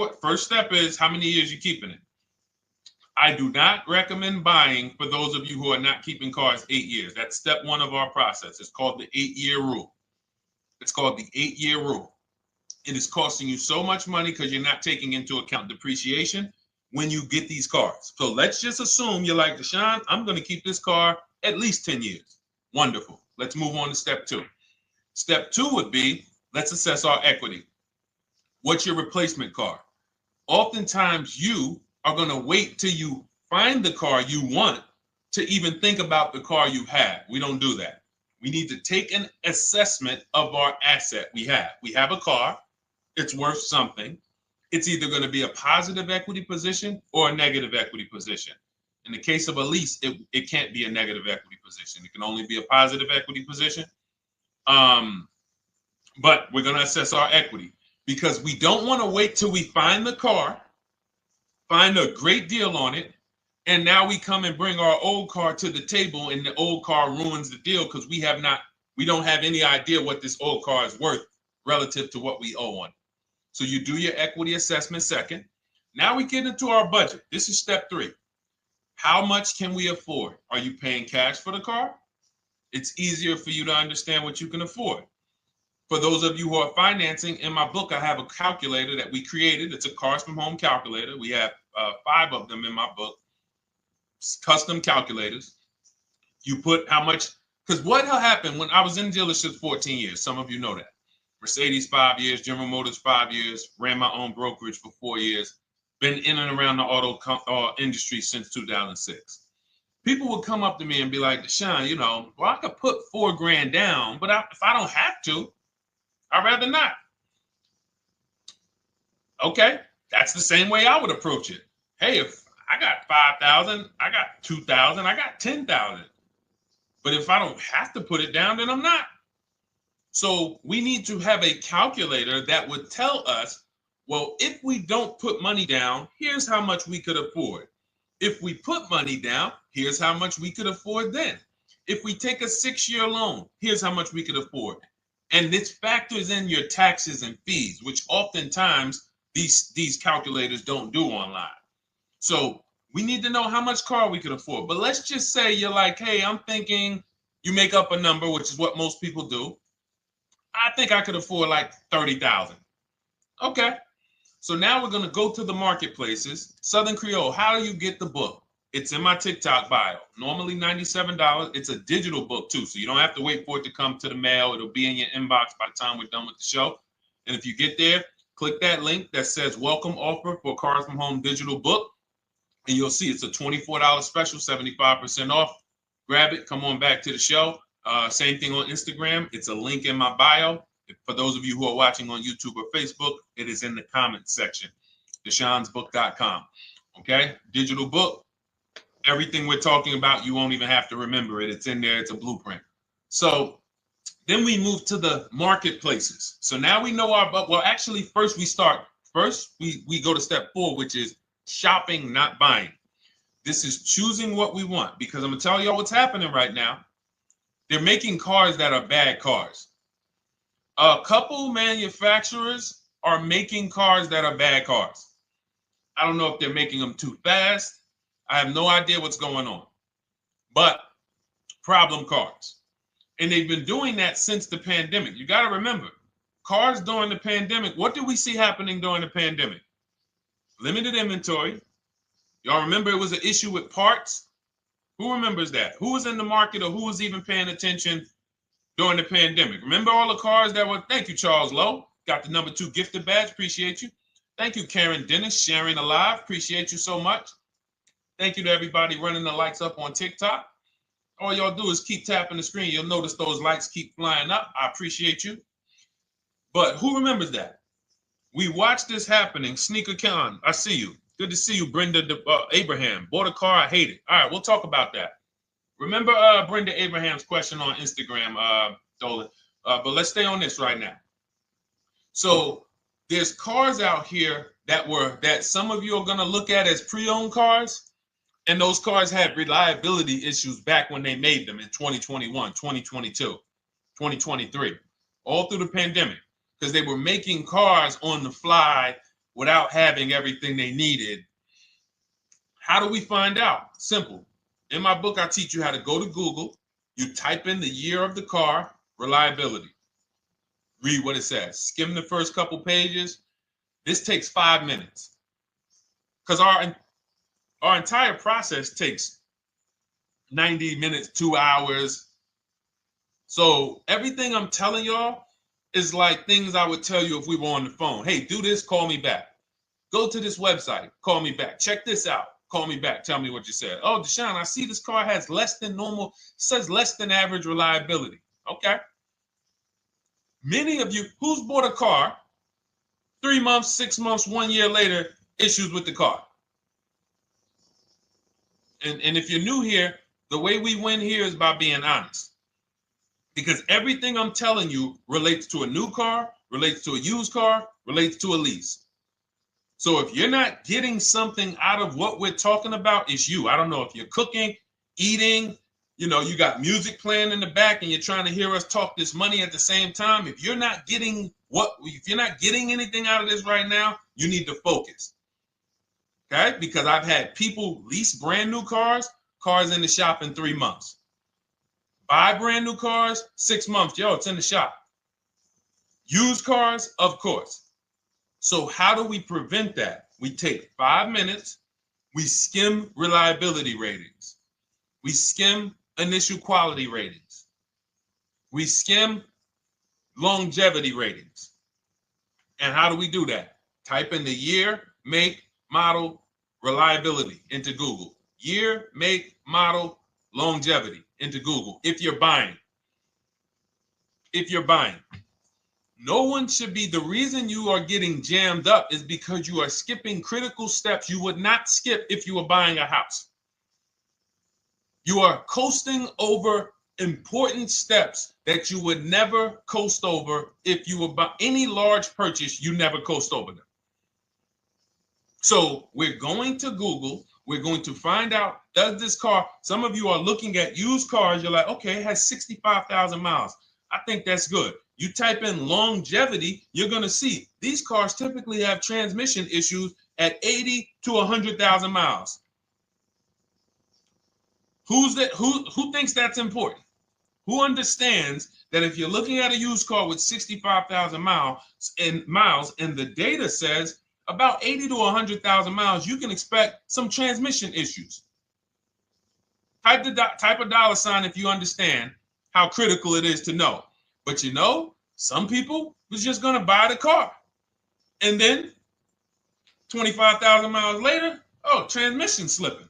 step is how many years you keeping it. I do not recommend buying for those of you who are not keeping cars 8 years. That's step one of our process. It's called the 8-year rule. It's called the 8-year rule. It is costing you so much money because you're not taking into account depreciation when you get these cars. So let's just assume you're like, Deshone, I'm going to keep this car at least 10 years. Wonderful. Let's move on to step two. Step two would be, let's assess our equity. What's your replacement car? Oftentimes you are going to wait till you find the car you want to even think about the car you have. We don't do that. We need to take an assessment of our asset we have. We have a car. It's worth something. It's either going to be a positive equity position or a negative equity position. In the case of a lease, it can't be a negative equity position. It can only be a positive equity position. But we're going to assess our equity because we don't want to wait till we find the car, find a great deal on it, and now we come and bring our old car to the table and the old car ruins the deal because we don't have any idea what this old car is worth relative to what we owe on it. So you do your equity assessment second. Now we get into our budget. This is step three. How much can we afford? Are you paying cash for the car? It's easier for you to understand what you can afford. For those of you who are financing, in my book, I have a calculator that we created. It's a Cars from Home calculator. We have 5 of them in my book, custom calculators. You put how much, because what happened when I was in dealerships 14 years, some of you know that. Mercedes 5 years, General Motors 5 years, ran my own brokerage for 4 years, been in and around the auto industry since 2006. People would come up to me and be like, Deshone, I could put $4,000 down, but if I don't have to, I'd rather not. Okay, that's the same way I would approach it. Hey, if I got 5,000, I got 2,000, I got 10,000. But if I don't have to put it down, then I'm not. So we need to have a calculator that would tell us, well, if we don't put money down, here's how much we could afford. If we put money down, here's how much we could afford then. If we take a 6-year loan, here's how much we could afford. And this factors in your taxes and fees, which oftentimes these calculators don't do online. So we need to know how much car we could afford. But let's just say you're like, hey, I'm thinking, you make up a number, which is what most people do. I think I could afford like 30,000. Okay. So now we're going to go to the marketplaces. Southern Creole, how do you get the book? It's in my TikTok bio. Normally $97. It's a digital book too, so you don't have to wait for it to come to the mail. It'll be in your inbox by the time we're done with the show. And if you get there, click that link that says welcome offer for Cars from Home digital book. And you'll see it's a $24 special, 75% off. Grab it. Come on back to the show. Same thing on Instagram. It's a link in my bio. For those of you who are watching on YouTube or Facebook, it is in the comments section. DeshonesBook.com. Okay? Digital book. Everything we're talking about, you won't even have to remember it. It's in there. It's a blueprint. So then we move to the marketplaces. So now we know actually first we go to step 4, which is shopping, not buying. This is choosing what we want, because I'm gonna tell y'all what's happening right now. They're making cars that are bad cars. A couple manufacturers are making cars that are bad cars. I don't know if they're making them too fast. I have no idea what's going on, but problem cars. And they've been doing that since the pandemic. You got to remember, cars during the pandemic, what did we see happening during the pandemic? Limited inventory. Y'all remember it was an issue with parts? Who remembers that? Who was in the market or who was even paying attention during the pandemic? Remember all the cars that were, thank you, Charles Lowe. Got the #2 gifted badge, appreciate you. Thank you, Karen Dennis, sharing alive, appreciate you so much. Thank you to everybody running the likes up on TikTok. All y'all do is keep tapping the screen. You'll notice those likes keep flying up. I appreciate you. But who remembers that? We watched this happening. Sneaker Con, I see you. Good to see you, Brenda Abraham. Bought a car, I hate it. All right, we'll talk about that. Remember Brenda Abraham's question on Instagram, Dolan. But let's stay on this right now. So there's cars out here that some of you are going to look at as pre-owned cars. And those cars had reliability issues back when they made them in 2021, 2022, 2023, all through the pandemic, because they were making cars on the fly without having everything they needed. How do we find out? Simple. In my book, I teach you how to go to Google. You type in the year of the car, reliability. Read what it says. Skim the first couple pages. This takes 5 minutes. Because our entire process takes 90 minutes, 2 hours. So everything I'm telling y'all is like things I would tell you if we were on the phone. Hey, do this, call me back. Go to this website, call me back. Check this out, call me back. Tell me what you said. Oh, Deshone, I see this car has less than normal, says less than average reliability. Okay. Many of you, who's bought a car 3 months, 6 months, 1 year later, issues with the car? And if you're new here, the way we win here is by being honest. Because everything I'm telling you relates to a new car, relates to a used car, relates to a lease. So if you're not getting something out of what we're talking about, it's you. I don't know if you're cooking, eating, you got music playing in the back and you're trying to hear us talk this money at the same time. If you're not getting anything out of this right now, you need to focus. Okay? Because I've had people lease brand new cars in the shop in 3 months. Buy brand new cars, 6 months. Yo, it's in the shop. Used cars, of course. So how do we prevent that? We take 5 minutes. We skim reliability ratings. We skim initial quality ratings. We skim longevity ratings. And how do we do that? Type in the year, make, model, reliability into Google. Year, make, model, longevity into Google. If you're buying. No one should be, the reason you are getting jammed up is because you are skipping critical steps you would not skip if you were buying a house. You are coasting over important steps that you would never coast over if you were buying any large purchase, you never coast over them. So we're going to Google, we're going to find out, does this car, some of you are looking at used cars, you're like, okay, it has 65,000 miles. I think that's good. You type in longevity, you're going to see these cars typically have transmission issues at 80 to 100,000 miles. Who thinks that's important? Who understands that if you're looking at a used car with 65,000 miles and the data says about 80 to 100,000 miles, you can expect some transmission issues. Type a dollar sign if you understand how critical it is to know. But some people was just going to buy the car. And then 25,000 miles later, transmission slipping.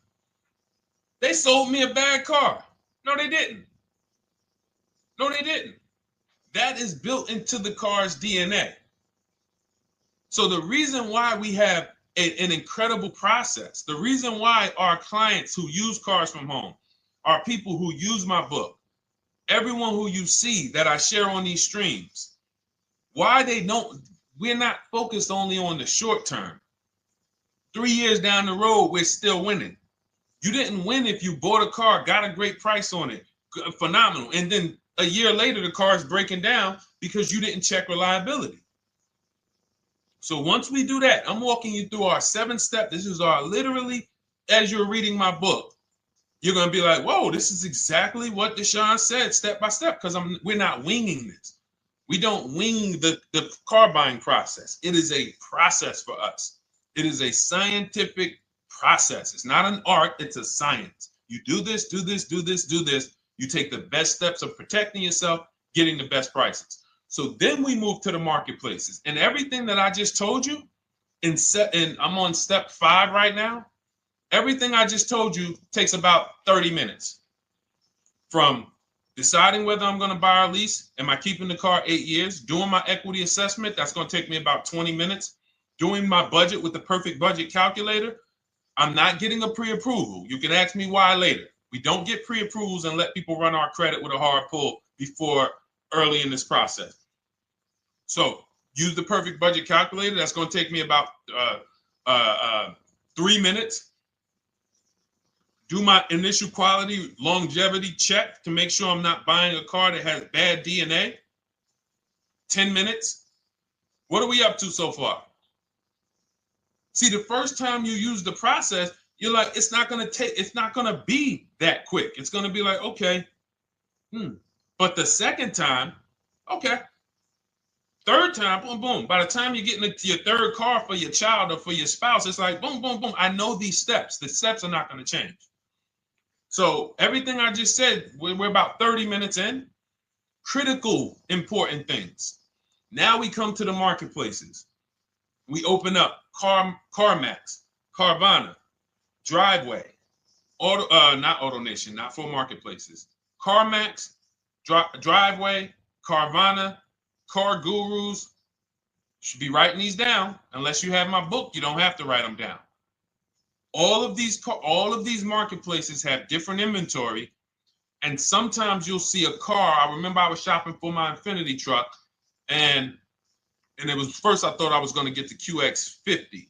They sold me a bad car. No, they didn't. That is built into the car's DNA. So the reason why we have an incredible process, the reason why our clients who use cars from home are people who use my book, everyone who you see that I share on these streams, we're not focused only on the short term. 3 years down the road, we're still winning. You didn't win if you bought a car, got a great price on it, phenomenal, and then a year later the car is breaking down because you didn't check reliability. So once we do that, I'm walking you through our 7-step. This is our literally, as you're reading my book, you're going to be like, whoa, this is exactly what Deshone said, step by step, because we're not winging this. We don't wing the car buying process. It is a process for us. It is a scientific process. It's not an art, it's a science. You do this, do this, do this, do this. You take the best steps of protecting yourself, getting the best prices. So then we move to the marketplaces. And everything that I just told you, and I'm on step 5 right now, everything I just told you takes about 30 minutes. From deciding whether I'm going to buy or lease, am I keeping the car 8 years, doing my equity assessment, that's going to take me about 20 minutes, doing my budget with the perfect budget calculator. I'm not getting a pre-approval. You can ask me why later. We don't get pre-approvals and let people run our credit with a hard pull before early in this process. So use the perfect budget calculator. That's going to take me about 3 minutes. Do my initial quality longevity check to make sure I'm not buying a car that has bad DNA. 10 minutes. What are we up to so far? See, the first time you use the process, you're like, it's not going to be that quick. It's going to be like, okay. But the second time, okay. Third time, boom, boom. By the time you're getting into your third car for your child or for your spouse, it's like, boom, boom, boom. I know these steps. The steps are not going to change. So everything I just said, we're about 30 minutes in. Critical, important things. Now we come to the marketplaces. We open up CarMax, Carvana, Driveway, not AutoNation, not for marketplaces. CarMax, Driveway, Carvana, Car Gurus. Should be writing these down. Unless you have my book, you don't have to write them down. All of these marketplaces have different inventory, and sometimes you'll see a car. I remember I was shopping for my Infinity truck, and it was first I thought I was going to get the QX50,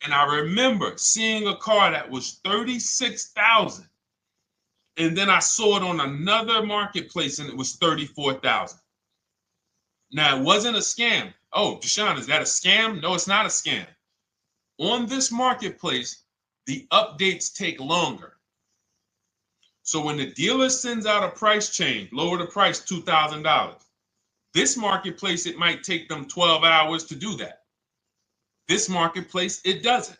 and I remember seeing a car that was $36,000, and then I saw it on another marketplace, and it was $34,000. Now it wasn't a scam. Oh, Deshone, is that a scam? No, it's not a scam. On this marketplace, the updates take longer. So when the dealer sends out a price change, lower the price $2,000. This marketplace, it might take them 12 hours to do that. This marketplace, it doesn't.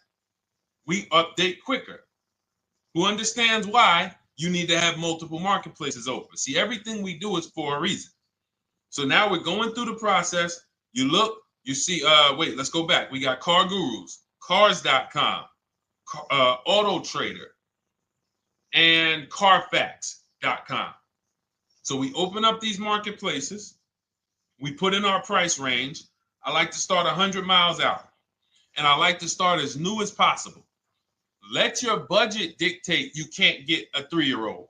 We update quicker. Who understands why you need to have multiple marketplaces open? See, everything we do is for a reason. So now we're going through the process. You look, you see, wait, let's go back. We got Car Gurus, Cars.com, Auto Trader, and Carfax.com. So we open up these marketplaces. We put in our price range. I like to start 100 miles out, and I like to start as new as possible. Let your budget dictate you can't get a 3-year-old.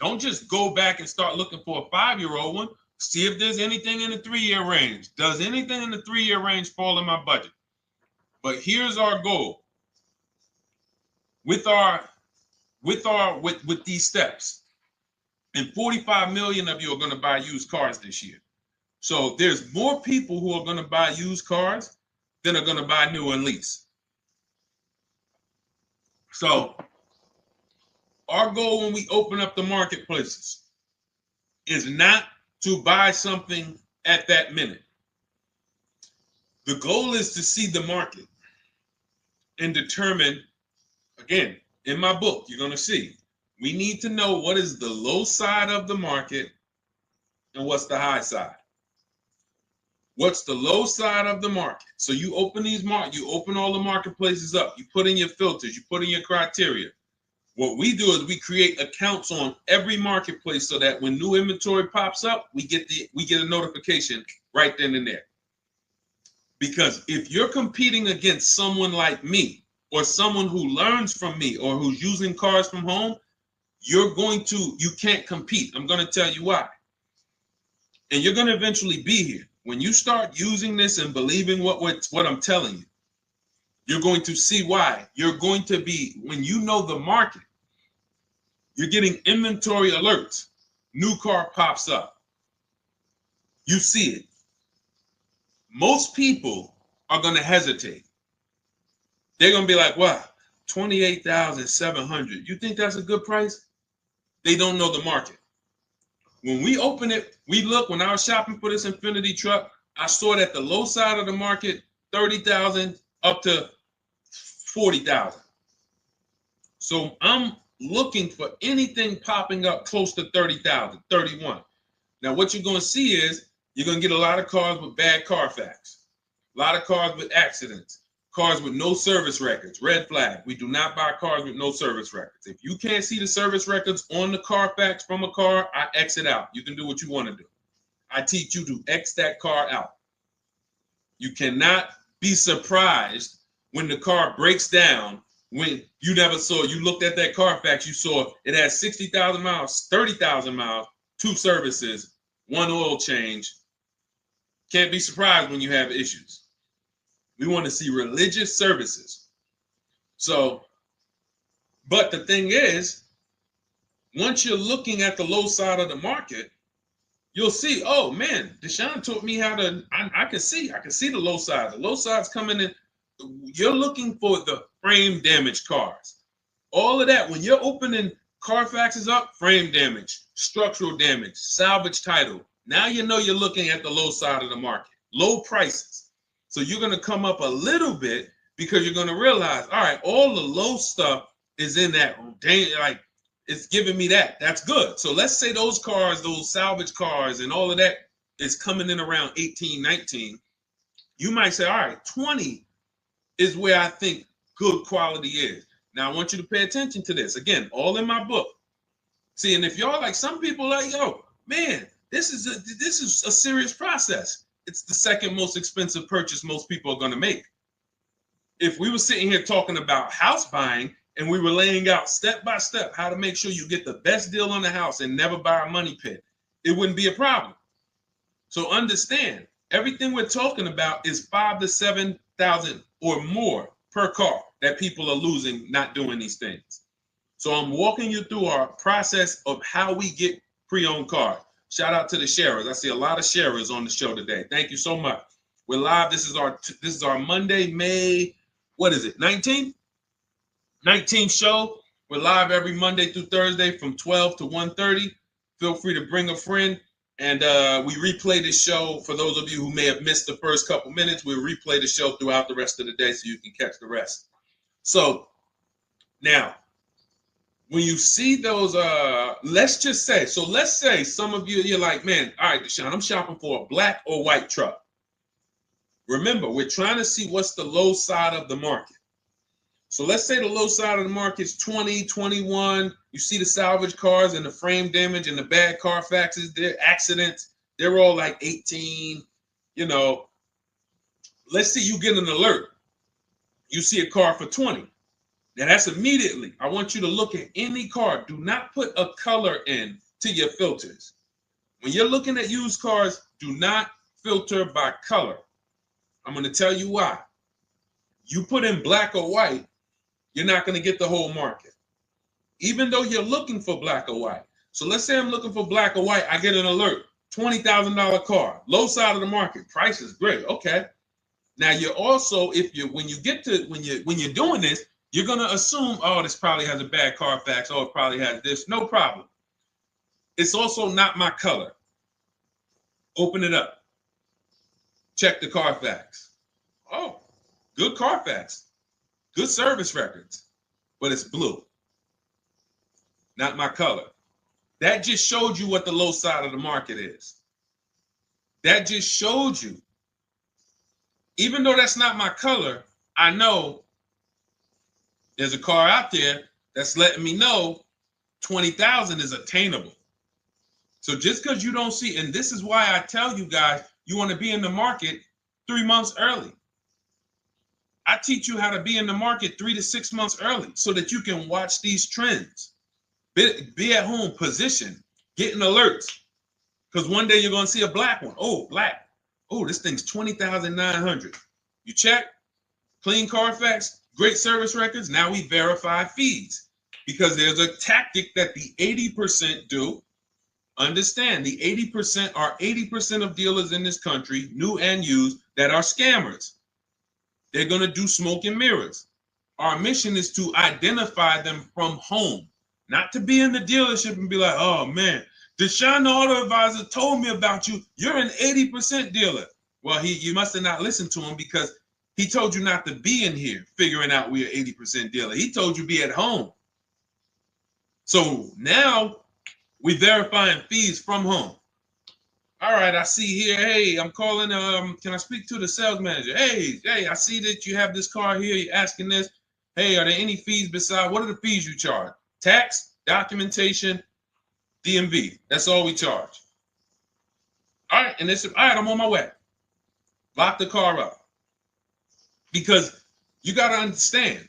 Don't just go back and start looking for a 5-year-old one. See if there's anything in the 3-year range. Does anything in the 3-year range fall in my budget? But here's our goal. With these steps, and 45 million of you are going to buy used cars this year. So there's more people who are going to buy used cars than are going to buy new and lease. So our goal when we open up the marketplaces is not to buy something at that minute. The goal is to see the market and determine, again, in my book, you're going to see, we need to know what is the low side of the market and what's the high side. What's the low side of the market? So you open you open all the marketplaces up. You put in your filters. You put in your criteria. What we do is we create accounts on every marketplace so that when new inventory pops up, we get a notification right then and there. Because if you're competing against someone like me or someone who learns from me or who's using cars from home, you can't compete. I'm going to tell you why. And you're going to eventually be here. When you start using this and believing what I'm telling you, You're going to see why. You're going to be, when you know the market, you're getting inventory alerts. New car pops up. You see it. Most people are going to hesitate. They're going to be like, wow, 28,700. You think that's a good price? They don't know the market. When we open it, we look, when I was shopping for this Infiniti truck, I saw it at the low side of the market, 30,000 up to 40,000. So I'm looking for anything popping up close to 30,000, 31. Now, what you're going to see is you're going to get a lot of cars with bad Carfax, a lot of cars with accidents, cars with no service records, red flag. We do not buy cars with no service records. If you can't see the service records on the Carfax from a car, I exit out. You can do what you want to do. I teach you to X that car out. You cannot be surprised when the car breaks down, when you never saw, you looked at that Carfax, you saw it had 60,000 miles, 30,000 miles, 2 services, 1 oil change. Can't be surprised when you have issues. We want to see religious services. So, but the thing is, once you're looking at the low side of the market, you'll see, oh man, Deshone taught me how to, I can see the low side. The low side's coming in. You're looking for the frame damage cars. All of that, when you're opening Carfaxes up, frame damage, structural damage, salvage title. Now you know you're looking at the low side of the market, low prices. So you're going to come up a little bit because you're going to realize, all right, all the low stuff is in that, like, it's giving me that. That's good. So let's say those cars, those salvage cars and all of that is coming in around 18, 19. You might say, all right, 20 is where I think good quality is. Now, I want you to pay attention to this. Again, all in my book. See, and if y'all like, some people like, yo, man, this is a serious process. It's the second most expensive purchase most people are going to make. If we were sitting here talking about house buying and we were laying out step by step how to make sure you get the best deal on the house and never buy a money pit, it wouldn't be a problem. So understand, everything we're talking about is 5,000 to 7,000 or more per car that people are losing not doing these things. So I'm walking you through our process of how we get pre-owned cars. Shout out to the sharers. I see a lot of sharers on the show today. Thank you so much. We're live. This is our Monday, May, what is it, 19th? 19th show. We're live every Monday through Thursday from 12 to 1:30. Feel free to bring a friend. And we replay this show. For those of you who may have missed the first couple minutes, we'll replay the show throughout the rest of the day so you can catch the rest. So now, when you see those, let's say some of you, you're like, man, all right, Deshone, I'm shopping for a black or white truck. Remember, we're trying to see what's the low side of the market. So let's say the low side of the market is 20, 21. You see the salvage cars and the frame damage and the bad Carfaxes, their accidents, they're all like 18, you know. Let's say you get an alert. You see a car for 20. Now that's immediately, I want you to look at any car. Do not put a color in to your filters. When you're looking at used cars, do not filter by color. I'm going to tell you why. You put in black or white, you're not going to get the whole market, even though you're looking for black or white. So let's say I'm looking for black or white. I get an alert, $20,000 car, low side of the market. Price is great. Okay. Now you're also, when you're doing this, you're going to assume, oh, this probably has a bad Carfax. Oh, it probably has this. No problem. It's also not my color. Open it up. Check the Carfax. Oh, good Carfax. Good service records, but it's blue. Not my color. That just showed you what the low side of the market is. That just showed you. Even though that's not my color, I know there's a car out there that's letting me know 20,000 is attainable. So just because you don't see, and this is why I tell you guys, you want to be in the market 3 months early. I teach you how to be in the market 3 to 6 months early so that you can watch these trends. Be at home, position, getting alerts. Because one day you're going to see a black one. Oh, black. Oh, this thing's 20,900. You check. clean Carfax, great service records. Now we verify fees because there's a tactic that the 80% do. Understand, the 80% are 80% of dealers in this country, new and used, that are scammers. They're going to do smoke and mirrors. Our mission is to identify them from home, not to be in the dealership and be like, oh man, Deshone the Auto Advisor told me about you. You're an 80% dealer. Well, you must have not listened to him because he told you not to be in here figuring out we're 80% dealer. He told you be at home. So now we verifying fees from home. All right, I see here, hey, I'm calling, can I speak to the sales manager? Hey, I see that you have this car here, you're asking this. Hey, are there any fees besides, what are the fees you charge? Tax, documentation, DMV. That's all we charge. All right, and they said, all right, I'm on my way. Lock the car up. Because you got to understand,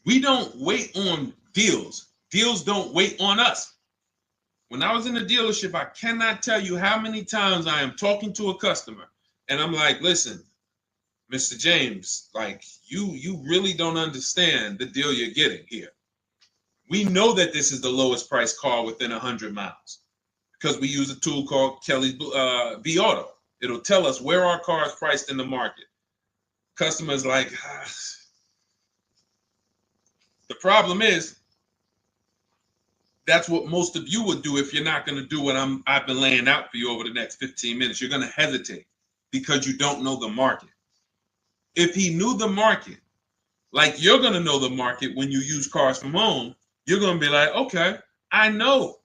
we don't wait on deals. Deals don't wait on us. When I was in the dealership, I cannot tell you how many times I am talking to a customer and I'm like, listen, Mr. James, like you really don't understand the deal you're getting here. We know that this is the lowest price car within 100 miles because we use a tool called Kelly's V Auto. It'll tell us where our car is priced in the market. Customers like, the problem is, that's what most of you would do if you're not going to do what I've been laying out for you over the next 15 minutes. You're going to hesitate because you don't know the market. If he knew the market, like you're going to know the market when you use cars from home, you're going to be like, okay, I know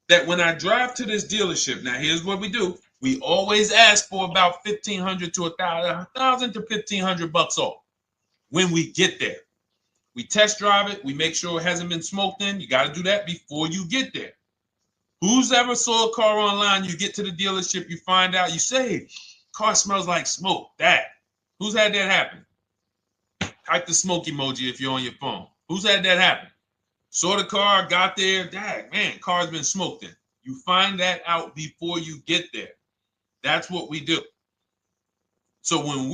that when I drive to this dealership, now here's what we do. We always ask for about $1,500 to $1,000 to $1,500 off when we get there. We test drive it. We make sure it hasn't been smoked in. You got to do that before you get there. Who's ever saw a car online? You get to the dealership, you find out, you say, car smells like smoke. That. Who's had that happen? Type the smoke emoji if you're on your phone. Who's had that happen? Saw the car, got there, dang, man, car's been smoked in. You find that out before you get there. That's what we do. So when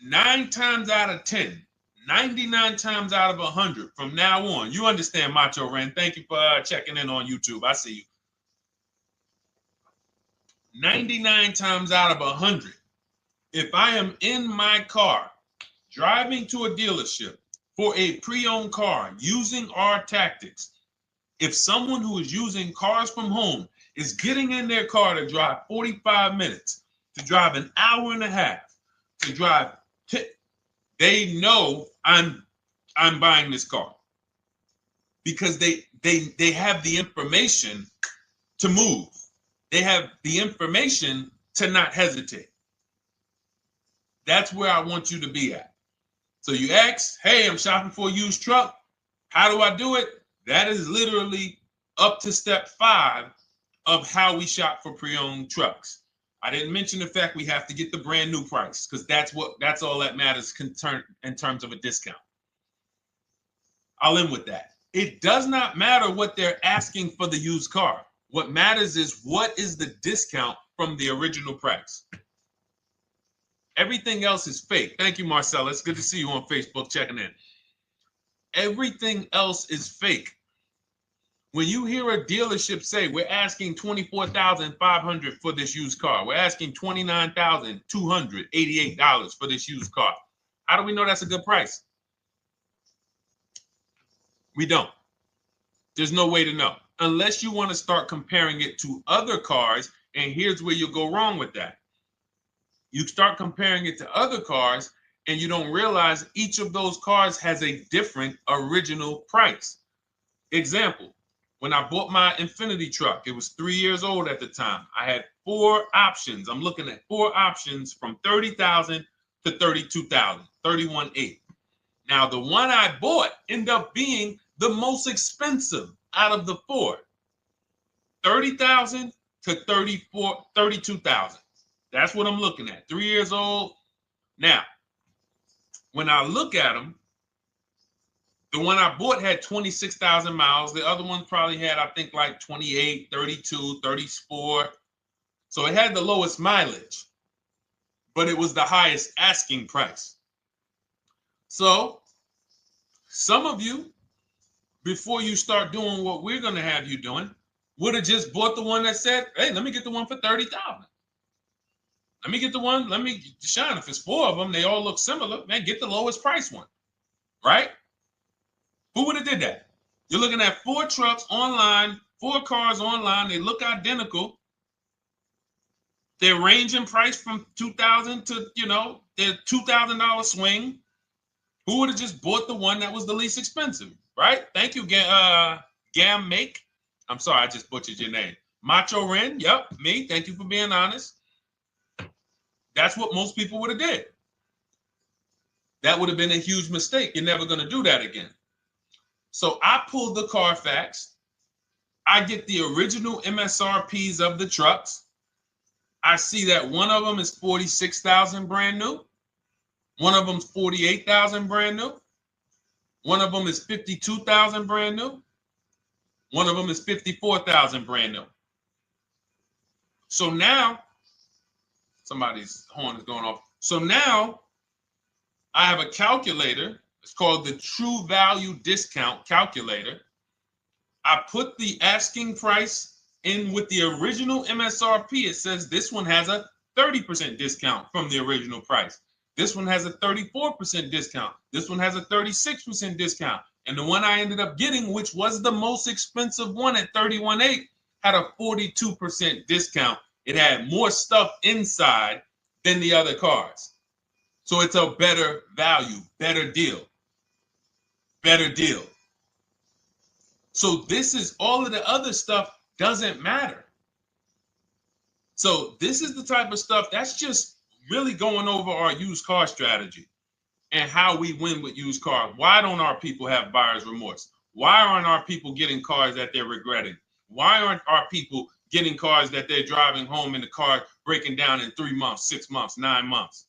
9 times out of 10, 99 times out of 100 from now on, you understand, Macho Ren. Thank you for checking in on YouTube. I see you. 99 times out of 100, if I am in my car driving to a dealership for a pre-owned car using our tactics, if someone who is using cars from home is getting in their car to drive 45 minutes, to drive an hour and a half, to drive, they know I'm buying this car because they have the information to move. They have the information to not hesitate. That's where I want you to be at. So you ask, hey, I'm shopping for a used truck. How do I do it? That is literally up to step 5 of how we shop for pre-owned trucks. I didn't mention the fact we have to get the brand new price because that's all that matters in terms of a discount. I'll end with that. It does not matter what they're asking for the used car. What matters is what is the discount from the original price. Everything else is fake. Thank you, Marcella. It's good to see you on Facebook checking in. Everything else is fake. When you hear a dealership say, we're asking $24,500 for this used car, we're asking $29,288 for this used car, how do we know that's a good price? We don't. There's no way to know. Unless you want to start comparing it to other cars, and here's where you'll go wrong with that. You start comparing it to other cars, and you don't realize each of those cars has a different original price. Example. When I bought my Infinity truck, it was 3 years old at the time. I had 4 options. I'm looking at 4 options from $30,000 to $32,000, $31,800. Now, the one I bought ended up being the most expensive out of the 4. $30,000 to $32,000. That's what I'm looking at. 3 years old. Now, when I look at them, the one I bought had 26,000 miles. The other one probably had, I think, like 28, 32, 34. So it had the lowest mileage. but it was the highest asking price. So some of you, before you start doing what we're going to have you doing, would have just bought the one that said, hey, let me get the one for $30,000. Let me get the one, Deshone, if it's 4 of them, they all look similar, man, get the lowest price one, right? Who would have did that? You're looking at 4 trucks online, 4 cars online, they look identical. They're ranging price from $2,000 to, their $2,000 swing. Who would have just bought the one that was the least expensive, right? Thank you, Gam Make. I'm sorry, I just butchered your name. Macho Ren, yep, me. Thank you for being honest. That's what most people would have did. That would have been a huge mistake. You're never going to do that again. So I pulled the Carfax. I get the original MSRPs of the trucks. I see that one of them is 46,000 brand new. One of them's 48,000 brand new. One of them is 52,000 brand new. One of them is 54,000 brand new. So now, somebody's horn is going off. So now I have a calculator. It's called the True Value Discount Calculator. I put the asking price in with the original MSRP. It says this one has a 30% discount from the original price. This one has a 34% discount. This one has a 36% discount. And the one I ended up getting, which was the most expensive one at $31,800, had a 42% discount. It had more stuff inside than the other cars. So it's a better value, better deal. Better deal. So this is all of the other stuff doesn't matter. So this is the type of stuff that's just really going over our used car strategy and how we win with used cars. Why don't our people have buyer's remorse? Why aren't our people getting cars that they're regretting? Why aren't our people getting cars that they're driving home and the car breaking down in 3 months, 6 months, 9 months?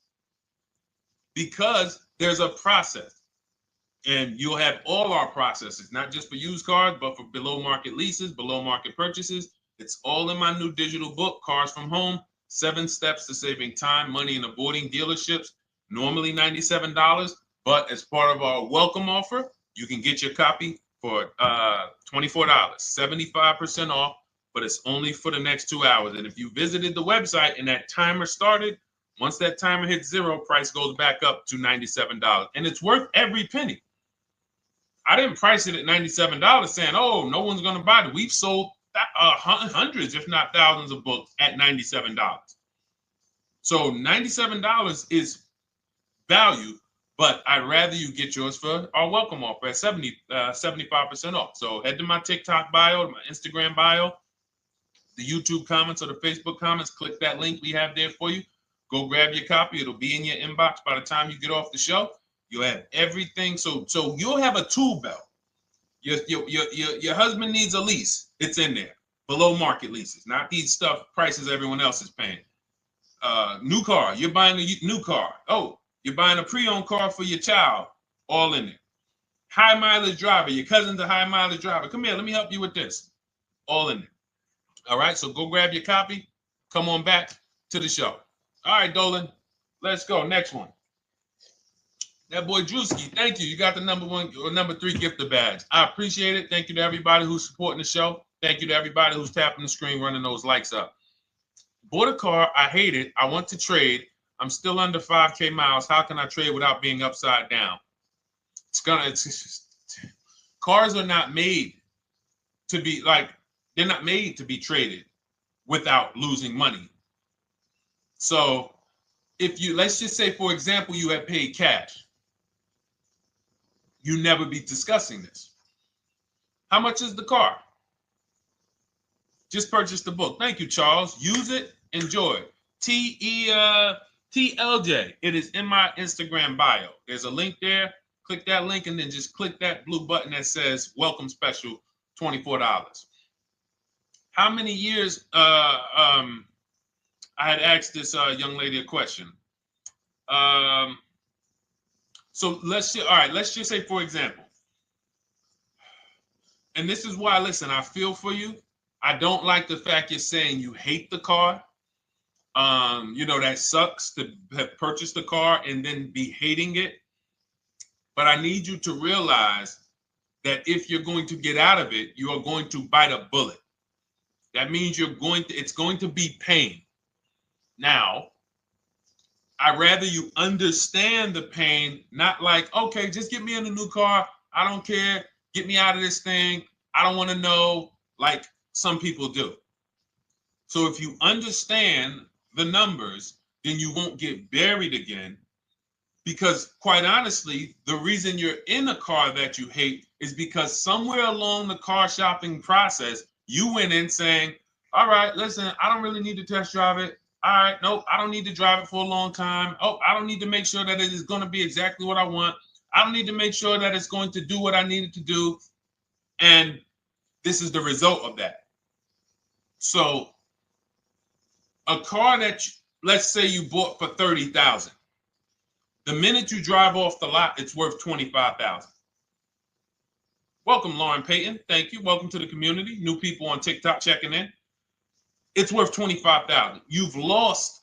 Because there's a process. And you'll have all our processes, not just for used cars, but for below market leases, below market purchases. It's all in my new digital book, Cars from Home, 7 Steps to Saving Time, Money, and Avoiding Dealerships. Normally $97, but as part of our welcome offer, you can get your copy for $24, 75% off, but it's only for the next 2 hours. And if you visited the website and that timer started, once that timer hits 0, price goes back up to $97. And it's worth every penny. I didn't price it at $97 saying, oh, no one's going to buy it. We've sold hundreds, if not thousands of books at $97. So $97 is value, but I'd rather you get yours for our welcome offer at 75% off. So head to my TikTok bio, my Instagram bio, the YouTube comments or the Facebook comments, click that link we have there for you. Go grab your copy. It'll be in your inbox by the time you get off the show. You'll have everything. So you'll have a tool belt. Your husband needs a lease. It's in there. Below market leases, not these stuff prices everyone else is paying. New car. You're buying a new car. Oh, you're buying a pre-owned car for your child. All in there. High mileage driver. Your cousin's a high mileage driver. Come here. Let me help you with this. All in there. All right. So go grab your copy. Come on back to the show. All right, Dolan. Let's go. Next one. That boy Drewski, thank you. You got the number 1 or number 3 gifter badge. I appreciate it. Thank you to everybody who's supporting the show. Thank you to everybody who's tapping the screen, running those likes up. Bought a car. I hate it. I want to trade. I'm still under 5K miles. How can I trade without being upside down? Cars are not made to be they're not made to be traded without losing money. So if you, let's just say, for example, you have paid cash, you never be discussing this. How much is the car? Just purchase the book. Thank you, Charles. Use it, enjoy it. TLJ. It is in my Instagram bio. There's a link there. Click that link and then just click that blue button that says welcome special, $24. How many years I had asked this young lady a question. So let's just say, for example, and this is why, listen, I feel for you. I don't like the fact you're saying you hate the car. That sucks to have purchased a car and then be hating it. But I need you to realize that if you're going to get out of it, you are going to bite a bullet. That means it's going to be pain. Now, I'd rather you understand the pain, not like, okay, just get me in a new car. I don't care. Get me out of this thing. I don't want to know, like some people do. So if you understand the numbers, then you won't get buried again. Because quite honestly, the reason you're in a car that you hate is because somewhere along the car shopping process, you went in saying, all right, listen, I don't really need to test drive it. All right, nope, I don't need to drive it for a long time. Oh, I don't need to make sure that it is going to be exactly what I want. I don't need to make sure that it's going to do what I need it to do. And this is the result of that. So a car that, let's say you bought for $30,000. The minute you drive off the lot, it's worth $25,000. Welcome, Lauren Payton. Thank you. Welcome to the community. New people on TikTok checking in. It's worth $25,000. You've lost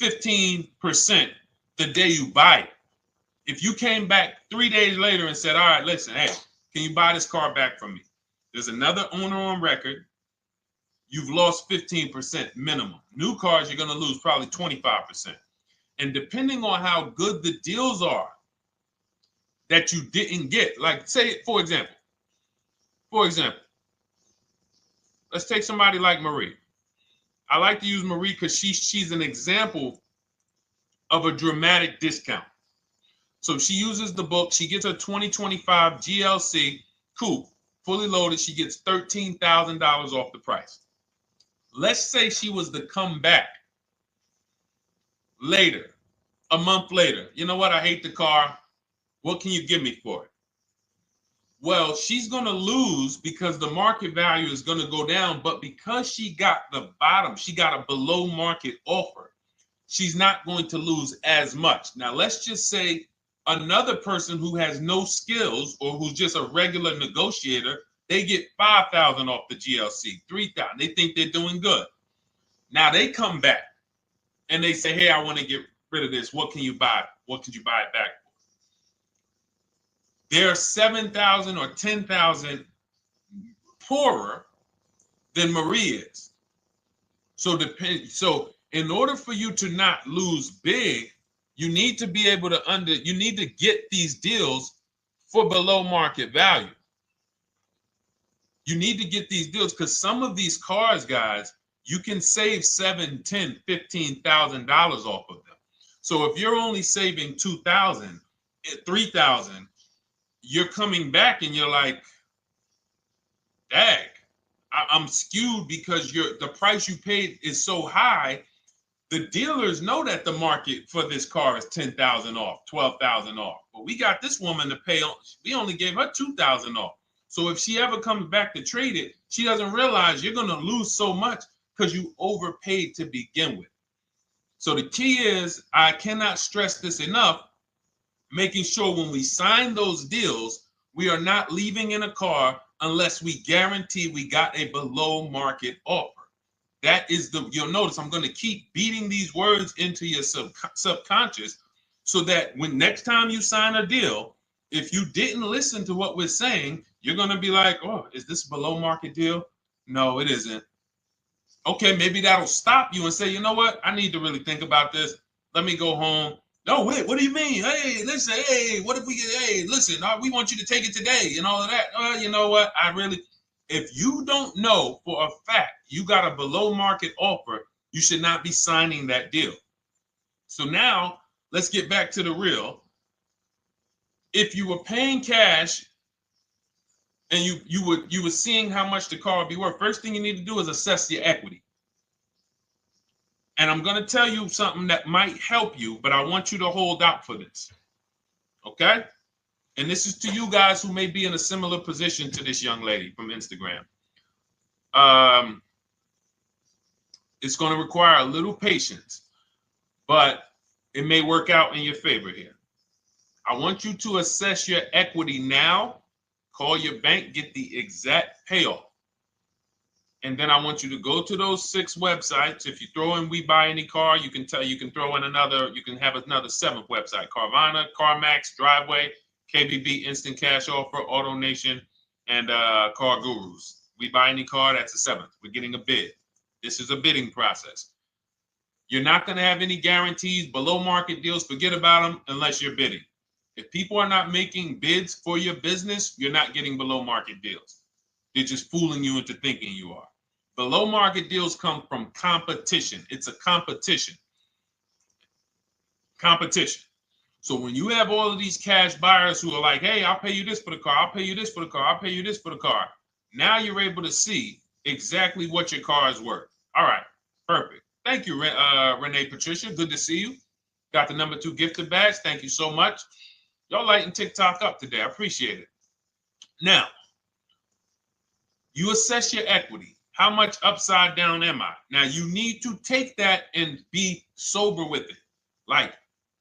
15% the day you buy it. If you came back 3 days later and said, all right, listen, hey, can you buy this car back from me? There's another owner on record. You've lost 15% minimum. New cars, you're going to lose probably 25%. And depending on how good the deals are that you didn't get, like say, for example, let's take somebody like Marie. I like to use Marie because she's an example of a dramatic discount. So she uses the book. She gets her 2025 GLC coupe, fully loaded. She gets $13,000 off the price. Let's say she was to come back later, a month later. You know what? I hate the car. What can you give me for it? Well, she's going to lose because the market value is going to go down. But because she got the bottom, she got a below market offer, she's not going to lose as much. Now, let's just say another person who has no skills or who's just a regular negotiator, they get $5,000 off the GLC, $3,000. They think they're doing good. Now they come back and they say, hey, I want to get rid of this. What can you buy? What could you buy it back for? They're 7,000 or 10,000 poorer than Marie is. So in order for you to not lose big, you need to be able to you need to get these deals for below market value. You need to get these deals because some of these cars, guys, you can save $7,000, $10,000, $15,000 off of them. So if you're only saving $2,000, $3,000, you're coming back and you're like, dang, I'm skewed because the price you paid is so high. The dealers know that the market for this car is $10,000 off, $12,000 off. But we got this woman to pay. We only gave her $2,000 off. So if she ever comes back to trade it, she doesn't realize you're going to lose so much because you overpaid to begin with. So the key is, I cannot stress this enough, making sure when we sign those deals, we are not leaving in a car unless we guarantee we got a below market offer. That is you'll notice I'm going to keep beating these words into your subconscious so that when next time you sign a deal, if you didn't listen to what we're saying, you're going to be like, oh, is this a below market deal? No, it isn't. Okay, maybe that'll stop you and say, you know what? I need to really think about this. Let me go home. No, wait, what do you mean? Hey, listen, hey, what if we get, hey, listen, we want you to take it today and all of that. You know what? If you don't know for a fact you got a below market offer, you should not be signing that deal. So now let's get back to the real. If you were paying cash and you were seeing how much the car would be worth, first thing you need to do is assess your equity. And I'm going to tell you something that might help you, but I want you to hold out for this. Okay? And this is to you guys who may be in a similar position to this young lady from Instagram. It's going to require a little patience, but it may work out in your favor here. I want you to assess your equity now. Call your bank, get the exact payoff. And then I want you to go to those 6 websites. If you throw in We Buy Any Car, you can throw in you can have another 7th website: Carvana, CarMax, Driveway, KBB, Instant Cash Offer, AutoNation, and Car Gurus. We Buy Any Car, that's the 7th. We're getting a bid. This is a bidding process. You're not going to have any guarantees, below market deals. Forget about them unless you're bidding. If people are not making bids for your business, you're not getting below market deals. They're just fooling you into thinking you are. Below market deals come from competition. It's a competition. Competition. So when you have all of these cash buyers who are like, hey, I'll pay you this for the car, I'll pay you this for the car, I'll pay you this for the car. Now you're able to see exactly what your car is worth. All right, perfect. Thank you, Renee Patricia. Good to see you. Got the number 2 gifted badge. Thank you so much. Y'all lighting TikTok up today. I appreciate it. Now, you assess your equity. How much upside down am I? Now, you need to take that and be sober with it. Like,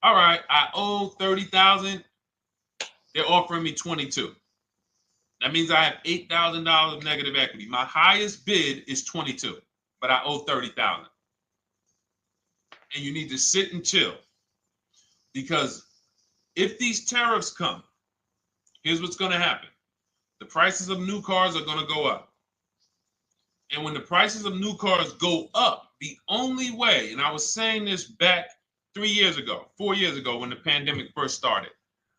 all right, I owe $30,000. They're offering me 22. That means I have $8,000 of negative equity. My highest bid is 22, but I owe 30,000. And you need to sit and chill, because if these tariffs come, here's what's going to happen. The prices of new cars are going to go up. And when the prices of new cars go up, the only way, and I was saying this back 4 years ago, when the pandemic first started,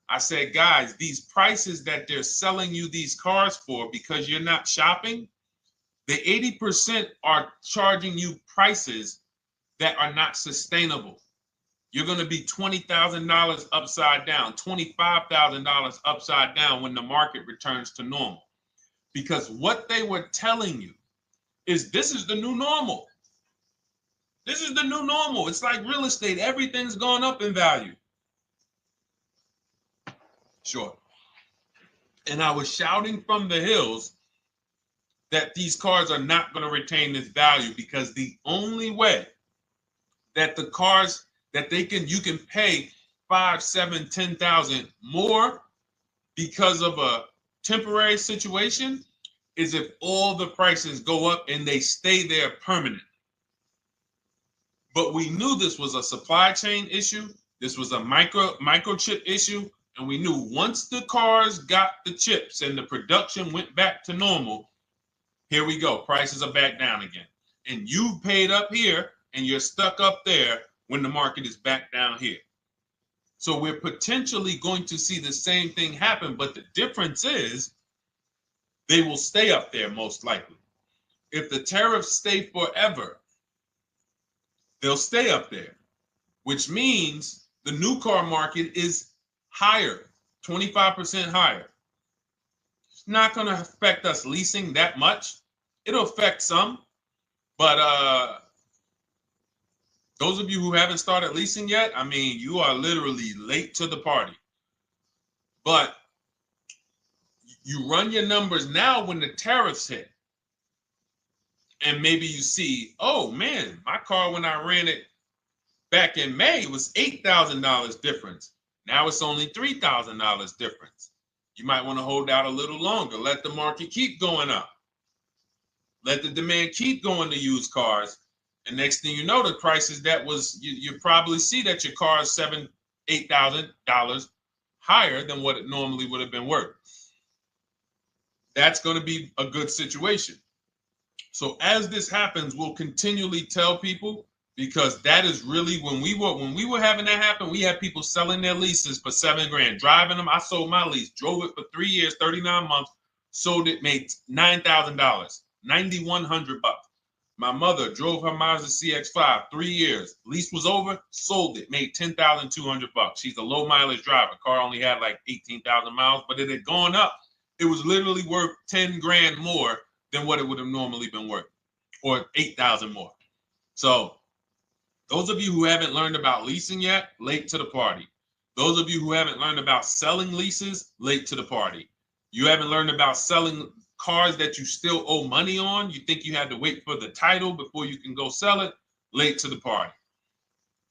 I said, guys, these prices that they're selling you these cars for, because you're not shopping, the 80% are charging you prices that are not sustainable. You're going to be $20,000 upside down, $25,000 upside down when the market returns to normal. Because what they were telling you is this is the new normal. This is the new normal. It's like real estate. Everything's gone up in value. Sure. And I was shouting from the hills that these cars are not going to retain this value, because the only way that the cars that you can pay 5, 7, 10,000 more because of a temporary situation is if all the prices go up and they stay there permanently. But we knew this was a supply chain issue. This was a microchip issue. And we knew once the cars got the chips and the production went back to normal, here we go. Prices are back down again. And you paid up here and you're stuck up there when the market is back down here. So we're potentially going to see the same thing happen, but the difference is they will stay up there most likely. If the tariffs stay forever, they'll stay up there, which means the new car market is higher, 25% higher. It's not going to affect us leasing that much. It'll affect some, but those of you who haven't started leasing yet, I mean, you are literally late to the party. But you run your numbers now when the tariffs hit. And maybe you see, oh man, my car when I ran it back in May was $8,000 difference. Now it's only $3,000 difference. You might want to hold out a little longer. Let the market keep going up. Let the demand keep going to used cars. And next thing you know, the prices that was, you probably see that your car is $7,000, $8,000 higher than what it normally would have been worth. That's going to be a good situation. So as this happens, we'll continually tell people, because that is really when we were having that happen, we had people selling their leases for $7,000, driving them. I sold my lease, drove it for 3 years, 39 months, sold it, made $9,000, $9,100. My mother drove her Mazda CX-5, 3 years. Lease was over, sold it, made $10,200. She's a low mileage driver. Car only had like 18,000 miles, but it had gone up. It was literally worth $10,000 more than what it would have normally been worth, or 8,000 more. So those of you who haven't learned about leasing yet, late to the party. Those of you who haven't learned about selling leases, late to the party. You haven't learned about selling cars that you still owe money on. You think you had to wait for the title before you can go sell it, late to the party.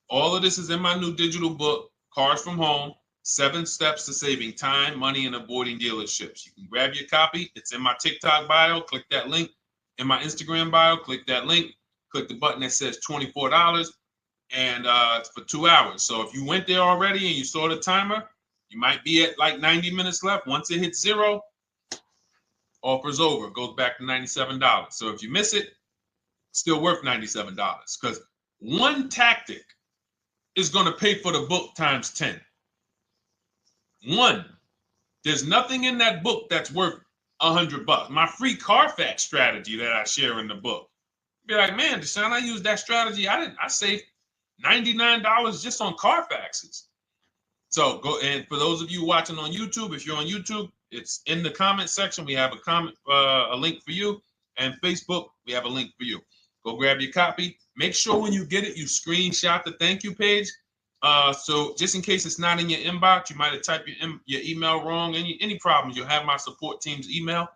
All of this is in my new digital book, Cars from Home, 7 Steps to Saving Time, Money, and Avoiding Dealerships. You can grab your copy. It's in my TikTok bio. Click that link. in my Instagram bio. Click that link. Click the button that says $24, and it's for 2 hours. So if you went there already and you saw the timer, you might be at like 90 minutes left. Once it hits 0, offer's over. It goes back to $97. So if you miss it, still worth $97, because one tactic is going to pay for the book times 10. One. There's nothing in that book that's worth $100. My free Carfax strategy that I share in the book. Be like, man, Deshone, I used that strategy. I saved $99 just on Carfaxes. So go, and for those of you watching on YouTube, if you're on YouTube, it's in the comment section. We have a link for you, and Facebook, we have a link for you. Go grab your copy. Make sure when you get it, you screenshot the thank you page. So just in case it's not in your inbox, you might have typed your email wrong. Any problems, you'll have my support team's email.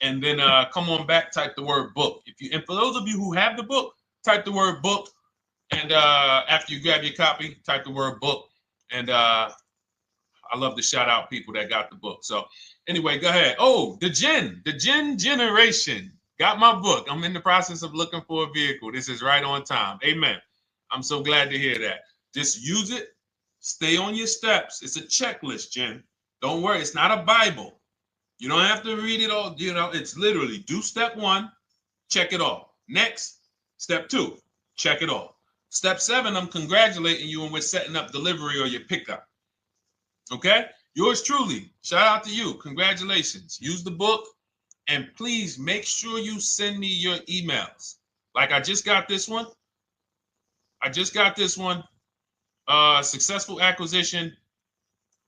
And then come on back, type the word book. And for those of you who have the book, type the word book. And after you grab your copy, type the word book. And I love to shout out people that got the book. So anyway, go ahead. Oh, the Gen Generation got my book. I'm in the process of looking for a vehicle. This is right on time. Amen. I'm so glad to hear that. Just use it. Stay on your steps. It's a checklist, Jen. Don't worry. It's not a Bible. You don't have to read it all. You know, it's literally do step 1, check it off. Next, step 2, check it off. Step 7, I'm congratulating you and we're setting up delivery or your pickup. Okay? Yours truly. Shout out to you. Congratulations. Use the book, and please make sure you send me your emails. Like I just got this one. Successful acquisition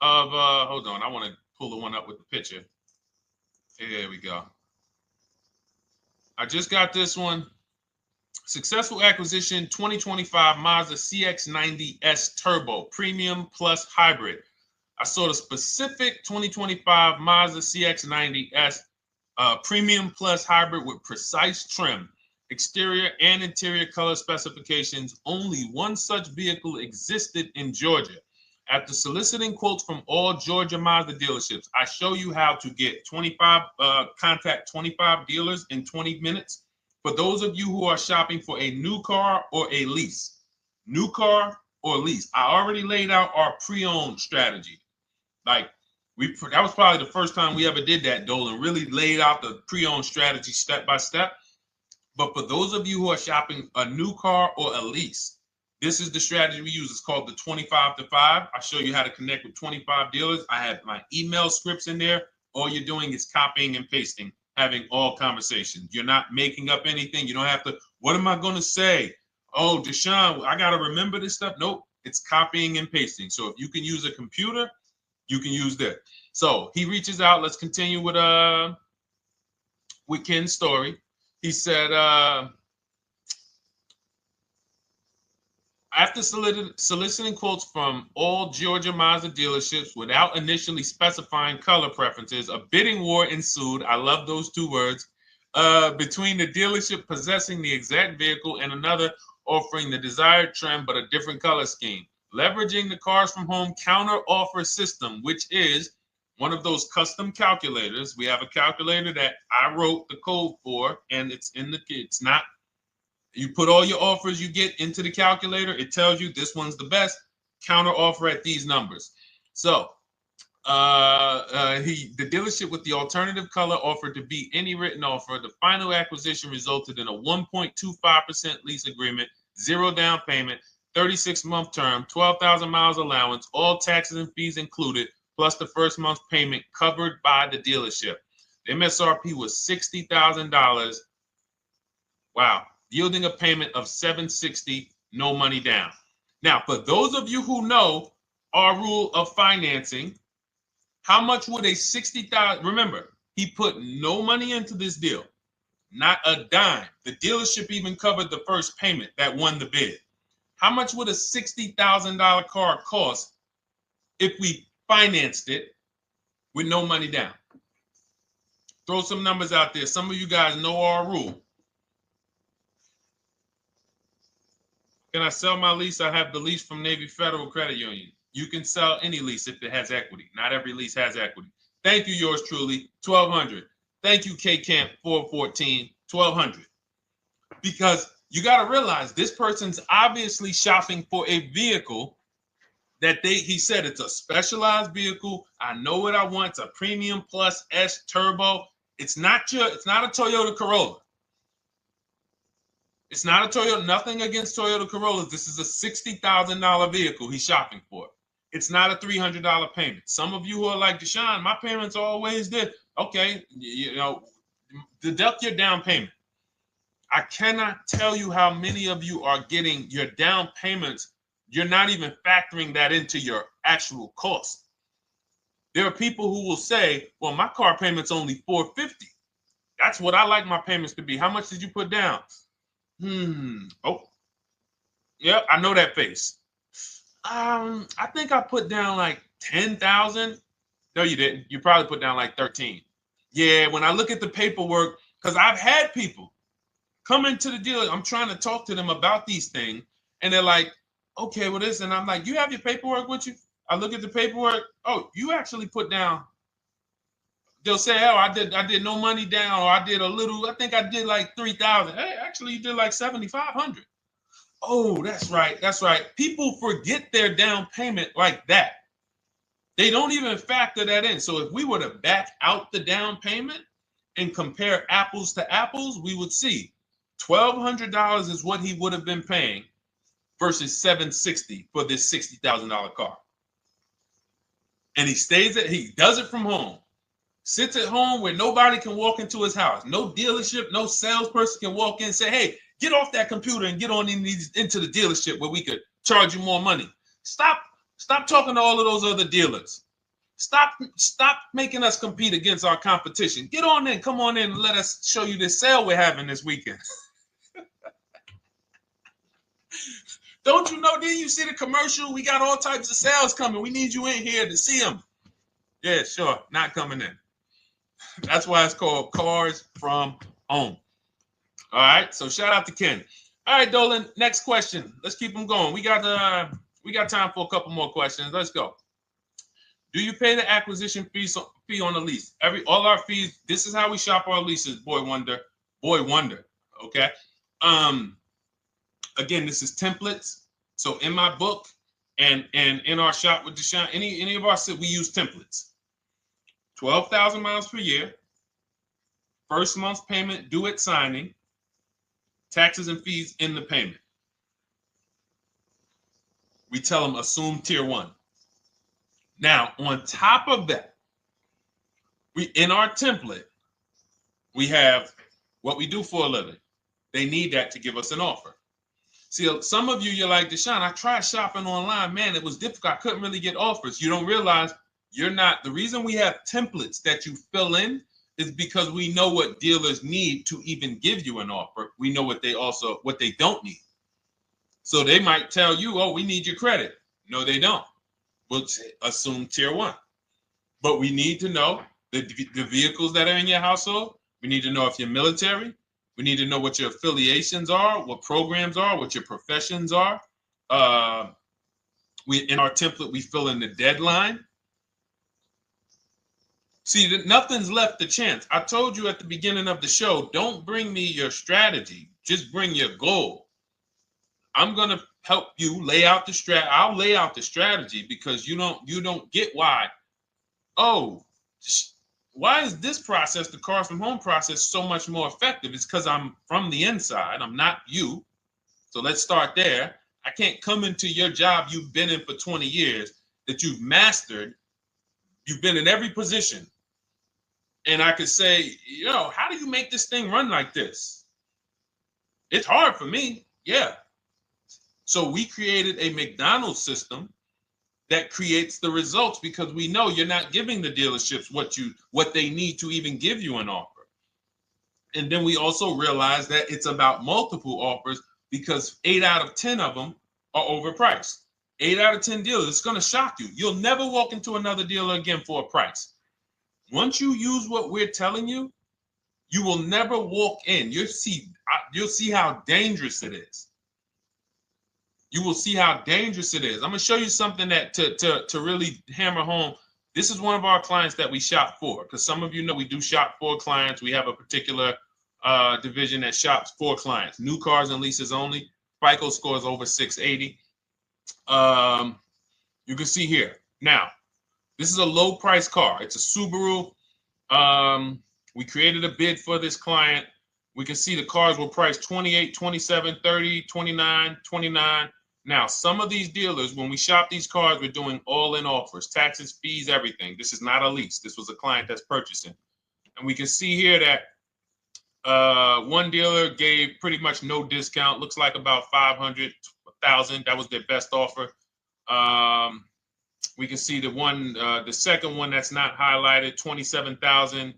of, hold on, I want to pull the one up with the picture. Here we go. I just got this one. Successful acquisition 2025 Mazda CX-90S Turbo Premium Plus Hybrid. I saw the specific 2025 Mazda CX-90S Premium Plus Hybrid with precise trim, exterior and interior color specifications. Only one such vehicle existed in Georgia. After soliciting quotes from all Georgia Mazda dealerships, I show you how to get contact 25 dealers in 20 minutes. For those of you who are shopping for a new car or a lease, new car or lease, I already laid out our pre-owned strategy. Like that was probably the first time we ever did that, Dolan, really laid out the pre-owned strategy step by step. But for those of you who are shopping a new car or a lease, this is the strategy we use. It's called the 25 to 5. I show you how to connect with 25 dealers. I have my email scripts in there. All you're doing is copying and pasting, having all conversations. You're not making up anything. You don't have to, what am I going to say? Oh, Deshone, I got to remember this stuff. Nope, it's copying and pasting. So if you can use a computer, you can use that. So he reaches out. Let's continue with Ken's story. He said, after soliciting quotes from all Georgia Mazda dealerships without initially specifying color preferences, a bidding war ensued. I love those 2 words. Between the dealership possessing the exact vehicle and another offering the desired trim but a different color scheme. Leveraging the Cars from Home counter offer system, which is one of those custom calculators. We have a calculator that I wrote the code for, and it's not. You put all your offers you get into the calculator. It tells you this one's the best. Counter offer at these numbers. So the dealership with the alternative color offered to beat any written offer. The final acquisition resulted in a 1.25% lease agreement, 0 down payment, 36-month term, 12,000 miles allowance, all taxes and fees included, plus the first month's payment covered by the dealership. The MSRP was $60,000. Wow. Yielding a payment of $760, no money down. Now, for those of you who know our rule of financing, how much would a $60,000? Remember, he put no money into this deal, not a dime. The dealership even covered the first payment that won the bid. How much would a $60,000 car cost if we financed it with no money down? Throw some numbers out there. Some of you guys know our rule. Can I sell my lease? I have the lease from Navy Federal Credit Union. You can sell any lease if it has equity. Not every lease has equity. Thank you, yours truly, 1200. Thank you, K Camp 414, $1,200. Because you got to realize this person's obviously shopping for a vehicle that he said it's a specialized vehicle. I know what I want. It's a premium plus S turbo. It's not a Toyota Corolla. It's not a Toyota, nothing against Toyota Corollas. This is a $60,000 vehicle he's shopping for. It's not a $300 payment. Some of you who are like, Deshone, my payments are always there. Okay, deduct your down payment. I cannot tell you how many of you are getting your down payments. You're not even factoring that into your actual cost. There are people who will say, well, my car payment's only $450. That's what I like my payments to be. How much did you put down? Oh, yeah, I know that face. I think I put down like 10,000. No, you didn't. You probably put down like 13. Yeah, when I look at the paperwork, because I've had people come into the dealer, I'm trying to talk to them about these things, and they're like, okay, well, this, and I'm like, you have your paperwork with you? I look at the paperwork. Oh, you actually put down. They'll say, oh, I did no money down, or I did a little. I think I did like 3,000. Hey, actually, you did like 7,500. Oh, that's right. That's right. People forget their down payment like that. They don't even factor that in. So if we were to back out the down payment and compare apples to apples, we would see $1,200 is what he would have been paying versus $760 for this $60,000 car. And he does it from home. Sits at home where nobody can walk into his house. No dealership, no salesperson can walk in and say, hey, get off that computer and get on into the dealership where we could charge you more money. Stop talking to all of those other dealers. Stop making us compete against our competition. Get on in, come on in and let us show you this sale we're having this weekend. Don't you know, didn't you see the commercial? We got all types of sales coming. We need you in here to see them. Yeah, sure, not coming in. That's why it's called Cars from Home. All right, so shout out to Ken. All right, Dolan, next question. Let's keep them going. We got time for a couple more questions. Let's go. Do you pay the acquisition fee on the lease? All our fees, this is how we shop our leases, Boy Wonder. Okay. Again, this is templates. So in my book and in our shop with Deshone, any of our we use templates. 12,000 miles per year, first month's payment due at signing, taxes and fees in the payment. We tell them assume tier 1. Now, on top of that, in our template, we have what we do for a living. They need that to give us an offer. See, some of you, you're like, Deshone, I tried shopping online. Man, it was difficult. I couldn't really get offers. You don't realize the reason we have templates that you fill in is because we know what dealers need to even give you an offer. We know what they don't need. So they might tell you, oh, we need your credit. No, they don't. We'll assume tier 1. But we need to know the vehicles that are in your household. We need to know if you're military. We need to know what your affiliations are, what programs are, what your professions are. In our template, we fill in the deadline. See, nothing's left to chance. I told you at the beginning of the show, don't bring me your strategy. Just bring your goal. I'm going to help you lay out the strategy. I'll lay out the strategy because you don't get why. Oh, why is this process, the Cars from Home process, so much more effective? It's because I'm from the inside. I'm not you. So let's start there. I can't come into your job you've been in for 20 years that you've mastered. You've been in every position. And I could say, how do you make this thing run like this? It's hard for me. Yeah. So we created a McDonald's system that creates the results because we know you're not giving the dealerships what they need to even give you an offer. And then we also realize that it's about multiple offers because 8 out of 10 of them are overpriced. 8 out of 10 dealers, it's going to shock you. You'll never walk into another dealer again for a price. Once you use what we're telling you, you will never walk in. You'll see how dangerous it is. You will see how dangerous it is. I'm going to show you something that to really hammer home. This is one of our clients that we shop for because some of you know we do shop for clients. We have a particular division that shops for clients. New cars and leases only. FICO scores over 680. You can see here. Now, this is a low price car. It's a Subaru. We created a bid for this client. We can see the cars were priced 28, 27, 30, 29, 29. Now, some of these dealers, when we shop these cars, we're doing all-in offers, taxes, fees, everything. This is not a lease. This was a client that's purchasing. And we can see here that one dealer gave pretty much no discount. Looks like about 500, 1,000. That was their best offer. We can see the second one that's not highlighted, 27,000.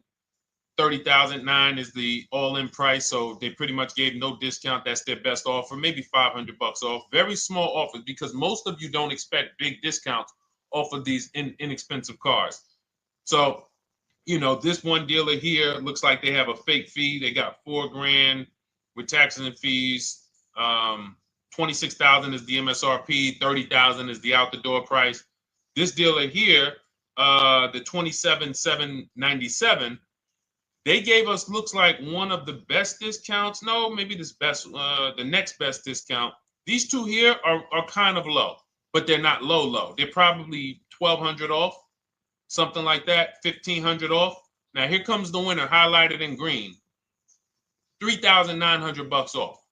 30,009 is the all-in price, so they pretty much gave no discount. That's their best offer, maybe $500 off. Very small offers because most of you don't expect big discounts off of these inexpensive cars. So, you know, this one dealer here looks like they have a fake fee. They got $4,000 with taxes and fees. 26,000 is the MSRP. 30,000 is the out-the-door price. This dealer here, the 27,797. They gave us, looks like, one of the best discounts. No, maybe the next best discount. These two here are kind of low, but they're not low. They're probably 1,200 off, something like that, 1,500 off. Now here comes the winner, highlighted in green, 3,900 bucks off.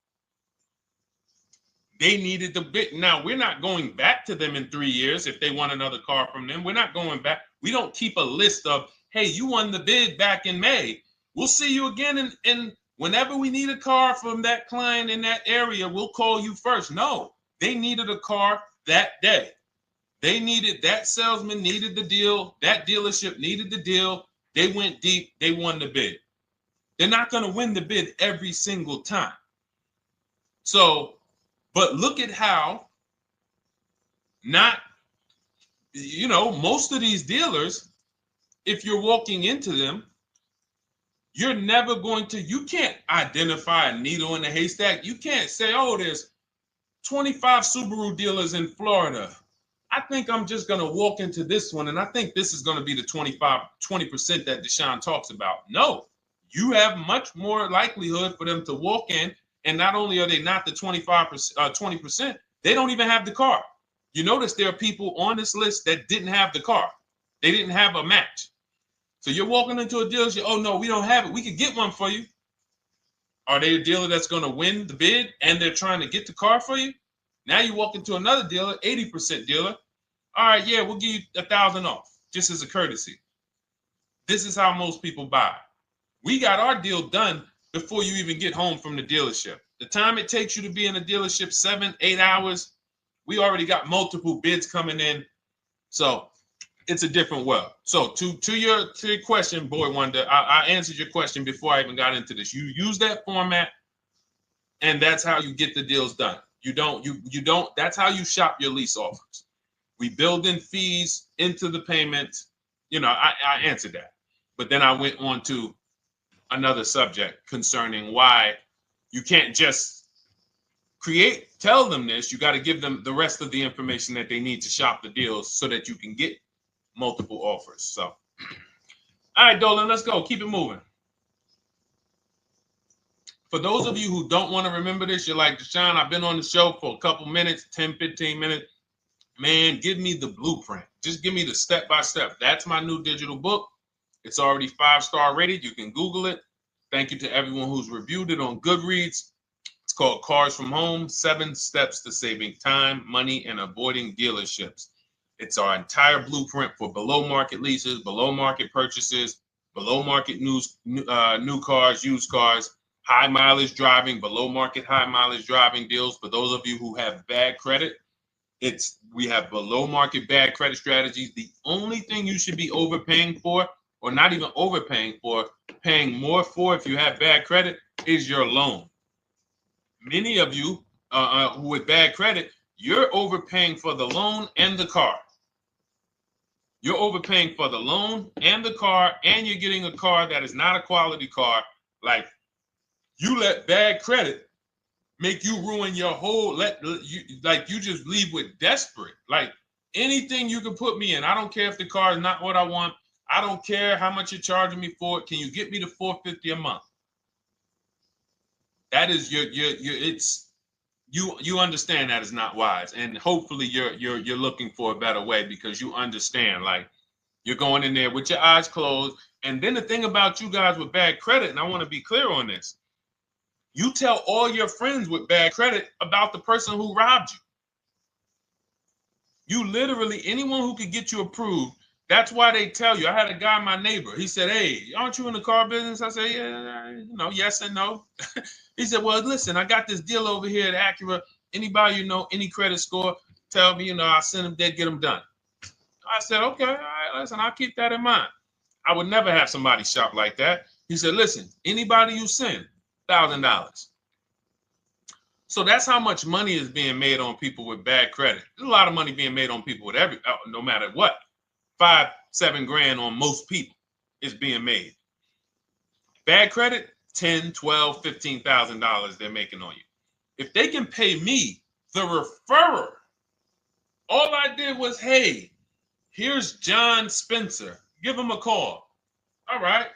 They needed the bid. Now we're not going back to them in 3 years if they want another car from them. We're not going back. We don't keep a list of, hey, you won the bid back in May. We'll see you again. And whenever we need a car from that client in that area, we'll call you first. No, they needed a car that day. They needed, that salesman needed the deal. That dealership needed the deal. They went deep. They won the bid. They're not going to win the bid every single time. So, but look at how most of these dealers, if you're walking into them, you're never going to, you can't identify a needle in a haystack. You can't say, oh, there's 25 Subaru dealers in Florida. I think I'm just going to walk into this one, and I think this is going to be the 20% that Deshone talks about. No, you have much more likelihood for them to walk in, and not only are they not the 20%, they don't even have the car. You notice there are people on this list that didn't have the car. They didn't have a match. So you're walking into a dealership, oh no, we don't have it. We could get one for you. Are they a dealer that's going to win the bid and they're trying to get the car for you? Now you walk into another dealer, 80% dealer. All right, yeah, we'll give you 1,000 off, just as a courtesy. This is how most people buy. We got our deal done before you even get home from the dealership. The time it takes you to be in a dealership, 7-8 hours, we already got multiple bids coming in. So it's a different world. So to your question, Boy Wonder, I answered your question before I even got into this. You use that format, and that's how you get the deals done. You don't, that's how you shop your lease offers. We build in fees into the payments. I answered that. But then I went on to another subject concerning why you can't just tell them this. You got to give them the rest of the information that they need to shop the deals so that you can get multiple offers. So, all right, Dolan, let's go. Keep it moving. For those of you who don't want to remember this, you're like, Deshone, I've been on the show for a couple minutes, 10, 15 minutes. Man, give me the blueprint. Just give me the step-by-step. That's my new digital book. It's already 5-star rated. You can Google it. Thank you to everyone who's reviewed it on Goodreads. It's called Cars from Home, 7 Steps to Saving Time, Money, and Avoiding Dealerships. It's our entire blueprint for below market leases, below market purchases, below market new cars, used cars, high mileage driving, below market high mileage driving deals. For those of you who have bad credit, we have below market bad credit strategies. The only thing you should be overpaying for, or not even overpaying for, paying more for if you have bad credit, is your loan. Many of you who with bad credit, you're overpaying for the loan and the car. You're overpaying for the loan and the car, and you're getting a car that is not a quality car. Like, you let bad credit make you ruin your whole, you just leave with desperate. Like, anything you can put me in. I don't care if the car is not what I want. I don't care how much you're charging me for it. Can you get me to $450 a month? That is you understand that is not wise, and hopefully you're looking for a better way, because you understand, like, you're going in there with your eyes closed. And then the thing about you guys with bad credit, and I want to be clear on this, you tell all your friends with bad credit about the person who robbed you. You literally, anyone who could get you approved, that's why they tell you. I had a guy, my neighbor, he said, "Hey, aren't you in the car business?" I said, "Yeah, yes and no." He said, "Well, listen, I got this deal over here at Acura. Anybody any credit score, tell me, I'll send them there, get them done." I said, "Okay, all right, listen, I'll keep that in mind." I would never have somebody shop like that. He said, "Listen, anybody you send, $1,000. So that's how much money is being made on people with bad credit. There's a lot of money being made on people with no matter what. 5-7 grand on most people is being made. Bad credit, $10, $12, $15,000 they're making on you. If they can pay me, the referrer, all I did was, hey, here's John Spencer. Give him a call. All right.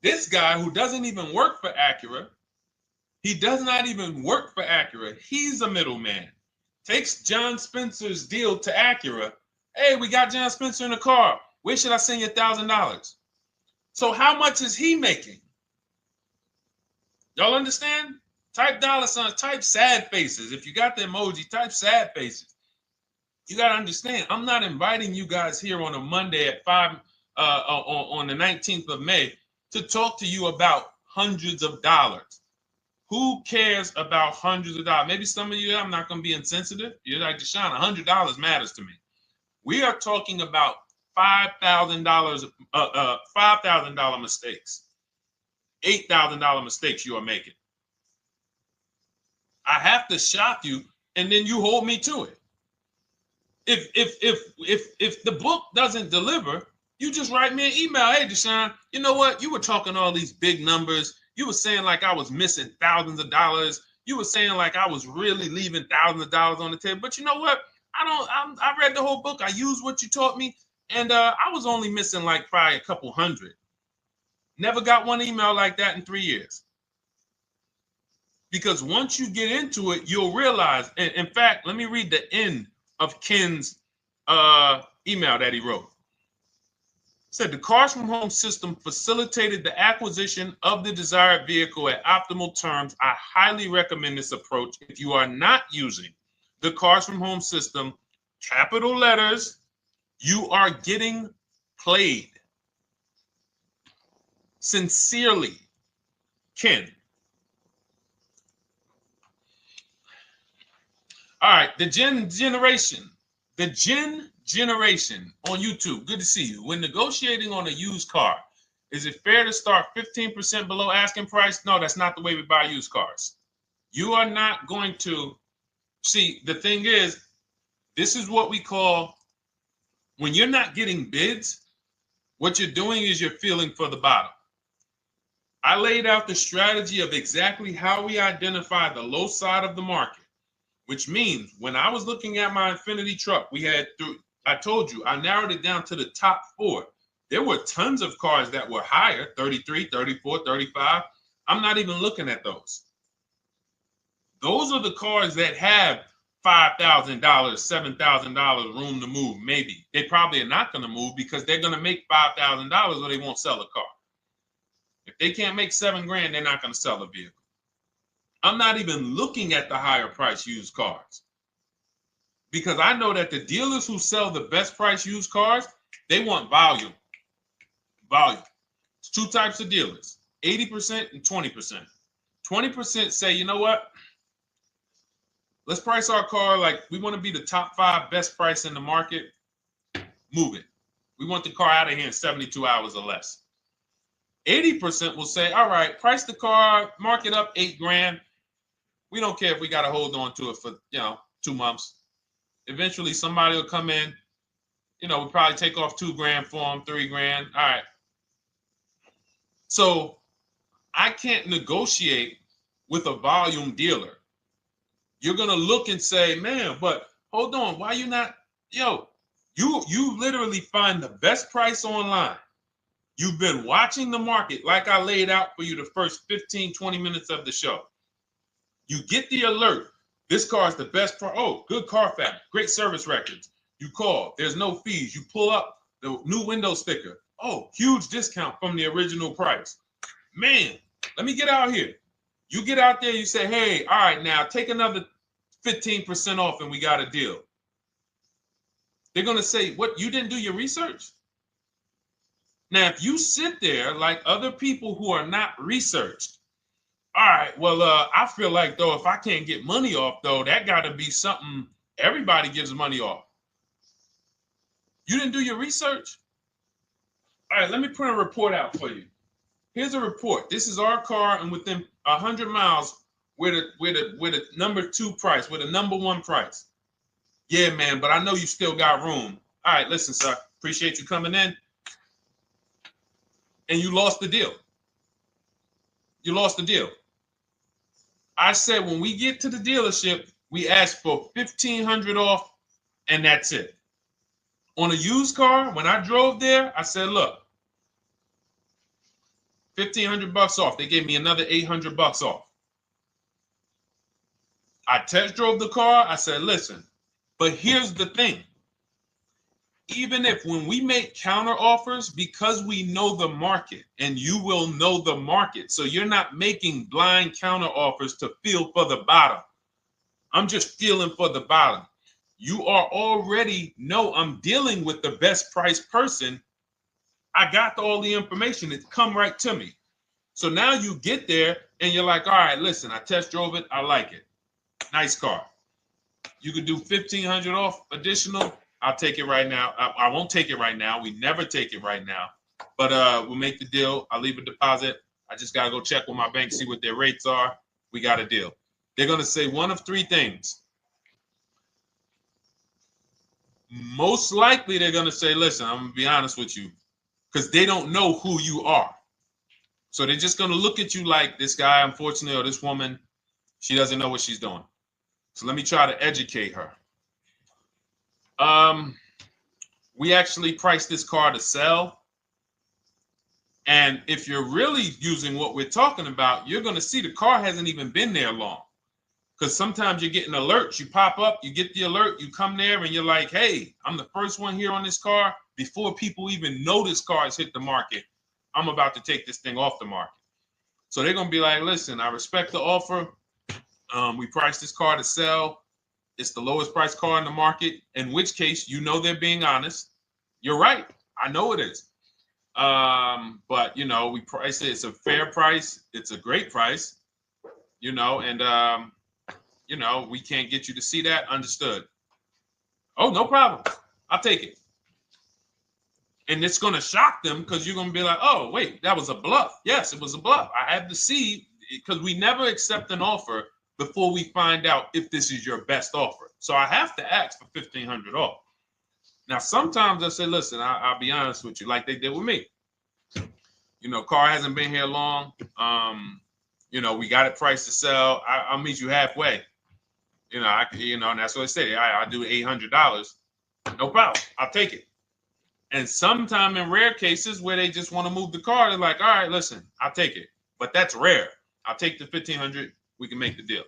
This guy who doesn't even work for Acura, he does not even work for Acura. He's a middleman. Takes John Spencer's deal to Acura. Hey, we got John Spencer in the car. Where should I send you $1,000? So how much is he making? Y'all understand? Type dollar signs, type sad faces. If you got the emoji, type sad faces. You got to understand, I'm not inviting you guys here on a Monday at 5 on the 19th of May to talk to you about hundreds of dollars. Who cares about hundreds of dollars? Maybe some of you, I'm not going to be insensitive. You're like, Deshone, $100 matters to me. We are talking about $5,000, $5,000 mistakes, $8,000 mistakes you are making. I have to shock you, and then you hold me to it. If the book doesn't deliver, you just write me an email. Hey, Deshone, you know what? You were talking all these big numbers. You were saying like I was missing thousands of dollars. You were saying like I was really leaving thousands of dollars on the table. But you know what? I read the whole book. I used what you taught me, and I was only missing like probably a couple hundred. Never got one email like that in 3 years. Because once you get into it, you'll realize. And in fact, let me read the end of Ken's email that he wrote. Said the Cars from Home system facilitated the acquisition of the desired vehicle at optimal terms. I highly recommend this approach. If you are not using the Cars from Home system, capital letters, you are getting played. Sincerely, Ken. All right, the Gen Generation on YouTube. Good to see you. When negotiating on a used car, is it fair to start 15% below asking price? No, that's not the way we buy used cars. You are not going to see. The thing is, this is what we call, when you're not getting bids, what you're doing is you're feeling for the bottom. I laid out the strategy of exactly how we identify the low side of the market, which means when I was looking at my Infiniti truck, I told you, I narrowed it down to the top 4. There were tons of cars that were higher, 33, 34, 35. I'm not even looking at those. Those are the cars that have $5,000, $7,000 room to move, maybe. They probably are not going to move because they're going to make $5,000 or they won't sell a car. If they can't make $7 grand, they're not going to sell a vehicle. I'm not even looking at the higher price used cars, because I know that the dealers who sell the best price used cars, they want volume. Volume. It's 2 types of dealers, 80% and 20%. 20% say, you know what? Let's price our car like we want to be the top 5 best price in the market. Move it. We want the car out of here in 72 hours or less. 80% will say, all right, price the car, mark it up $8 grand. We don't care if we got to hold on to it for, 2 months. Eventually, somebody will come in. We'll probably take off $2 grand for them, $3 grand. All right. So I can't negotiate with a volume dealer. You're going to look and say, man, but hold on. Why you not? You literally find the best price online. You've been watching the market like I laid out for you the first 15, 20 minutes of the show. You get the alert. This car is the best price. Oh, good Carfax, great service records. You call. There's no fees. You pull up the new window sticker. Oh, huge discount from the original price. Man, let me get out here. You get out there, you say, hey, all right, now take another 15% off and we got a deal. They're going to say, what, you didn't do your research? Now, if you sit there like other people who are not researched, all right, well, I feel like, though, if I can't get money off, though, that got to be something everybody gives money off. You didn't do your research? All right, let me print a report out for you. Here's a report. This is our car, and within 100 miles, we're the number 2 price, we're the number 1 price. Yeah, man, but I know you still got room. All right, listen, sir, appreciate you coming in. And you lost the deal. You lost the deal. I said when we get to the dealership, we ask for $1,500 off, and that's it. On a used car, when I drove there, I said, look, $1,500 off. They gave me another $800 off. I test drove the car. I said, listen, but here's the thing. Even if when we make counter offers, because we know the market, and you will know the market, so you're not making blind counter offers to feel for the bottom. I'm just feeling for the bottom. You are already know I'm dealing with the best price person. I got all the information. It come right to me. So now you get there and you're like, all right, listen, I test drove it. I like it. Nice car. You could do $1,500 off additional. I'll take it right now. I won't take it right now. We never take it right now. But we'll make the deal. I'll leave a deposit. I just got to go check with my bank, see what their rates are. We got a deal. They're going to say one of 3 things. Most likely they're going to say, listen, I'm going to be honest with you, because they don't know who you are. So they're just going to look at you like this guy, unfortunately, or this woman, she doesn't know what she's doing. So let me try to educate her. We actually priced this car to sell. And if you're really using what we're talking about, you're going to see the car hasn't even been there long. Because sometimes you're getting alerts. You pop up, you get the alert, you come there, and you're like, hey, I'm the first one here on this car. Before people even know this car has hit the market, I'm about to take this thing off the market. So they're going to be like, listen, I respect the offer. We priced this car to sell. It's the lowest price car in the market, in which case, you know, they're being honest. You're right. I know it is. But, you know, we price it. It's a fair price. It's a great price, you know, and, you know, we can't get you to see that. Understood. Oh, no problem. I'll take it. And it's going to shock them because you're going to be like, oh, wait, that was a bluff. Yes, it was a bluff. I had to see, because we never accept an offer before we find out if this is your best offer. So I have to ask for $1,500 off. Now, sometimes I say, listen, I'll be honest with you, like they did with me. You know, car hasn't been here long. You know, we got it priced to sell. I'll meet you halfway. You know, and that's what I say. I do $800. No problem. I'll take it. And sometime in rare cases where they just want to move the car, they're like, all right, listen, I'll take it. But that's rare. I'll take the $1,500. We can make the deal.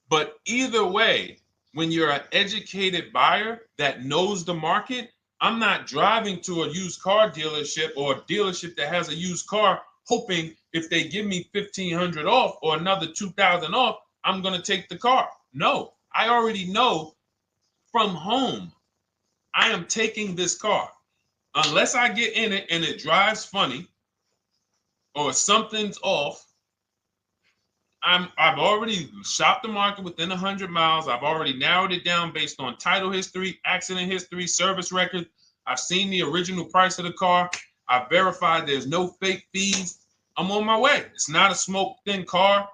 But either way, when you're an educated buyer that knows the market, I'm not driving to a used car dealership or a dealership that has a used car hoping if they give me $1,500 off or another $2,000 off, I'm going to take the car. No, I already know from home, I am taking this car. Unless I get in it and it drives funny or something's off, I've already shopped the market within 100 miles. I've already narrowed it down based on title history, accident history, service record. I've seen the original price of the car. I've verified there's no fake fees. I'm on my way. It's not a smoke thin car.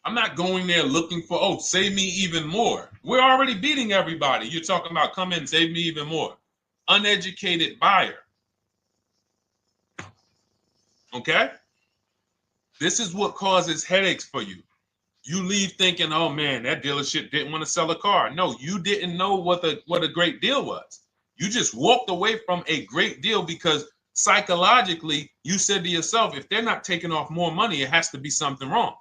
I'm not going there looking for, oh, save me even more. We're already beating everybody. You're talking about come in, save me even more. Uneducated buyer. Okay? This is what causes headaches for you. You leave thinking, oh man, that dealership didn't want to sell a car. No, you didn't know what a great deal was. You just walked away from a great deal because psychologically you said to yourself, if they're not taking off more money, it has to be something wrong.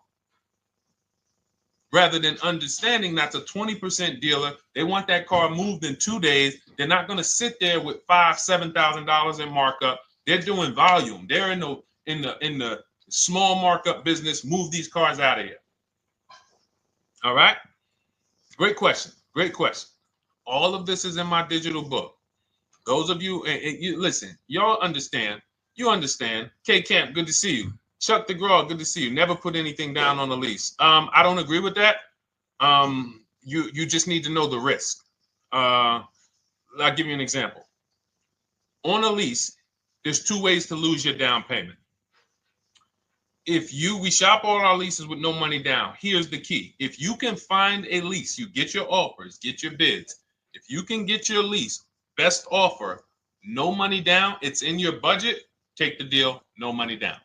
Rather than understanding that's a 20% dealer, they want that car moved in 2 days. They're not going to sit there with $5,000-$7,000 in markup. They're doing volume. They're in the small markup business. Move these cars out of here. All right. Great question. Great question. All of this is in my digital book. Those of you, and you listen, y'all understand. You understand. K Camp, good to see you. Chuck DeGraw, good to see you. Never put anything down on a lease. I don't agree with that. You just need to know the risk. I'll give you an example. On a lease, there's 2 ways to lose your down payment. We shop all our leases with no money down. Here's the key. If you can find a lease, you get your offers, get your bids. If you can get your lease, best offer, no money down, it's in your budget, take the deal, no money down.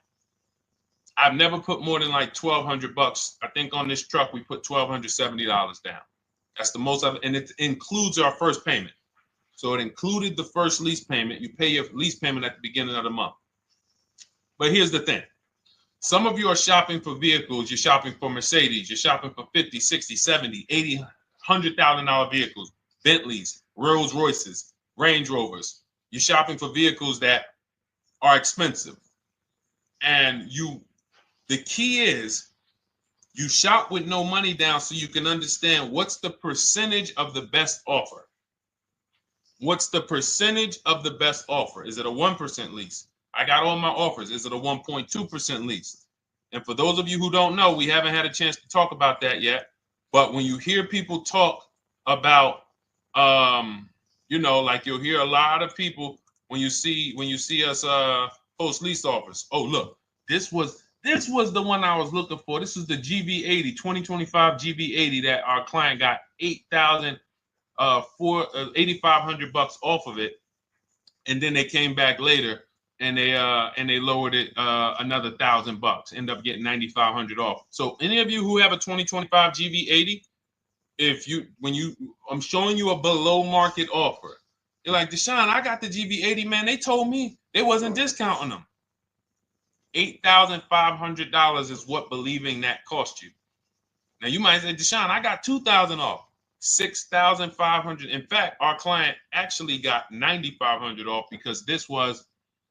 I've never put more than like $1,200. I think on this truck, we put $1,270 down. That's the most of it. And it includes our first payment. So it included the first lease payment. You pay your lease payment at the beginning of the month. But here's the thing. Some of you are shopping for vehicles. You're shopping for Mercedes. You're shopping for 50, 60, 70, 80, $100,000 vehicles, Bentleys, Rolls Royces, Range Rovers. You're shopping for vehicles that are expensive. And the key is you shop with no money down so you can understand what's the percentage of the best offer. What's the percentage of the best offer? Is it a 1% lease? I got all my offers. Is it a 1.2% lease? And for those of you who don't know, we haven't had a chance to talk about that yet. But when you hear people talk about, like you'll hear a lot of people when you see us post lease offers. Oh, look, this was the one I was looking for. This is the GV80, 2025 GV80 that our client got $8,500 off of it, and then they came back later and they lowered it another $1,000. End up getting $9,500 off. So any of you who have a 2025 GV80, I'm showing you a below market offer. You're like, Deshone, I got the GV80, man. They told me they wasn't discounting them. $8,500 is what believing that cost you. Now you might say, Deshone, I got $2,000 off. $6,500. In fact, our client actually got $9,500 off because this was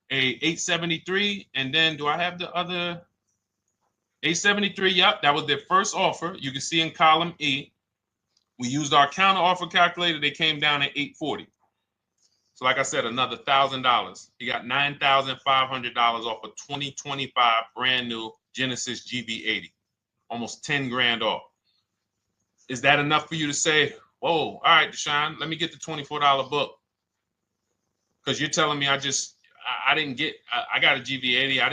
a 873. And then do I have the other 873? Yep, that was their first offer. You can see in column E. We used our counter offer calculator. They came down at 840. So like I said, another $1,000. He got $9,500 off a 2025 brand new Genesis GV80, almost 10 grand off. Is that enough for you to say, whoa, all right, Deshone, let me get the $24 book? Because you're telling me I got a GV80. I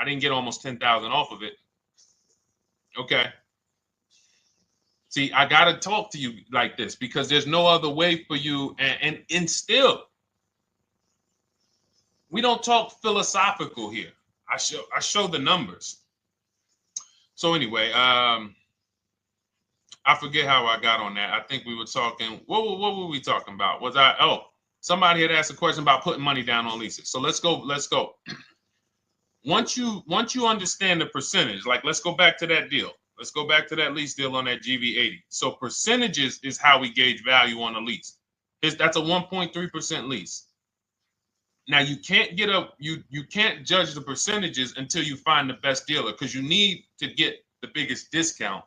didn't get almost 10,000 off of it. Okay. See, I got to talk to you like this because there's no other way for you. And still, we don't talk philosophical here. I show the numbers. So anyway, I forget how I got on that. I think we were talking. What were we talking about? Somebody had asked a question about putting money down on leases. So let's go. Once you understand the percentage, like let's go back to that deal. Let's go back to that lease deal on that GV80. So percentages is how we gauge value on a lease. That's a 1.3% lease. Now you can't you can't judge the percentages until you find the best dealer because you need to get the biggest discount,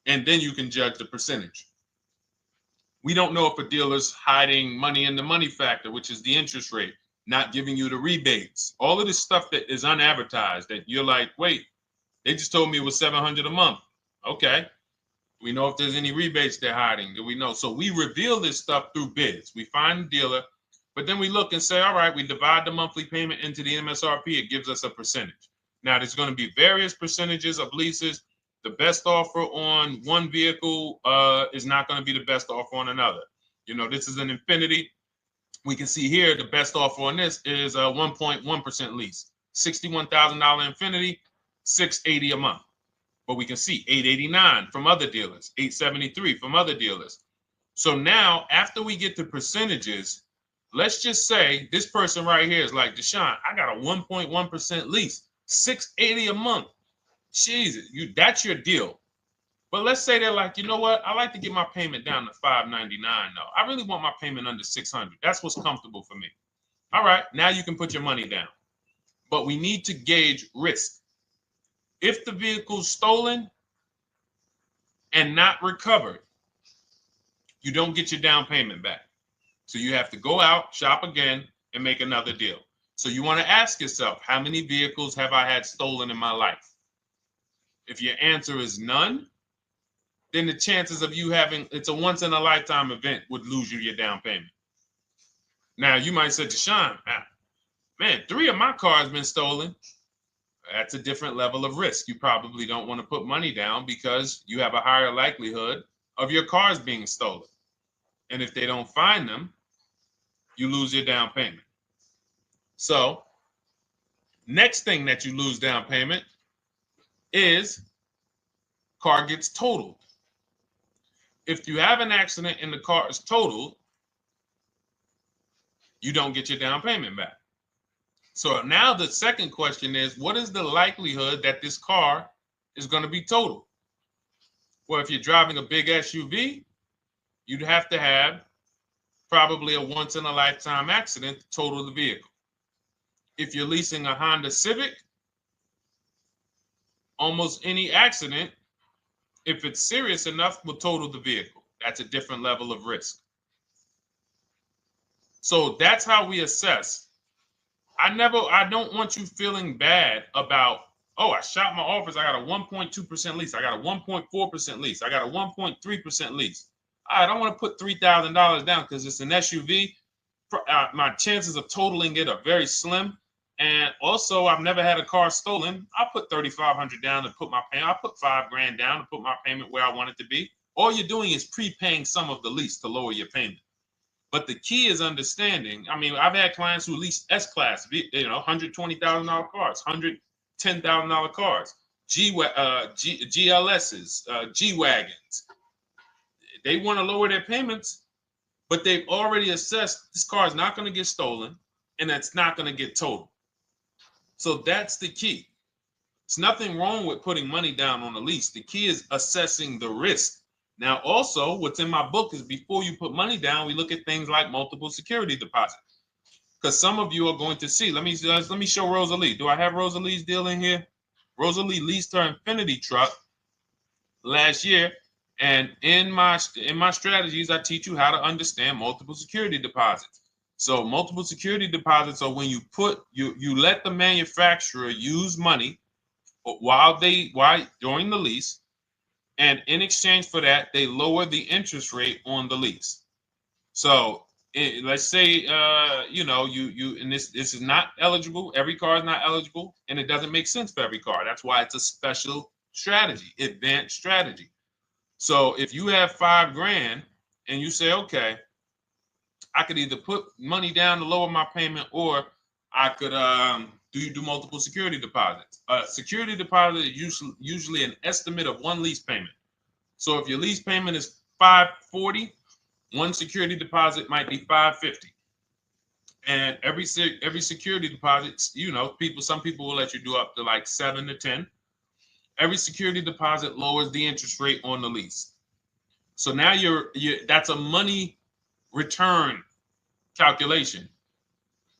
and then you can judge the percentage. We don't know if a dealer's hiding money in the money factor, which is the interest rate, not giving you the rebates, all of this stuff that is unadvertised that you're like, wait, they just told me it was $700 a month. Okay. We know if there's any rebates they're hiding. Do we know? So we reveal this stuff through bids. We find the dealer, but then we look and say, all right, we divide the monthly payment into the MSRP. It gives us a percentage. Now, there's going to be various percentages of leases. The best offer on one vehicle is not going to be the best offer on another. This is an Infinity. We can see here the best offer on this is a 1.1% lease. $61,000 Infinity, $680 a month. But we can see $889 from other dealers, $873 from other dealers. So now, after we get the percentages, let's just say this person right here is like, Deshone, I got a 1.1% lease, $680 a month. Jesus, that's your deal. But let's say they're like, you know what? I like to get my payment down to $599 though. I really want my payment under $600. That's what's comfortable for me. All right, now you can put your money down. But we need to gauge risk. If the vehicle's stolen and not recovered, you don't get your down payment back. So you have to go out, shop again, and make another deal. So you want to ask yourself, how many vehicles have I had stolen in my life? If your answer is none, then the chances of you having, it's a once in a lifetime event, would lose you your down payment. Now you might say, Deshone, man, 3 of my cars been stolen. That's a different level of risk. You probably don't want to put money down because you have a higher likelihood of your cars being stolen. And if they don't find them, you lose your down payment. So next thing that you lose down payment is car gets totaled. If you have an accident and the car is totaled, you don't get your down payment back. So now the second question is, what is the likelihood that this car is going to be totaled? Well, if you're driving a big SUV, you'd have to have probably a once in a lifetime accident to total the vehicle. If you're leasing a Honda Civic, almost any accident, if it's serious enough, will total the vehicle. That's a different level of risk. So that's how we assess. I don't want you feeling bad about, oh, I shot my office, I got a 1.2% lease, I got a 1.4% lease, I got a 1.3% lease. I don't want to put $3,000 down because it's an SUV. My chances of totaling it are very slim. And also, I've never had a car stolen. I put $3,500 down to put my payment. I put $5,000 down to put my payment where I want it to be. All you're doing is prepaying some of the lease to lower your payment. But the key is understanding. I mean, I've had clients who lease S-Class, $120,000 cars, $110,000 cars, GLSs, G-Wagons. They want to lower their payments, but they've already assessed this car is not going to get stolen and it's not going to get totaled. So that's the key. It's nothing wrong with putting money down on a lease. The key is assessing the risk. Now, also, what's in my book is before you put money down, we look at things like multiple security deposit. Because some of you are going to see, let me show Rosalie. Do I have Rosalie's deal in here? Rosalie leased her Infinity truck last year. And in my strategies, I teach you how to understand multiple security deposits. So multiple security deposits are when you let the manufacturer use money during the lease, and in exchange for that, they lower the interest rate on the lease. So let's say and this is not eligible. Every car is not eligible, and it doesn't make sense for every car. That's why it's a special strategy, advanced strategy. So if you have $5,000 and you say, okay, I could either put money down to lower my payment, or I could do multiple security deposits. Security deposit is usually an estimate of one lease payment. So if your lease payment is $540, one security deposit might be $550. And every security deposit, some people will let you do up to like 7 to 10. Every security deposit lowers the interest rate on the lease. So now that's a money return calculation.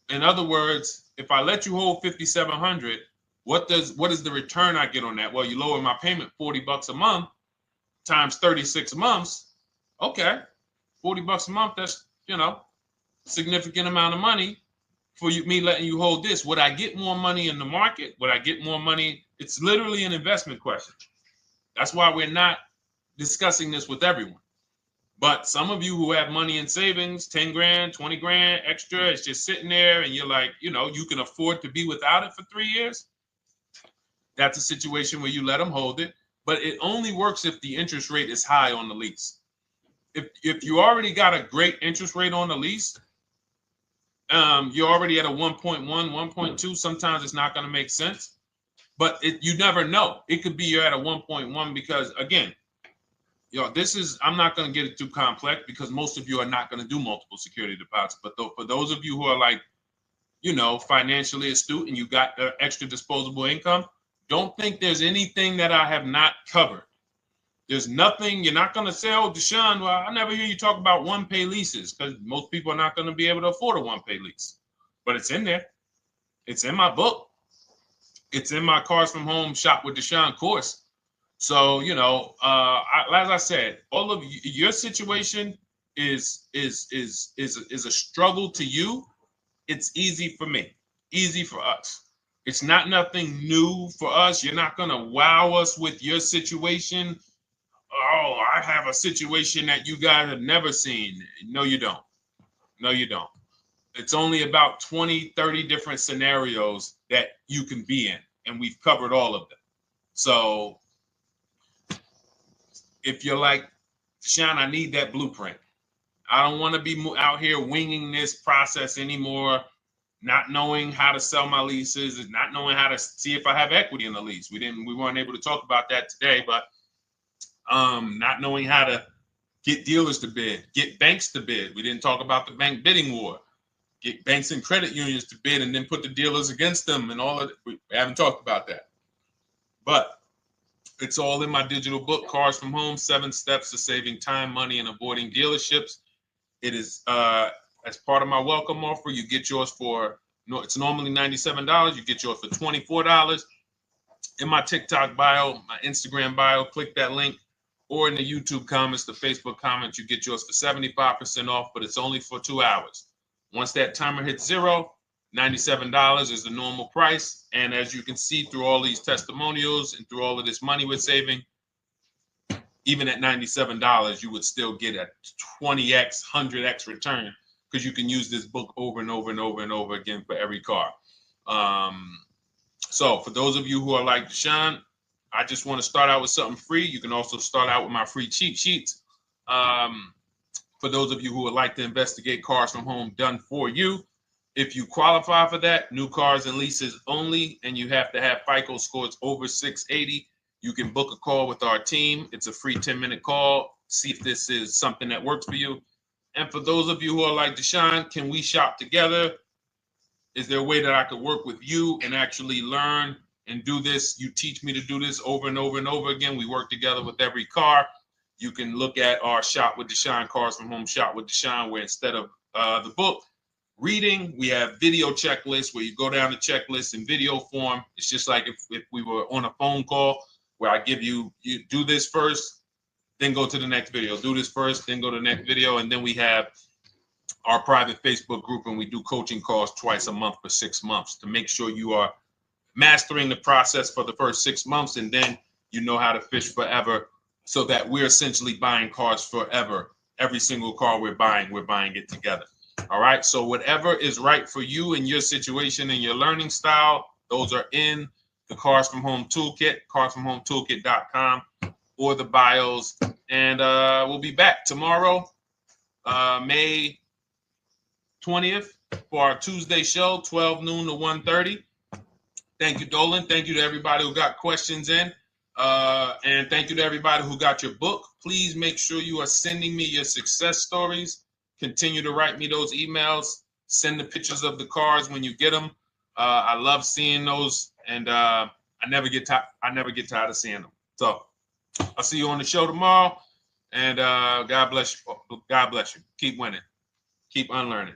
In other words, if I let you hold $5,700, what is the return I get on that? Well, you lower my payment $40 a month times 36 months. Okay, $40 a month. That's significant amount of money for me letting you hold this. Would I get more money in the market? Would I get more money? It's literally an investment question. That's why we're not discussing this with everyone. But some of you who have money in savings, 10 grand, 20 grand extra, it's just sitting there and you're like, you can afford to be without it for 3 years. That's a situation where you let them hold it, but it only works if the interest rate is high on the lease. If you already got a great interest rate on the lease, you're already at a 1.1, 1.2. Sometimes it's not going to make sense, but you never know. It could be you're at a 1.1 because, again, this is, I'm not going to get it too complex because most of you are not going to do multiple security deposits. But for those of you who are like, financially astute and you got extra disposable income, don't think there's anything that I have not covered. There's nothing. You're not going to say, oh, Deshone, well, I never hear you talk about one-pay leases, because most people are not going to be able to afford a one-pay lease. But it's in there. It's in my book. It's in my Cars from Home Shop with Deshone course. So, as I said, all of your situation is a struggle to you. It's easy for me, easy for us. It's not nothing new for us. You're not going to wow us with your situation. Oh, I have a situation that you guys have never seen. No, you don't. No, you don't. It's only about 20, 30 different scenarios that you can be in, and we've covered all of them. So if you're like, Deshone, I need that blueprint. I don't want to be out here winging this process anymore, not knowing how to sell my leases and not knowing how to see if I have equity in the lease. We weren't able to talk about that today, but not knowing how to get dealers to bid, get banks to bid. We didn't talk about the bank bidding war. Get banks and credit unions to bid and then put the dealers against them and all of it. We haven't talked about that. But it's all in my digital book, Cars from Home, 7 Steps to Saving Time, Money, and Avoiding Dealerships. It is as part of my welcome offer. You get yours it's normally $97. You get yours for $24. In my TikTok bio, my Instagram bio, click that link, or in the YouTube comments, the Facebook comments, you get yours for 75% off, but it's only for 2 hours. Once that timer hits 0, $97 is the normal price. And as you can see through all these testimonials and through all of this money we're saving, even at $97, you would still get a 20x, 100x return, because you can use this book over and over and over and over again for every car. So for those of you who are like, Deshone, I just want to start out with something free. You can also start out with my free cheat sheets. For those of you who would like to investigate Cars from Home done for you, if you qualify for that, new cars and leases only, and you have to have FICO scores over 680, you can book a call with our team. It's a free 10-minute call. See if this is something that works for you. And for those of you who are like, Deshone, can we shop together? Is there a way that I could work with you and actually learn and do this? You teach me to do this over and over and over again. We work together with every car. You can look at our Shop with Deshone, Cars from Home Shop with Deshone, where instead of the book reading, we have video checklists where you go down the checklist in video form. It's just like if we were on a phone call, where I give you do this first, then go to the next video. Do this first, then go to the next video. And then we have our private Facebook group, and we do coaching calls twice a month for 6 months to make sure you are mastering the process for the first 6 months, and then you know how to fish forever, so that we're essentially buying cars forever. Every single car we're buying it together. All right. So whatever is right for you and your situation and your learning style, those are in the Cars from Home Toolkit, carsfromhometoolkit.com, or the bios. And we'll be back tomorrow, May 20th, for our Tuesday show, 12 noon to 1:30. Thank you, Dolan. Thank you to everybody who got questions in. And thank you to everybody who got your book. Please make sure you are sending me your success stories. Continue to write me those emails. Send the pictures of the cars when you get them. I love seeing those, and I never get tired of seeing them. So I'll see you on the show tomorrow, and God bless you. God bless you. Keep winning. Keep unlearning.